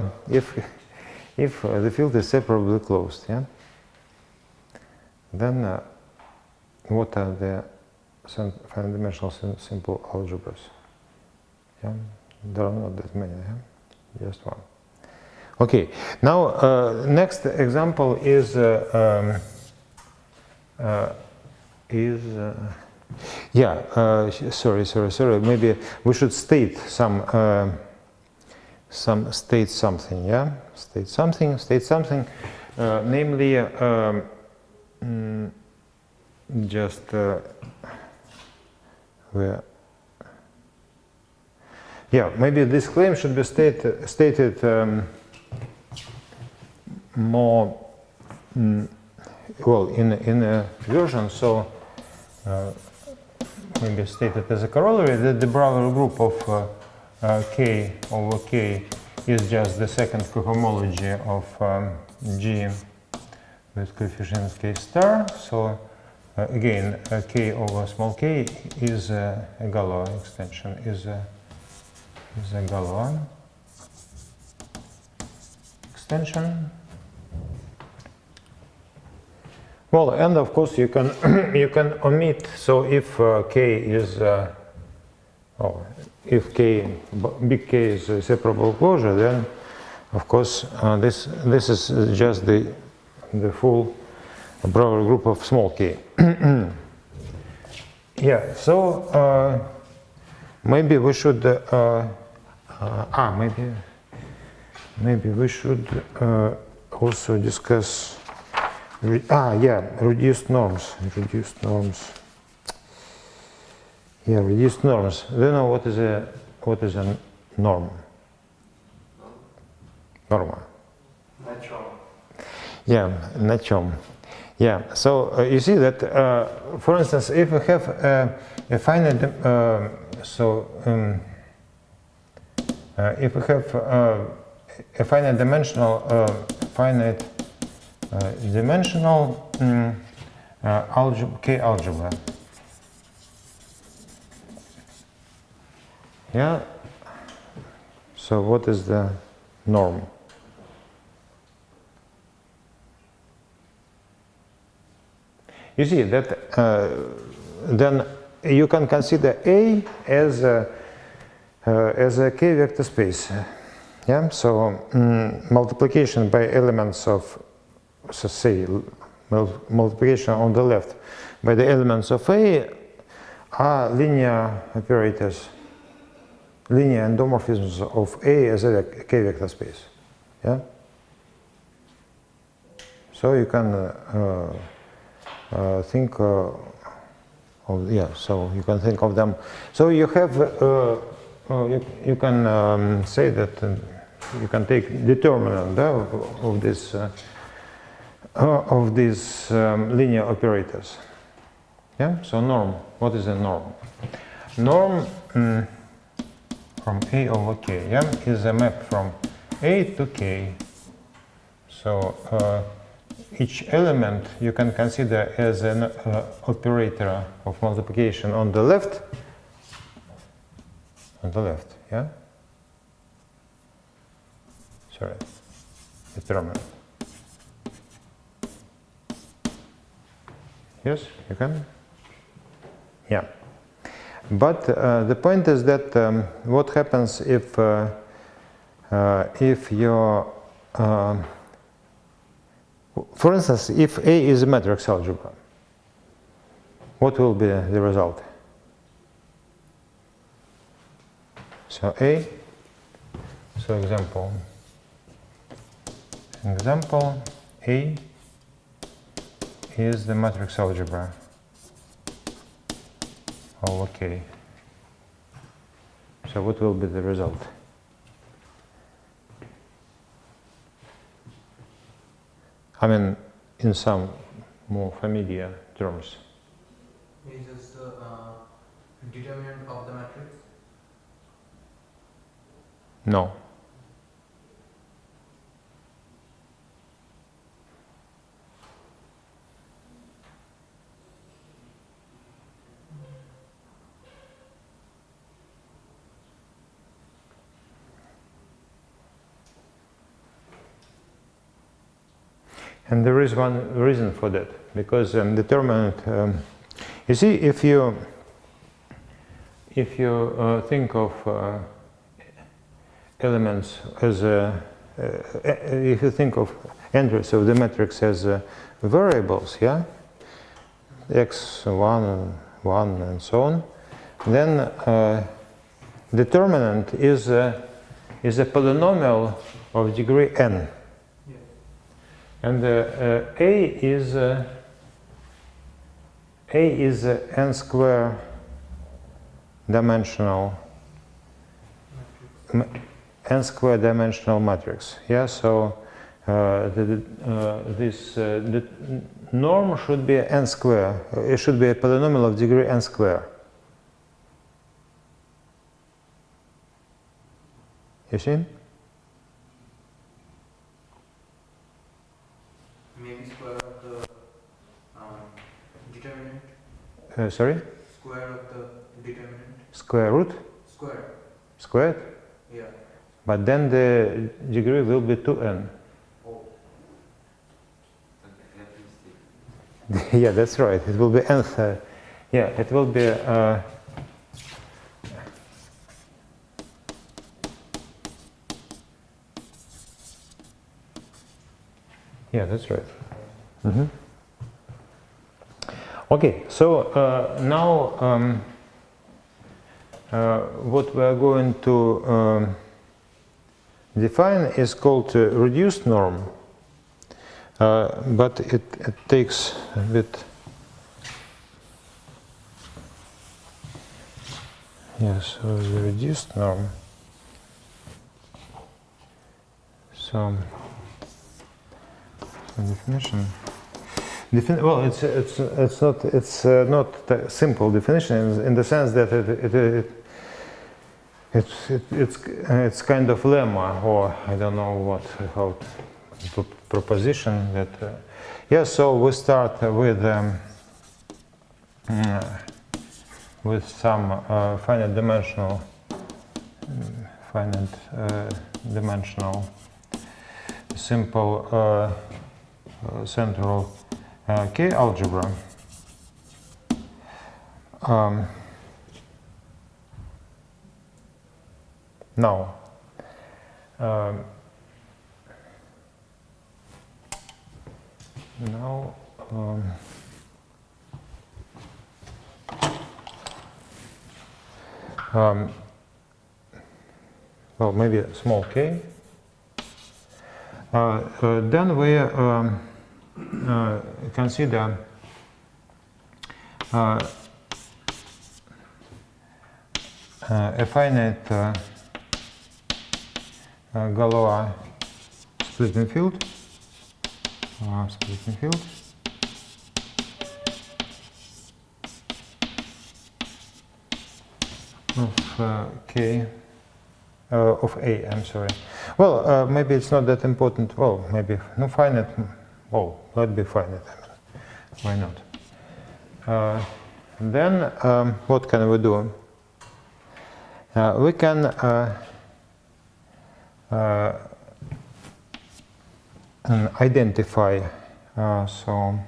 field is separably closed, yeah, then what are the finite-dimensional simple algebras? Yeah, there are not that many. Yeah? Just one. Okay. Now, next example is sorry. Maybe we should state some state something, yeah, state something, namely just where. Yeah, maybe this claim should be stated more well in a version. So maybe stated as a corollary that the Brouwer group of K over K is just the second cohomology of G with coefficient K star. So again, K over small k is a Galois extension, is a Galois extension. Well, and of course you can you can omit. So if K is if K big K is a separable closure, then of course this is just the full Brouwer group of small k. Yeah. So maybe we should maybe we should also discuss. Reduced norms. Yeah, reduced norms. Do you know what is a norm? Norma. На чем? Yeah, на чем. Yeah. So you see that, for instance, if we have a finite, if we have a finite dimensional K algebra. Yeah. So what is the norm? You see that then you can consider A as a K vector space. Yeah. So multiplication by elements of, so say, multiplication on the left by the elements of A are linear operators, linear endomorphisms of A as a K vector space. Yeah. So you can think of, yeah. So you can think of them. So you have you can say that you can take determinant of this. Of these linear operators. Yeah. So norm. What is a norm? Norm from A over K. Yeah, is a map from A to K. So each element you can consider as an operator of multiplication on the left. On the left. Yeah. Sorry. Determinant. Yes, you can? Yeah. But the point is that what happens if your, for instance, if A is a matrix algebra, what will be the result? So A, so example A is the matrix algebra over K. So what will be the result? I mean, in some more familiar terms. Is just the determinant of the matrix? No. And there is one reason for that, because determinant. You see, if you think of elements as if you think of entries of the matrix as variables, yeah, x1, 1, and so on, then determinant is is a polynomial of degree n. Yeah. And A is n square dimensional n square dimensional matrix. Yeah, so the norm should be n square. It should be a polynomial of degree n square. You see? Maybe square of the determinant. Sorry? Square of the determinant. Square root? Square. Squared? Yeah. But then the degree will be 2n. Oh. Yeah, that's right. It will be nth. Yeah, it will be. Yeah, that's right. Okay, so now what we are going to define is called reduced norm, but it takes a bit. Yes, so the reduced norm. So definition. Well, it's not a simple definition in the sense that it's kind of lemma, or I don't know what how proposition that. Yeah, so we start with some finite dimensional simple central K algebra. Now, well, maybe a small k. Then we consider a finite Galois splitting field. Of k of A. I'm sorry. Well, maybe it's not that important. Well, maybe no finite. Oh, let be finite. Why not? Then what can we do? We can identify so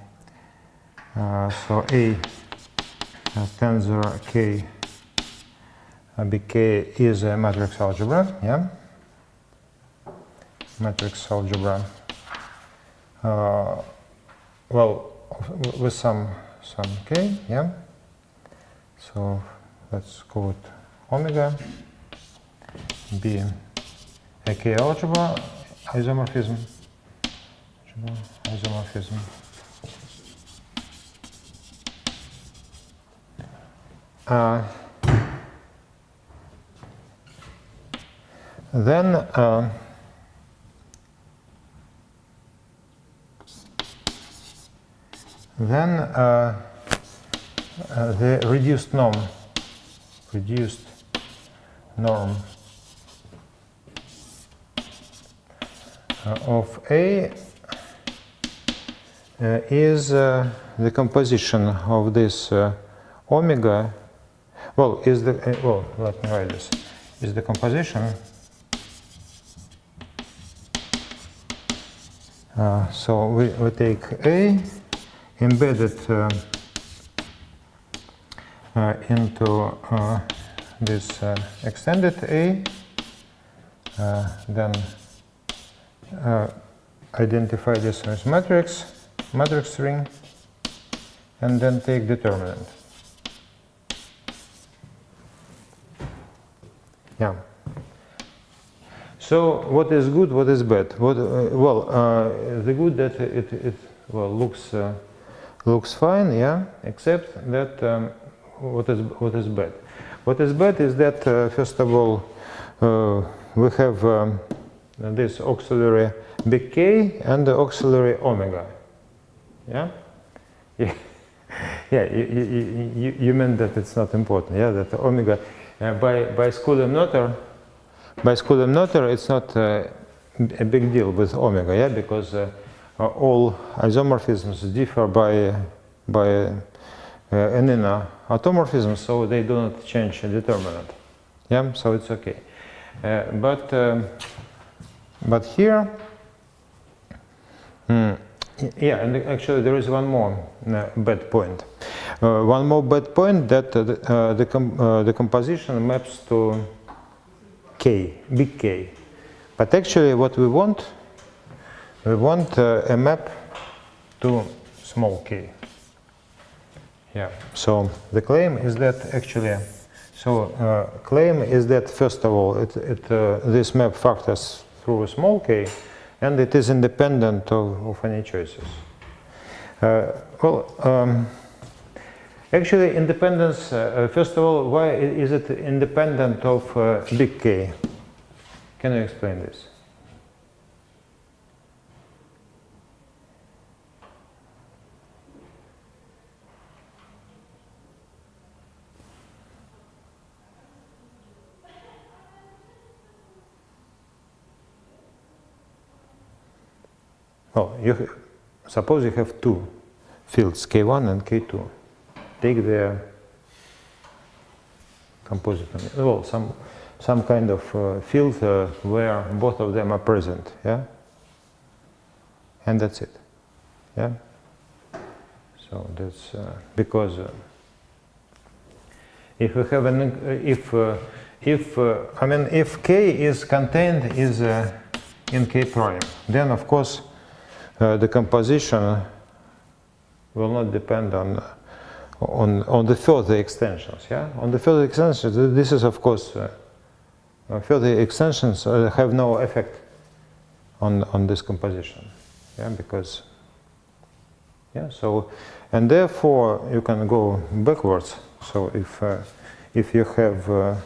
A tensor K BK is a matrix algebra. Yeah, matrix algebra. Well, with some K. Yeah. So let's call it omega. B a K algebra isomorphism. Then the reduced norm of A is the composition of this omega. Well, let me write this. Is the composition. So we take A, embedded into this extended A, then identify this as matrix ring, and then take determinant. Yeah. So what is good, what is bad? The good that it looks fine, yeah, except that what is bad? What is bad is that first of all we have this auxiliary big K and the auxiliary omega. Yeah, yeah, yeah. You meant that it's not important. Yeah, that the omega by Coulomb notor. By Coulomb notor, it's not a big deal with omega. Yeah, because all isomorphisms differ by an inner automorphism, so they do not change the determinant. Yeah, so it's okay. But here, yeah, and actually there is one more bad point. One more bad point that the composition maps to K, big K. But actually what we want a map to small k. Yeah, so the claim is that actually, claim is that first of all, this map factors through a small k, and it is independent of any choices. Actually, independence, first of all, why is it independent of big K? Can you explain this? Well, suppose you have two fields, K1 and K2. Take their composite, well, some kind of field where both of them are present, yeah, and that's it, yeah. So that's because if we have if K is contained in K prime, then of course the composition will not depend on the further extensions, yeah? On the further extensions, this is of course, further extensions have no effect on this composition, yeah? Because, yeah, so, and therefore you can go backwards. So if you have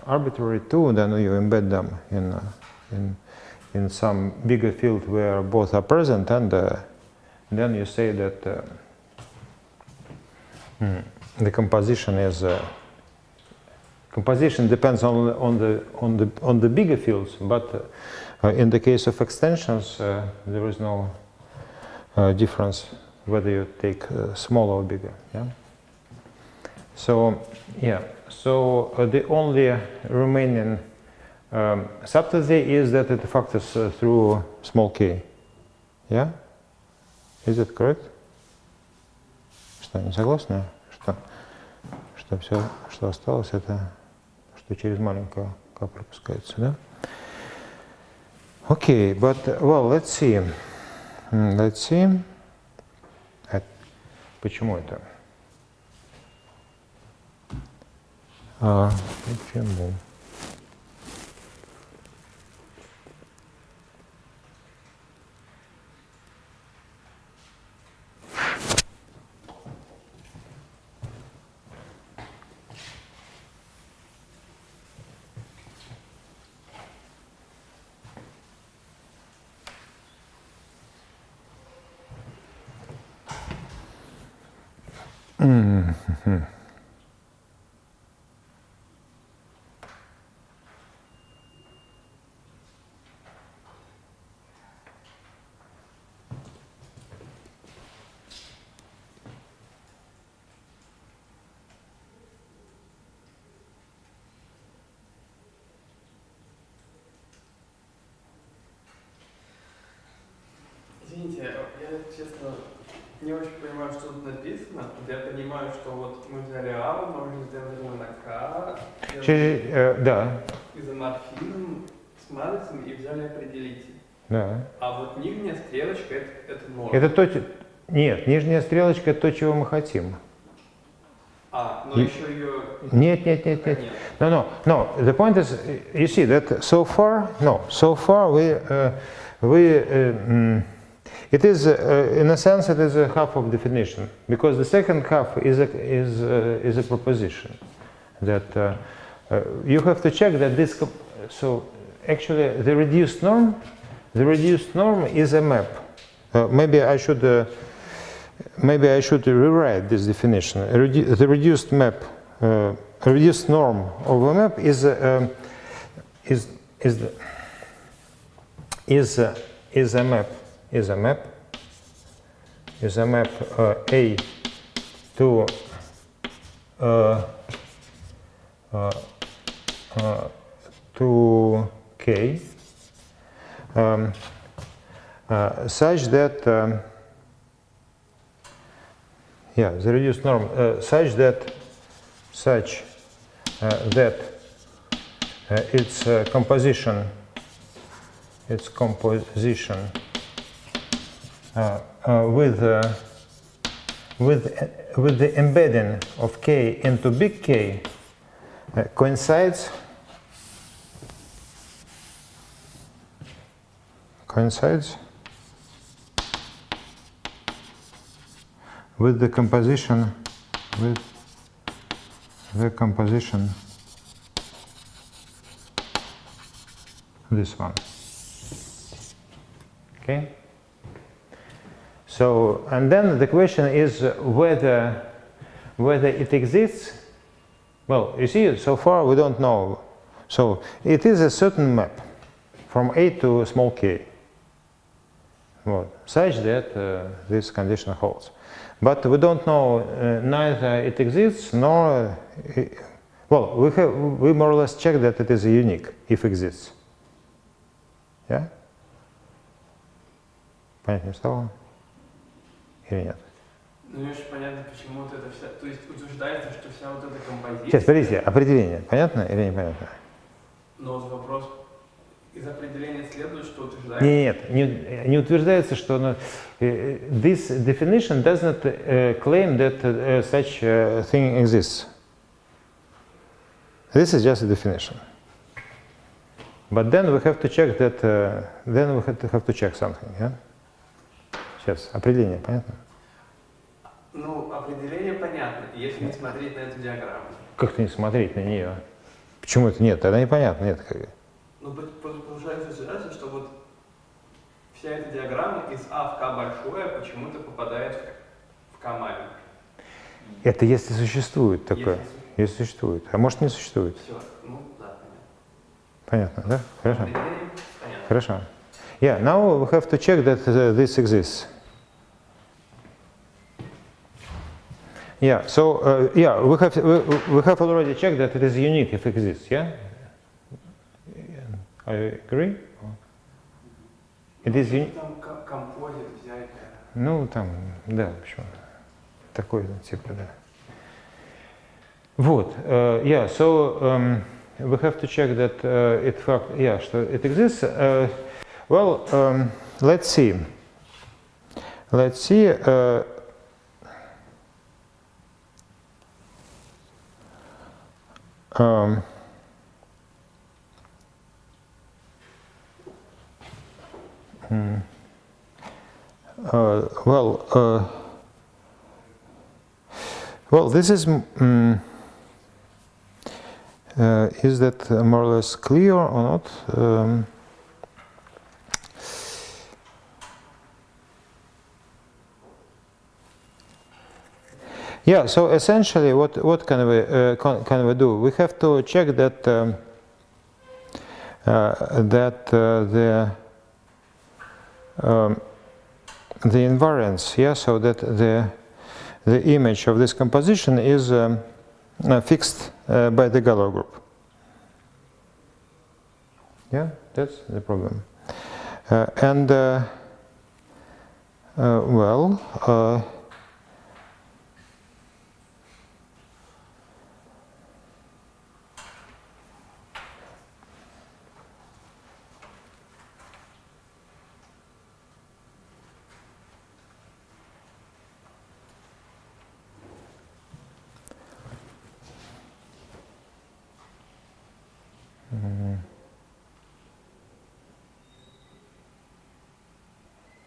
arbitrary two, then you embed them in some bigger field where both are present, and then you say that the composition is composition depends on the bigger fields, but in the case of extensions there is no difference whether you take smaller or bigger. Yeah. So yeah. So the only remaining subtlety is that it factors through small k. Yeah. Is it correct? Что, не согласны? Что все, что осталось, это что через маленькое k пропускается, да? Okay, but well, let's see. Почему это? Почему? Извините, я честно не очень понимаю, что тут написано. Я понимаю, что вот мы взяли А, умножили на К, да. изоморфизм с матрицами и взяли определитель. Да. А вот нижняя стрелочка это ноль. Это то, нет, нижняя стрелочка это то, чего мы хотим. Но еще ее... Нет. No. The point is, you see that so far it is in a sense it is a half of definition, because the second half is a proposition that you have to check that this. So actually, the reduced norm is a map. Maybe I should rewrite this definition. The reduced norm of a map is a map A to K, such that the reduced norm such that its composition with the embedding of K into big K coincides with the composition this one. Okay. So, and then the question is whether it exists. Well, you see, so far we don't know. So it is a certain map from A to small k, such that this condition holds. But we don't know neither it exists nor we more or less check that it is unique if exists. Yeah? Понятнее стало? Или нет? Ну, мне же понятно, почему вот это вся... То есть утверждается, что вся вот эта композиция... Сейчас, смотрите, определение. Понятно или непонятно? Но вот вопрос... Из определения следует, что утверждается... Нет, не утверждается, что... This definition does not claim that such a thing exists. This is just a definition. But then we have to check that... then we have to check something, yeah? Сейчас, определение, понятно? Ну, определение понятно, если не смотреть на эту диаграмму. Как-то не смотреть на нее? Почему это нет? Тогда непонятно, нет. Ну, получается ситуация, что вот вся эта диаграмма из А в К большое почему-то попадает в К маленькое. Это если существует такое. Если существует. А может не существует. Все, ну да, понятно. Понятно, да? Хорошо. Понятно. Хорошо. Yeah, now we have to check that this exists. Yeah, so we have already checked that it is unique if it exists, yeah? I agree? It is unique. Там композит взять. Ну, там, да, почему? Такой типа, да. Вот, yeah, so we have to check that что it exists. Let's see. Let's see. This is that more or less clear or not? Yeah. So essentially, what can we do? We have to check that the invariance, yeah, so that the image of this composition is fixed by the Galois group. Yeah, that's the problem.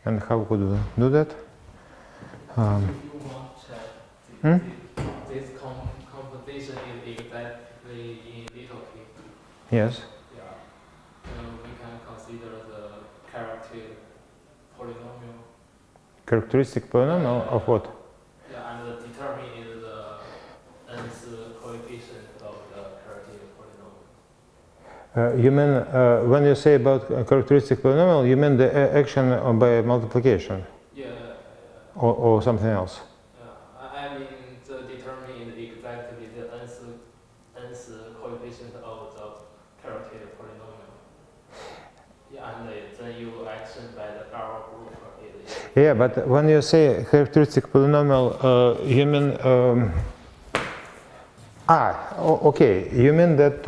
And how could we do that? If you want to check this composition is exactly in little k. Yes. Yeah. We can consider the character polynomial. Characteristic polynomial of what? Yeah, and the determine is the nth coefficient of the character polynomial. You mean when you say about characteristic polynomial, you mean the action by multiplication? Yeah. Or something else? I mean the determine is exactly the nth coefficient of the character polynomial. Yeah, and then you action by the R group. Yeah, but when you say characteristic polynomial, you mean okay. You mean that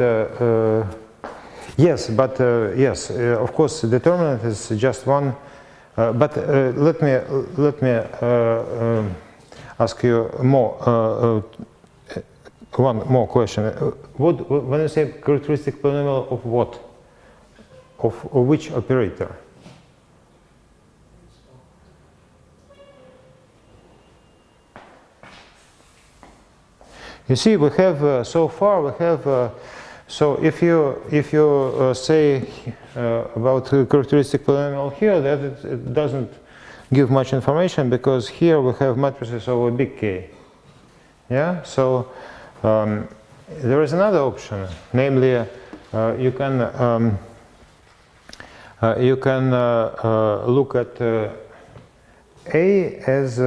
yes, but yes, of course, determinant is just one. But let me ask you one more question. When you say characteristic polynomial of what? Of which operator? You see, we have so far we have. So if you say about characteristic polynomial here, that it doesn't give much information because here we have matrices over big K. Yeah. So there is another option, namely you can look at A as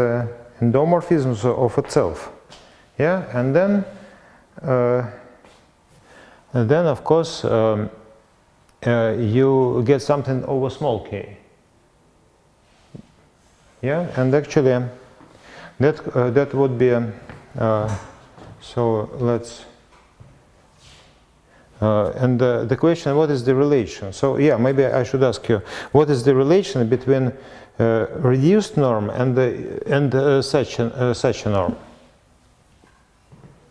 endomorphisms of itself. Yeah, and then of course you get something over small k. Yeah, and actually that would be so let's and the question, what is the relation? So yeah, maybe I should ask you, what is the relation between reduced norm and such a norm?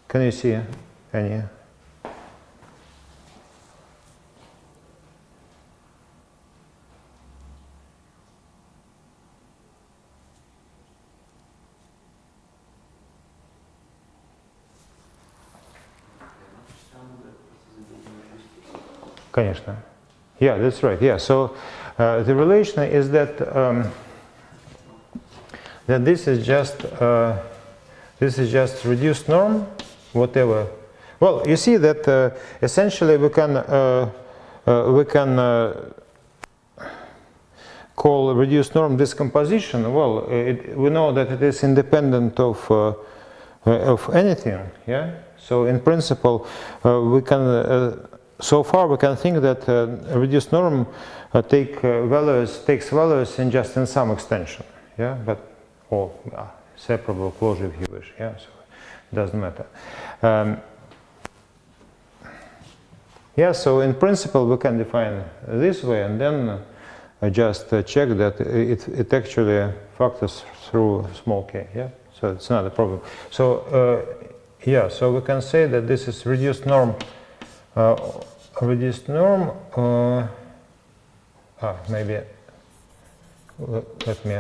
Can you see any? Конечно. Yeah, that's right. Yeah. So the relation is that that this is just reduced norm, whatever. Well, you see that essentially we can call reduced norm decomposition. Well, we know that it is independent of anything. Yeah. So in principle, we can. So far, we can think that reduced norm takes values in just in some extension, yeah, but or separable closure if you wish, yeah. So it doesn't matter. Yeah. So in principle, we can define this way, and then just check that it actually factors through small k, yeah. So it's not a problem. So yeah. So we can say that this is reduced norm. Reduced norm, maybe let me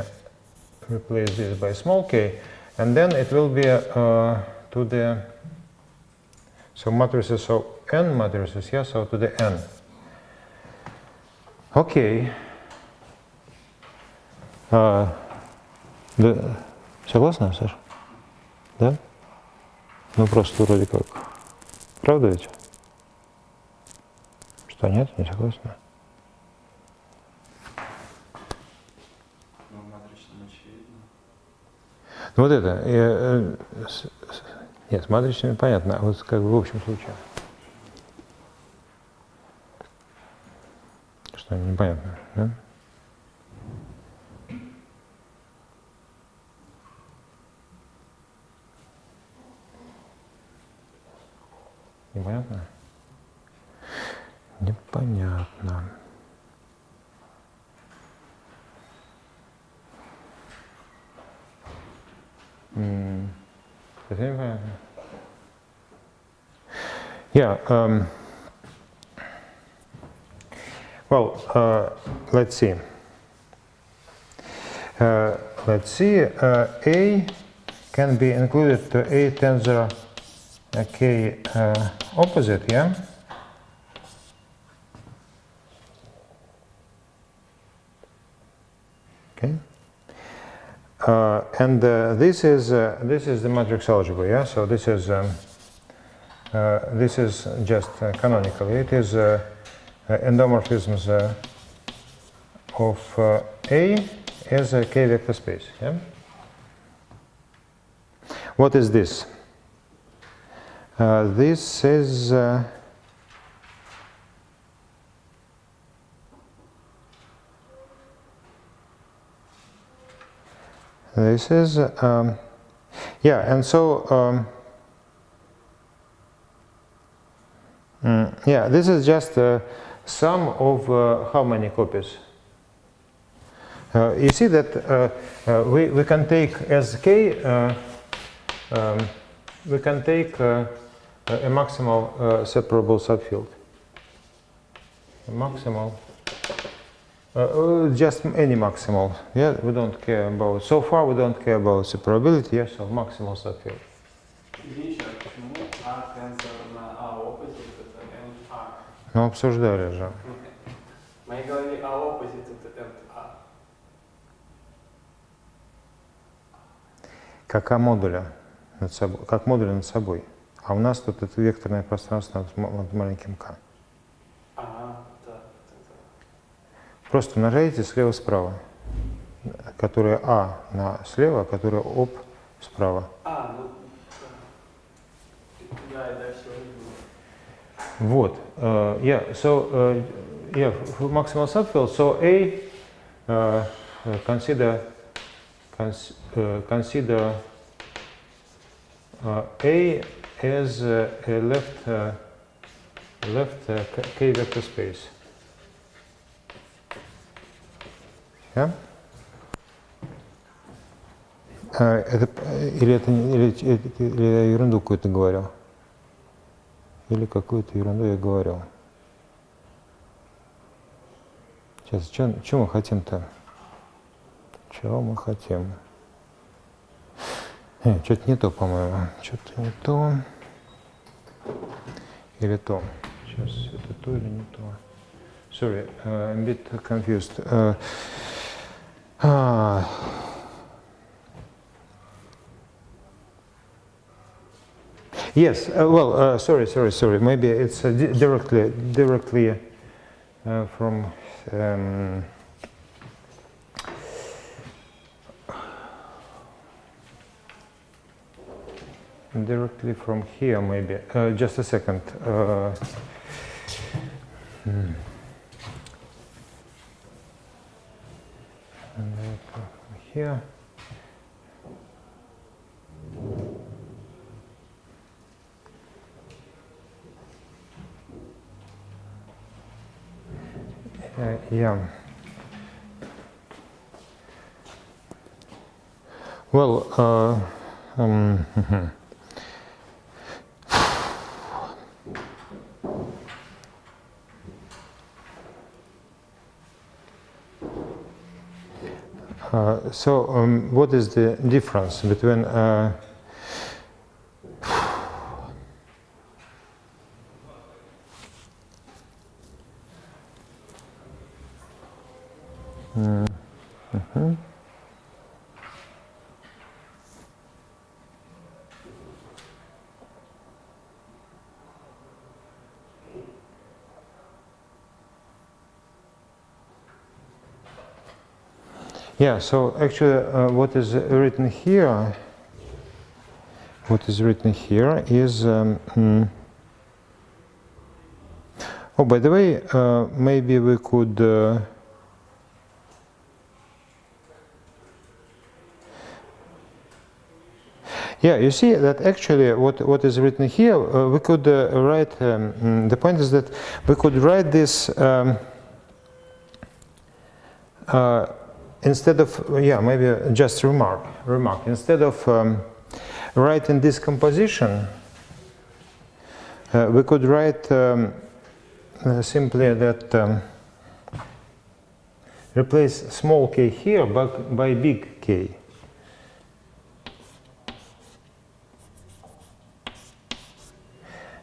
replace this by small k, and then it will be to the, so matrices, so n matrices, yeah, so to the n. Okay. Согласна, Саша? Да? Ну просто вроде как. Правда ведь? Что нет, не согласна? Ну, матричным очевидно. Ну вот это, нет, с матричными понятно, а вот как бы в общем случае. Что непонятно, да? Непонятно? Непонятно. Это непонятно. Yeah. Well, let's see. let's see, A can be included to A tensor K opposite, yeah? Okay. And this is the matrix algebra, yeah? So this is just canonically. It is endomorphisms of A as a K vector space, yeah? What is this? This is yeah, and so yeah, this is just sum of how many copies? You see that we can take as K, we can take a maximal separable subfield. A maximal, just any maximal. Yeah, we don't care about. So far, we don't care about separability. Yes, so maximal subfield. Извините, почему А тензор на А оппозит это НА? Ну, обсуждали же. В моей голове А оппозит это НА. Как модуля над собой, как модуля над собой. А у нас тут это векторное пространство над маленьким k. Да. Просто умножаете слева-справа, которая А на слева, а которая ОП справа. Ну да, и дальше не будет. Вот. Yeah, so yeah, maximal subfield. So A consider A as a left K vector space. Yeah? Или я ерунду какую-то говорил? Или какую-то ерунду я говорил? Сейчас, что мы хотим-то? Чего мы хотим? Что-то не то, по-моему. Что-то не то. Или то. Сейчас, это то или не то? Sorry, I'm a bit confused. Yes, well, sorry. Maybe it's directly from directly from here, maybe. Just a second. And from here. Yeah. Well, so what is the difference between yeah, so actually what is written here is oh, by the way, maybe we could yeah, you see that actually what is written here, we could write, the point is that we could write this instead of, yeah, maybe just remark, instead of writing this composition, we could write simply that replace small k here by big K.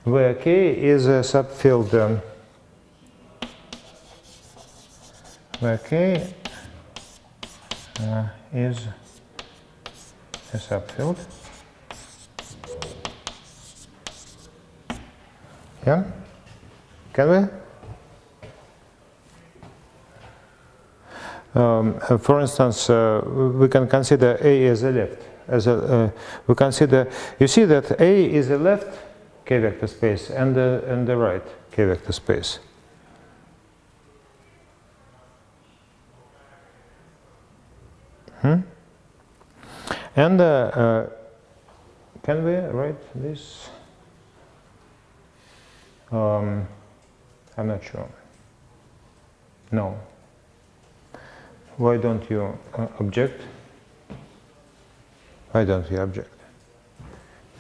Where K is a subfield, where K is a subfield. Yeah? Can we? For instance, we can consider A as a left. We consider, you see that A is a left K vector space and the right K vector space. And can we write this? I'm not sure. No. Why don't you object? Why don't you object?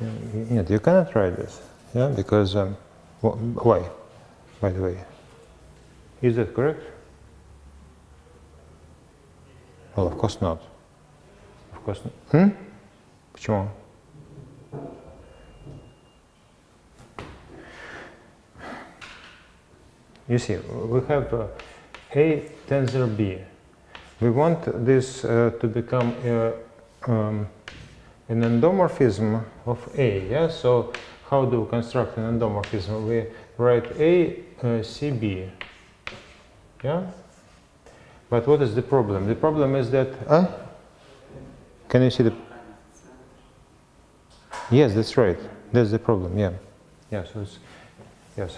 You cannot write this, yeah, because why? By the way, is that correct? Well, of course not. Of course not. Почему? You see, we have A tensor B. We want this to become an endomorphism of A. Yeah. So how do we construct an endomorphism? We write A CB. Yeah. But what is the problem? The problem is that. Can you see the? Yes, that's right. That's the problem. Yeah. Yeah. So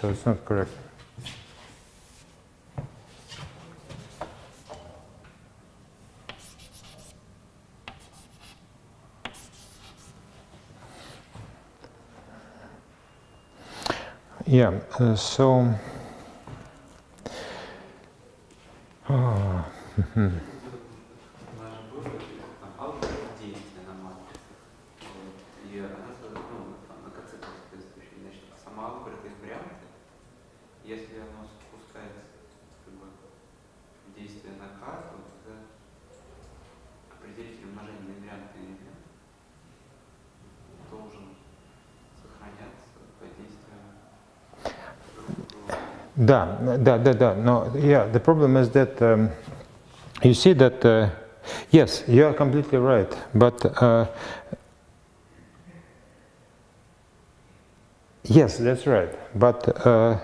it's not correct. Yeah, so алгебра действия на матрице. И она, на коцеплах соответствующей. Значит, сама алгебра это варианты. Если оно спускается как бы, в действие на k, то тогда определитель умножения на инвариантный элемент должен сохраняться по действию. да. No, yeah, the problem is that you see that yes, you are completely right, but yes, that's right, but the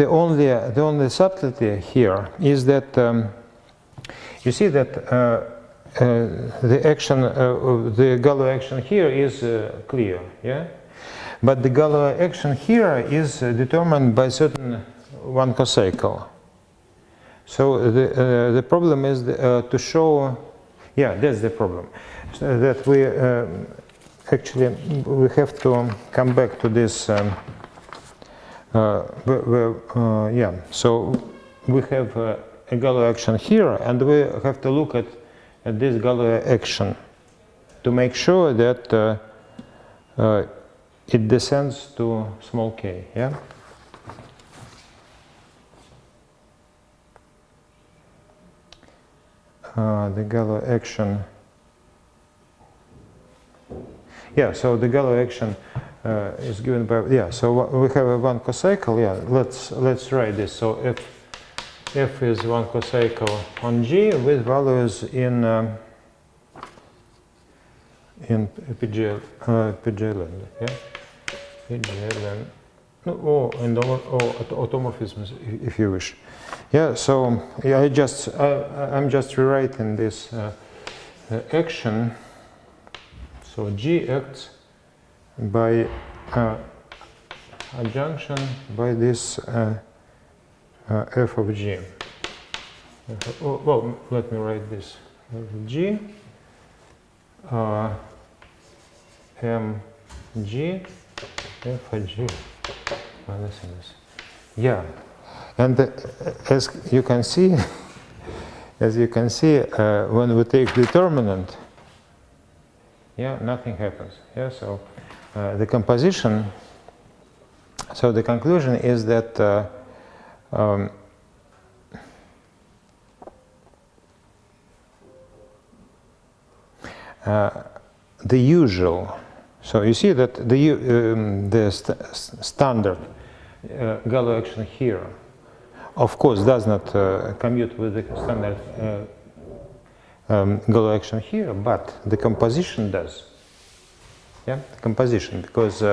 only subtlety here is that you see that the action, the Galois action here is clear, yeah. But the Galois action here is determined by certain one cocycle. So the problem is to show, yeah, that's the problem. So that we actually we have to come back to this. Yeah. So we have a Galois action here, and we have to look at this Galois action to make sure that it descends to small k. Yeah. The Galois action. Yeah. So the Galois action is given by, yeah. So we have a one cocycle. Yeah. Let's write this. So f is one cocycle on G with values in PGL, yeah, PGL, or automorphisms if you wish. Yeah. So yeah, I'm just rewriting this action. So G acts by adjunction by this f of G. Well, let me write this. F of G, M G, F of G. Listen this. Yeah, and as you can see, when we take determinant, yeah, nothing happens. Yeah, so the composition So the conclusion is that the usual, so you see that the standard Galois action here, of course, does not commute with the standard Galois action here, but the composition does. Yeah, the composition, because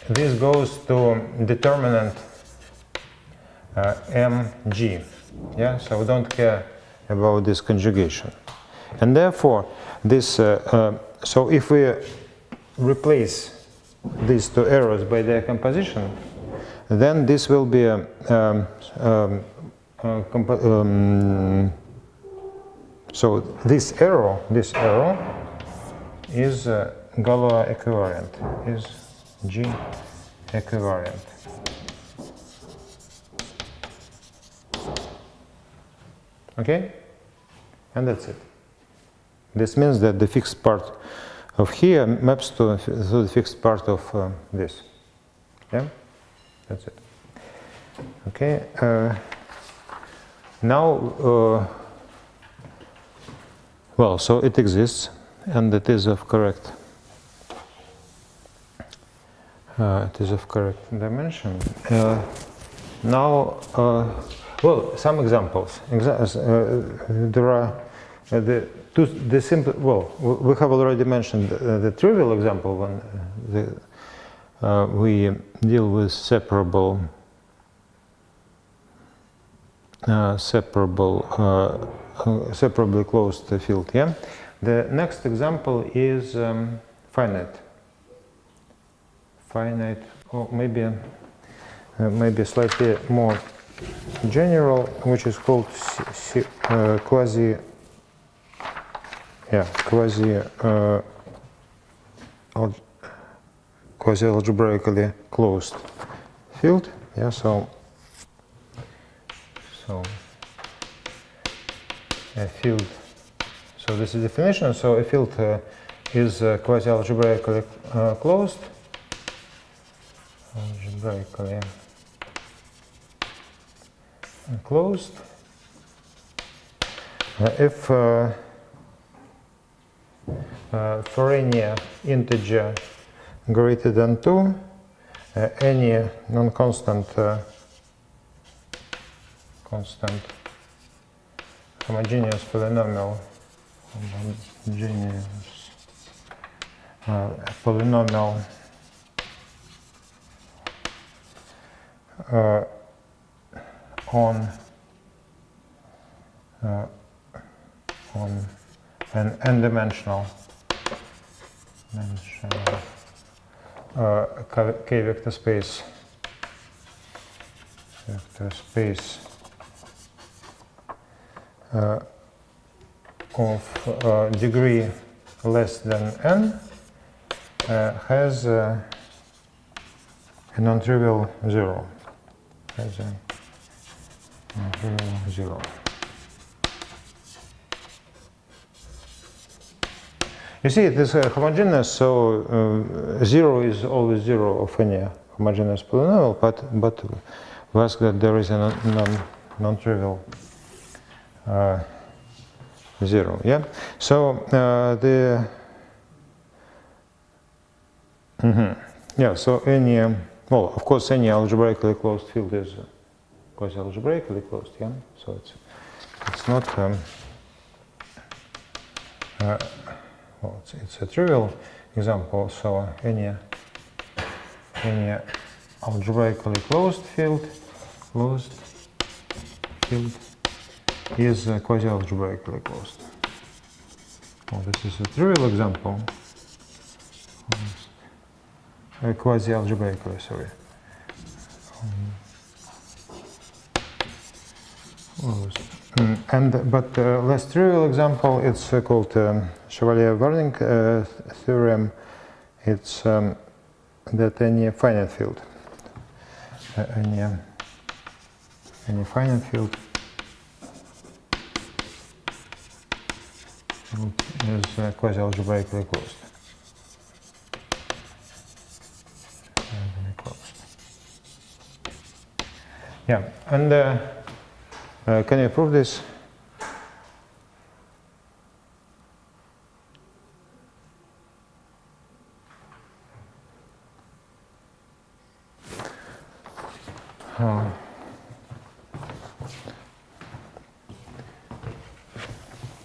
this goes to determinant mg. Yeah, so we don't care about this conjugation, and therefore this. So if we replace these two arrows by their composition, then this will be a so this arrow is Galois equivariant, is G equivariant. Okay? And that's it. This means that the fixed part of here maps to the fixed part of this. Yeah? That's it. Okay? Now, well, so it exists, and it is of correct. It is of correct dimension. Now, well, some examples. There are the simple. Well, we have already mentioned the trivial example when we deal with separably closed field. Yeah. The next example is finite, or maybe slightly more general, which is called quasi algebraically closed field. Yeah, so a field. So this is the definition. So a field is quasi algebraically closed. Algebraically closed. If for any integer greater than 2, any non-constant constant homogeneous polynomial on an n-dimensional k-vector space of degree less than n has a non-trivial zero. Has a non-trivial zero. You see, it is homogeneous, so zero is always zero of any homogeneous polynomial, but we ask that there is a non-trivial zero. Yeah. So So any well, of course, any algebraically closed field is quasi-algebraically closed. Yeah. So it's not. Well, it's a trivial example. So any algebraically closed field is quasi-algebraically closed. Well, this is a trivial example. Quasi-algebraically, sorry. But less trivial example, it's called Chevalier-Warning theorem. It's that any finite field, any finite field is quasi-algebraically closed. Yeah, and can you prove this?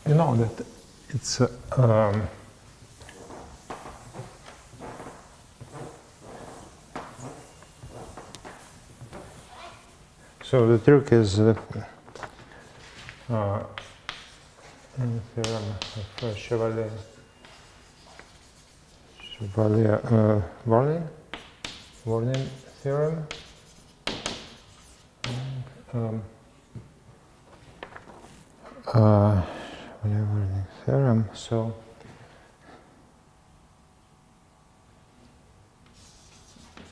You know that it's so the trick is in the theorem of Chevalier-Warnin theorem. Chevalier-Warnin theorem. So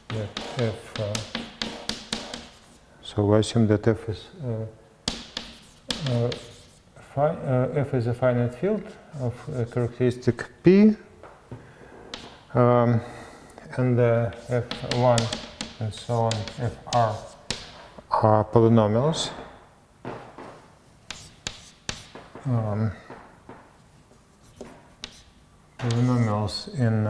that f. So we assume that f is f is a finite field of a characteristic p, and f1 and so on, fr are polynomials. Polynomials in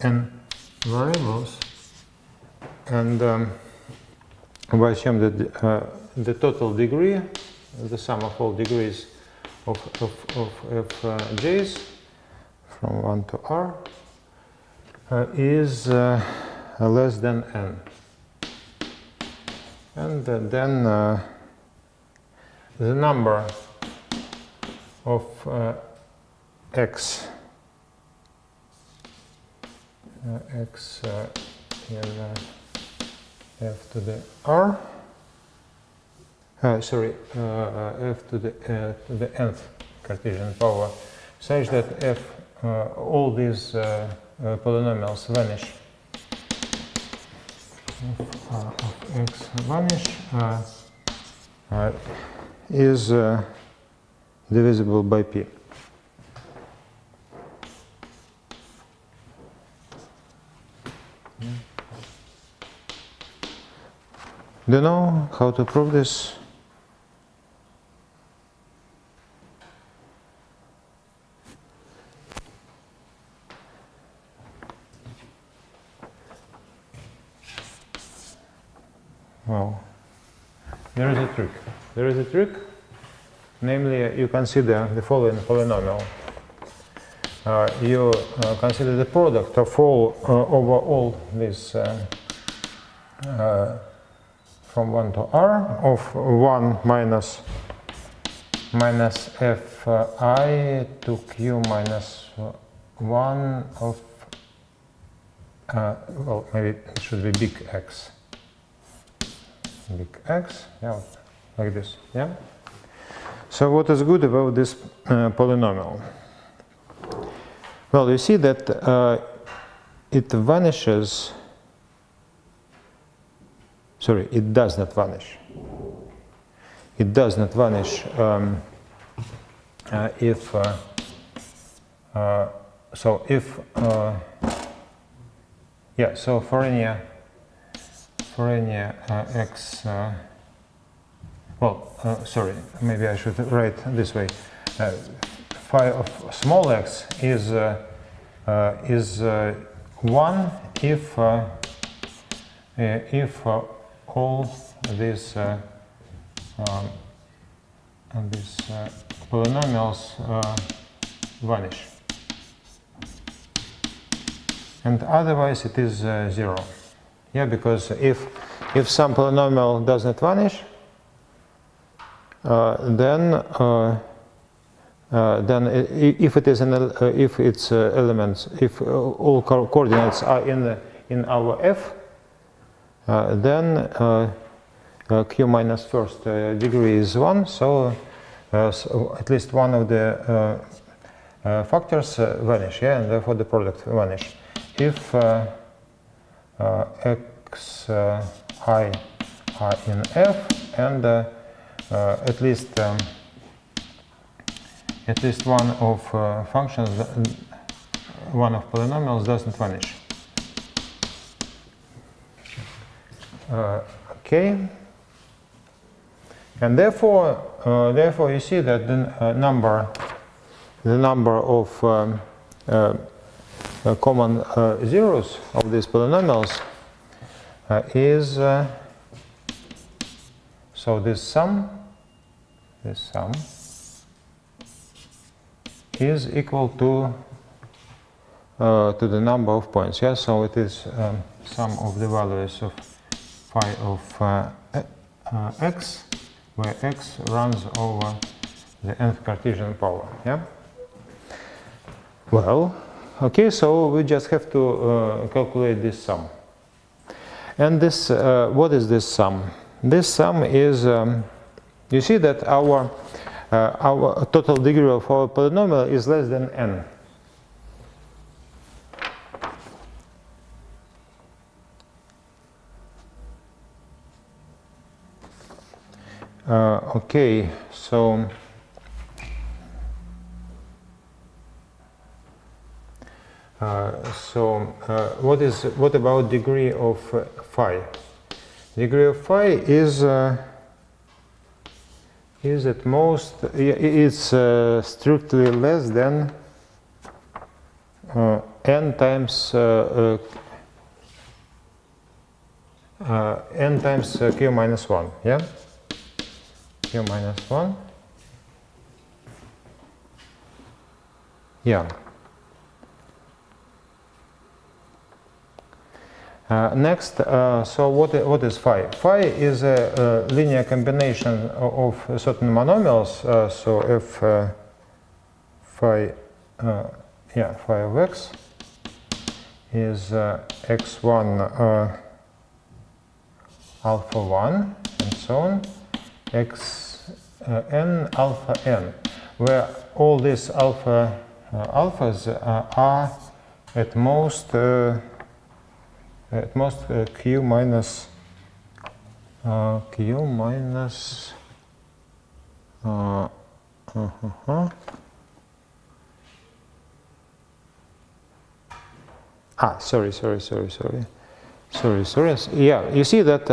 n variables, and we assume that the total degree, the sum of all degrees of fj's from 1 to r is less than n. And then the number of x in f to the r, f to the nth Cartesian power, such that if all these polynomials vanish, of x vanish, is divisible by p. Do you know how to prove this? Well, there is a trick. There is a trick. Namely, you consider the following polynomial. You consider the product of all over all these from 1 to r of 1 minus fi to q minus 1 of well, maybe it should be big X. Big X, yeah, like this, yeah. So what is good about this polynomial? Well, you see that it vanishes. Sorry, it does not vanish. It does not vanish if so if yeah. So for any x. Well, sorry, maybe I should write this way. Phi of small x is 1 if all these polynomials vanish, and otherwise it is 0. Yeah, because if some polynomial does not vanish, then if it is if its elements, if all coordinates are in our f, then q minus first degree is 1, so at least one of the factors vanish, yeah, and therefore the product vanish. If x I are in f, and at least one of functions, one of polynomials doesn't vanish. Okay. And therefore you see that the number of common zeros of these polynomials is so this sum is equal to the number of points. Yeah, so it is sum of the values of phi of x, where x runs over the nth Cartesian power. Yeah. Well, okay, so we just have to calculate this sum. And this, what is this sum? This sum is, you see that our total degree of our polynomial is less than n. Okay, so what about degree of phi? Degree of phi is at most it's strictly less than n times q minus 1. Yeah, q minus 1. Yeah. Next, so what is phi? Phi is a linear combination of certain monomials. So if phi of x is x1 alpha 1 and so on, x n alpha n, where all these alphas are at most q minus sorry. Yeah, you see that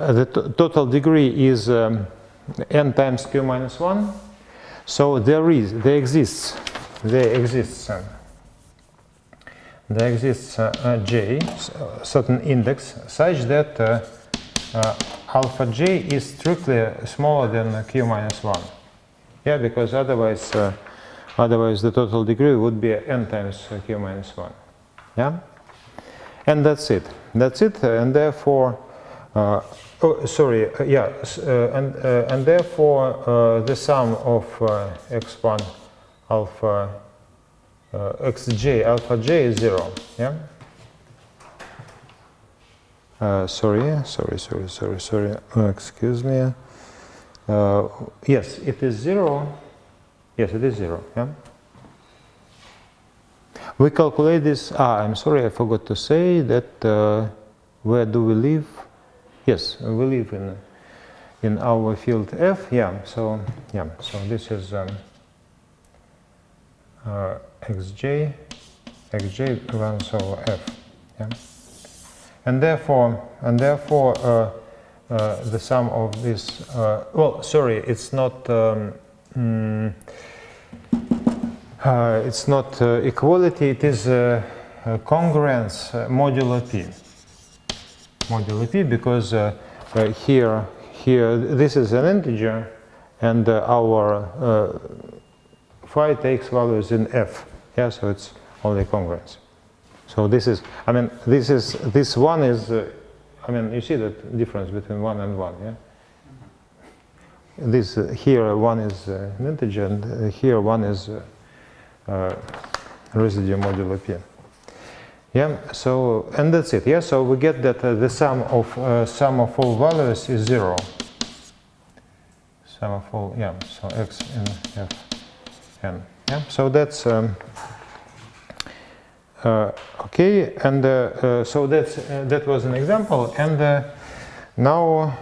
the total degree is n times q minus 1. So there exists j, certain index, such that alpha j is strictly smaller than q minus 1. Yeah, because otherwise the total degree would be n times q minus 1. Yeah, and that's it. And therefore, and therefore the sum of x1 alpha xj alpha j is 0. Yeah. Sorry. Excuse me. Yes, it is 0. Yes, it is 0. Yeah. We calculate this. I'm sorry, I forgot to say that. Where do we live? Yes, we live in our field F. Yeah. So this is xj runs over F. Yeah. And therefore the sum of this. Well, sorry, it's not. It's not equality. It is congruence modulo p. Modulo p, because here this is an integer, and our phi takes values in f. Yeah, so it's only congruence. So this is, this one is, you see that difference between 1 and 1. Yeah. This here 1 is an integer, and here 1 is residue modulo p. Yeah. So, and that's it. Yeah. So we get that the sum of all values is 0. Sum of all. Yeah. So x in f n. Yeah. So that's okay. And so that was an example. And now.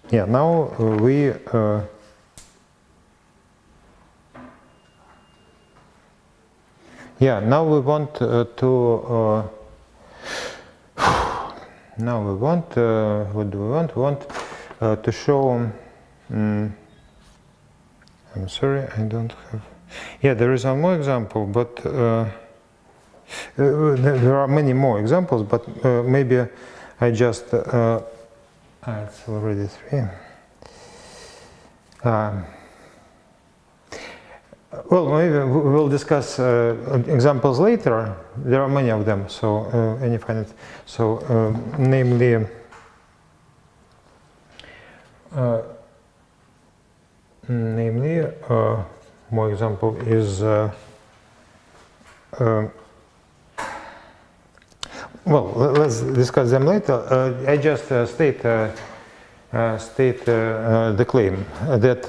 Yeah, now we Yeah, now we want to. Now we want. What do we want? We want to show. I'm sorry, I don't have. Yeah, there is one more example, but there are many more examples. But maybe I just. It's already 3. Well, maybe we'll discuss examples later. There are many of them, so any finite. So, namely, more example is. Well, let's discuss them later. I just state the claim that.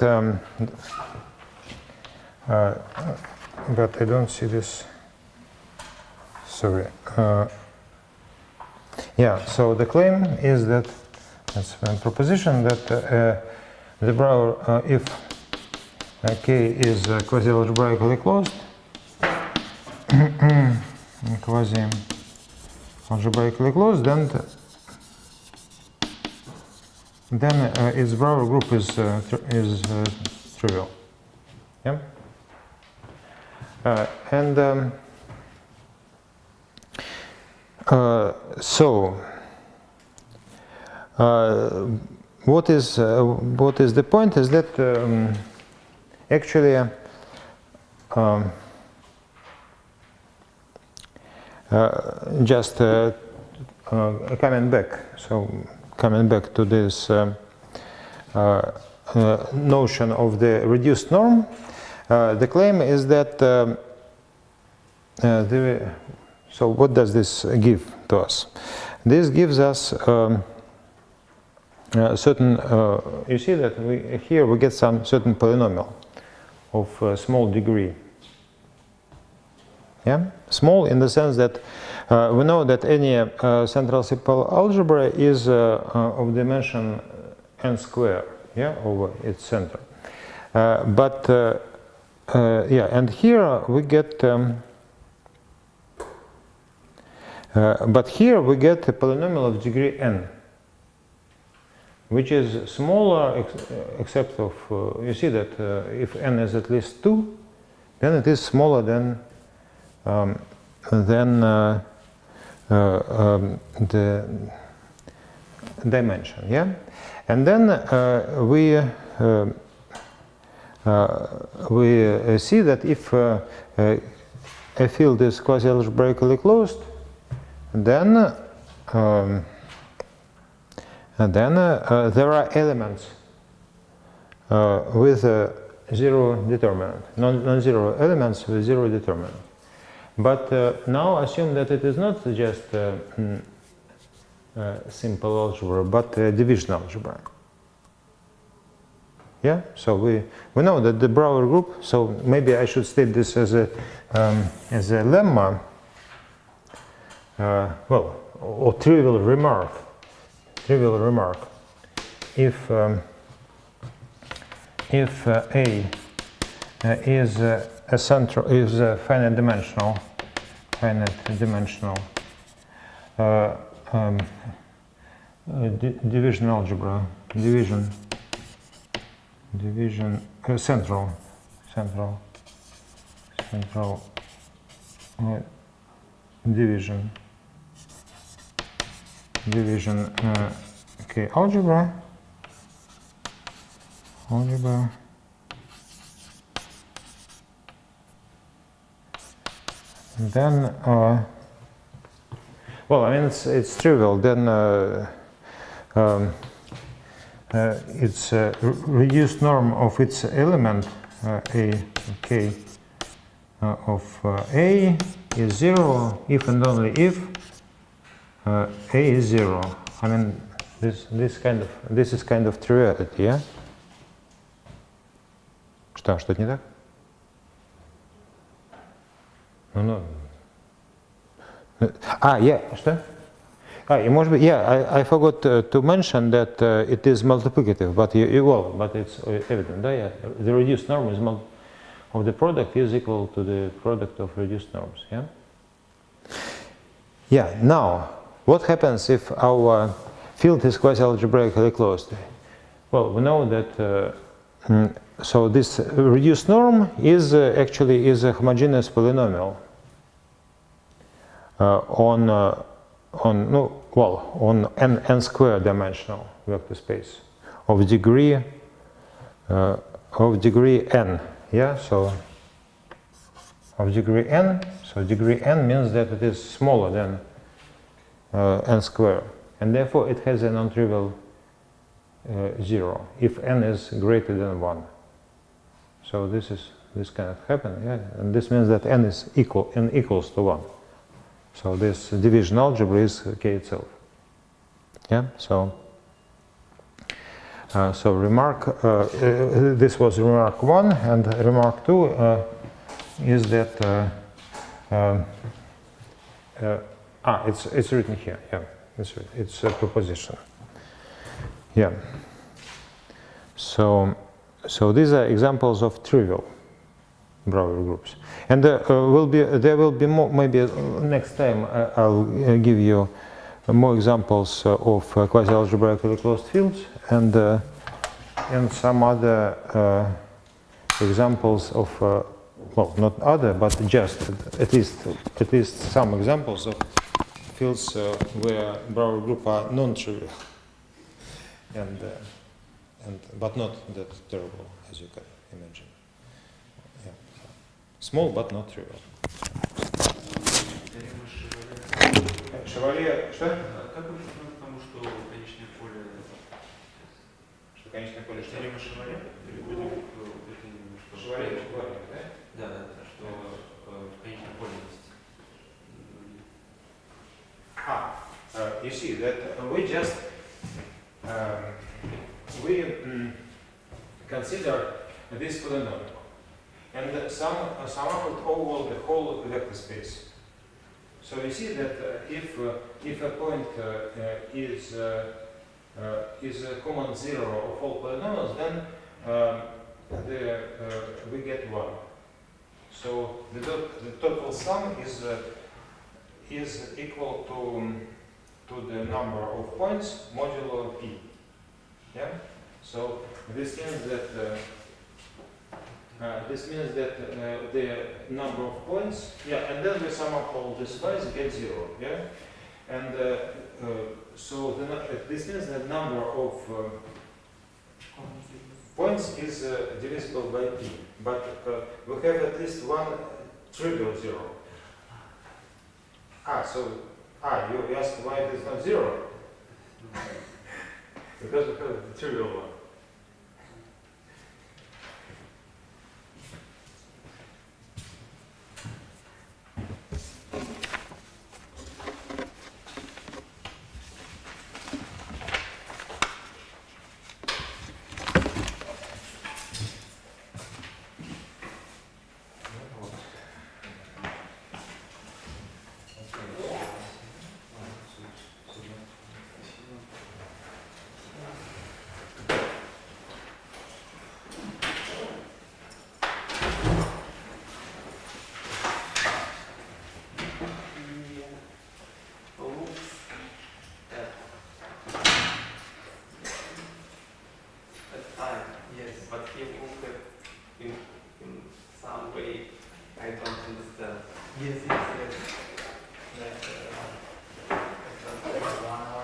But I don't see this. Sorry. Yeah. So the claim is that that's a proposition that the Brouwer, if K is quasi-algebraically closed, quasi-algebraically closed, then its Brouwer group is trivial. Yeah. So what is the point is that actually just coming back. So coming back to this notion of the reduced norm. The claim is that so what does this give to us? This gives us certain. You see that here we get some certain polynomial of small degree. Yeah, small in the sense that we know that any central simple algebra is of dimension n square. Yeah, over its center. But and here we get. But here we get a polynomial of degree n, which is smaller except of. You see that if n is at least 2, then it is smaller than the dimension. Yeah, and then we see that if a field is quasi-algebraically closed, then there are elements with zero determinant, non-zero elements with zero determinant. But now assume that it is not just simple algebra, but division algebra. Yeah, so we know that the Brouwer group. So maybe I should state this as a lemma. Well, or trivial remark. If A is a central is a finite dimensional division algebra, central division okay, algebra, then well, I mean it's trivial. Then its reduced norm of its element A, K of A is 0 if and only if A is 0. I mean this is kind of triviality, yeah? Что-то не так? Ну. Yeah, что? И может быть, yeah, I forgot to mention that it is multiplicative, but but it's evident, да? Yeah, the reduced norm is of the product is equal to the product of reduced norms. Yeah. Yeah. Now, what happens if our field is quasi-algebraically closed? Well, we know that. So this reduced norm is actually is a homogeneous polynomial on n square dimensional vector space of degree n. Yeah, so of degree n. So degree n means that it is smaller than n square, and therefore it has a non-trivial 0 if n is greater than 1. So this cannot happen, yeah, and this means that n equals to 1. So this division algebra is K itself. Yeah. So remark this was remark 1, and remark 2 is that it's written here. Yeah, it's a proposition. Yeah. So these are examples of trivial Brouwer groups, and there will be more. Maybe next time I'll give you more examples of quasi-algebraically closed fields and some other examples of well, not other, but just at least some examples of fields where Brouwer group are non-trivial but not that terrible as you can imagine. Yeah. Small but not trivial. Шевалье, что? Как вы пришли к тому, что конечное поле... Что конечное поле что? Теорема Шевалье? Переходим к утверждению, что... Шевалье, да? Да, что конечное поле есть. You see that we just consider this polynomial and sum of it over the whole vector space. So you see that if a point is a common zero of all polynomials, then we get 1. So the total sum is equal to the number of points modulo p. Yeah. So this means that the number of points, yeah, and then we sum up all these guys get 0, yeah, and so this means that number of points is divisible by p, but we have at least one trivial 0. You ask why it is not 0? Because we have the trivial one. Yes, but he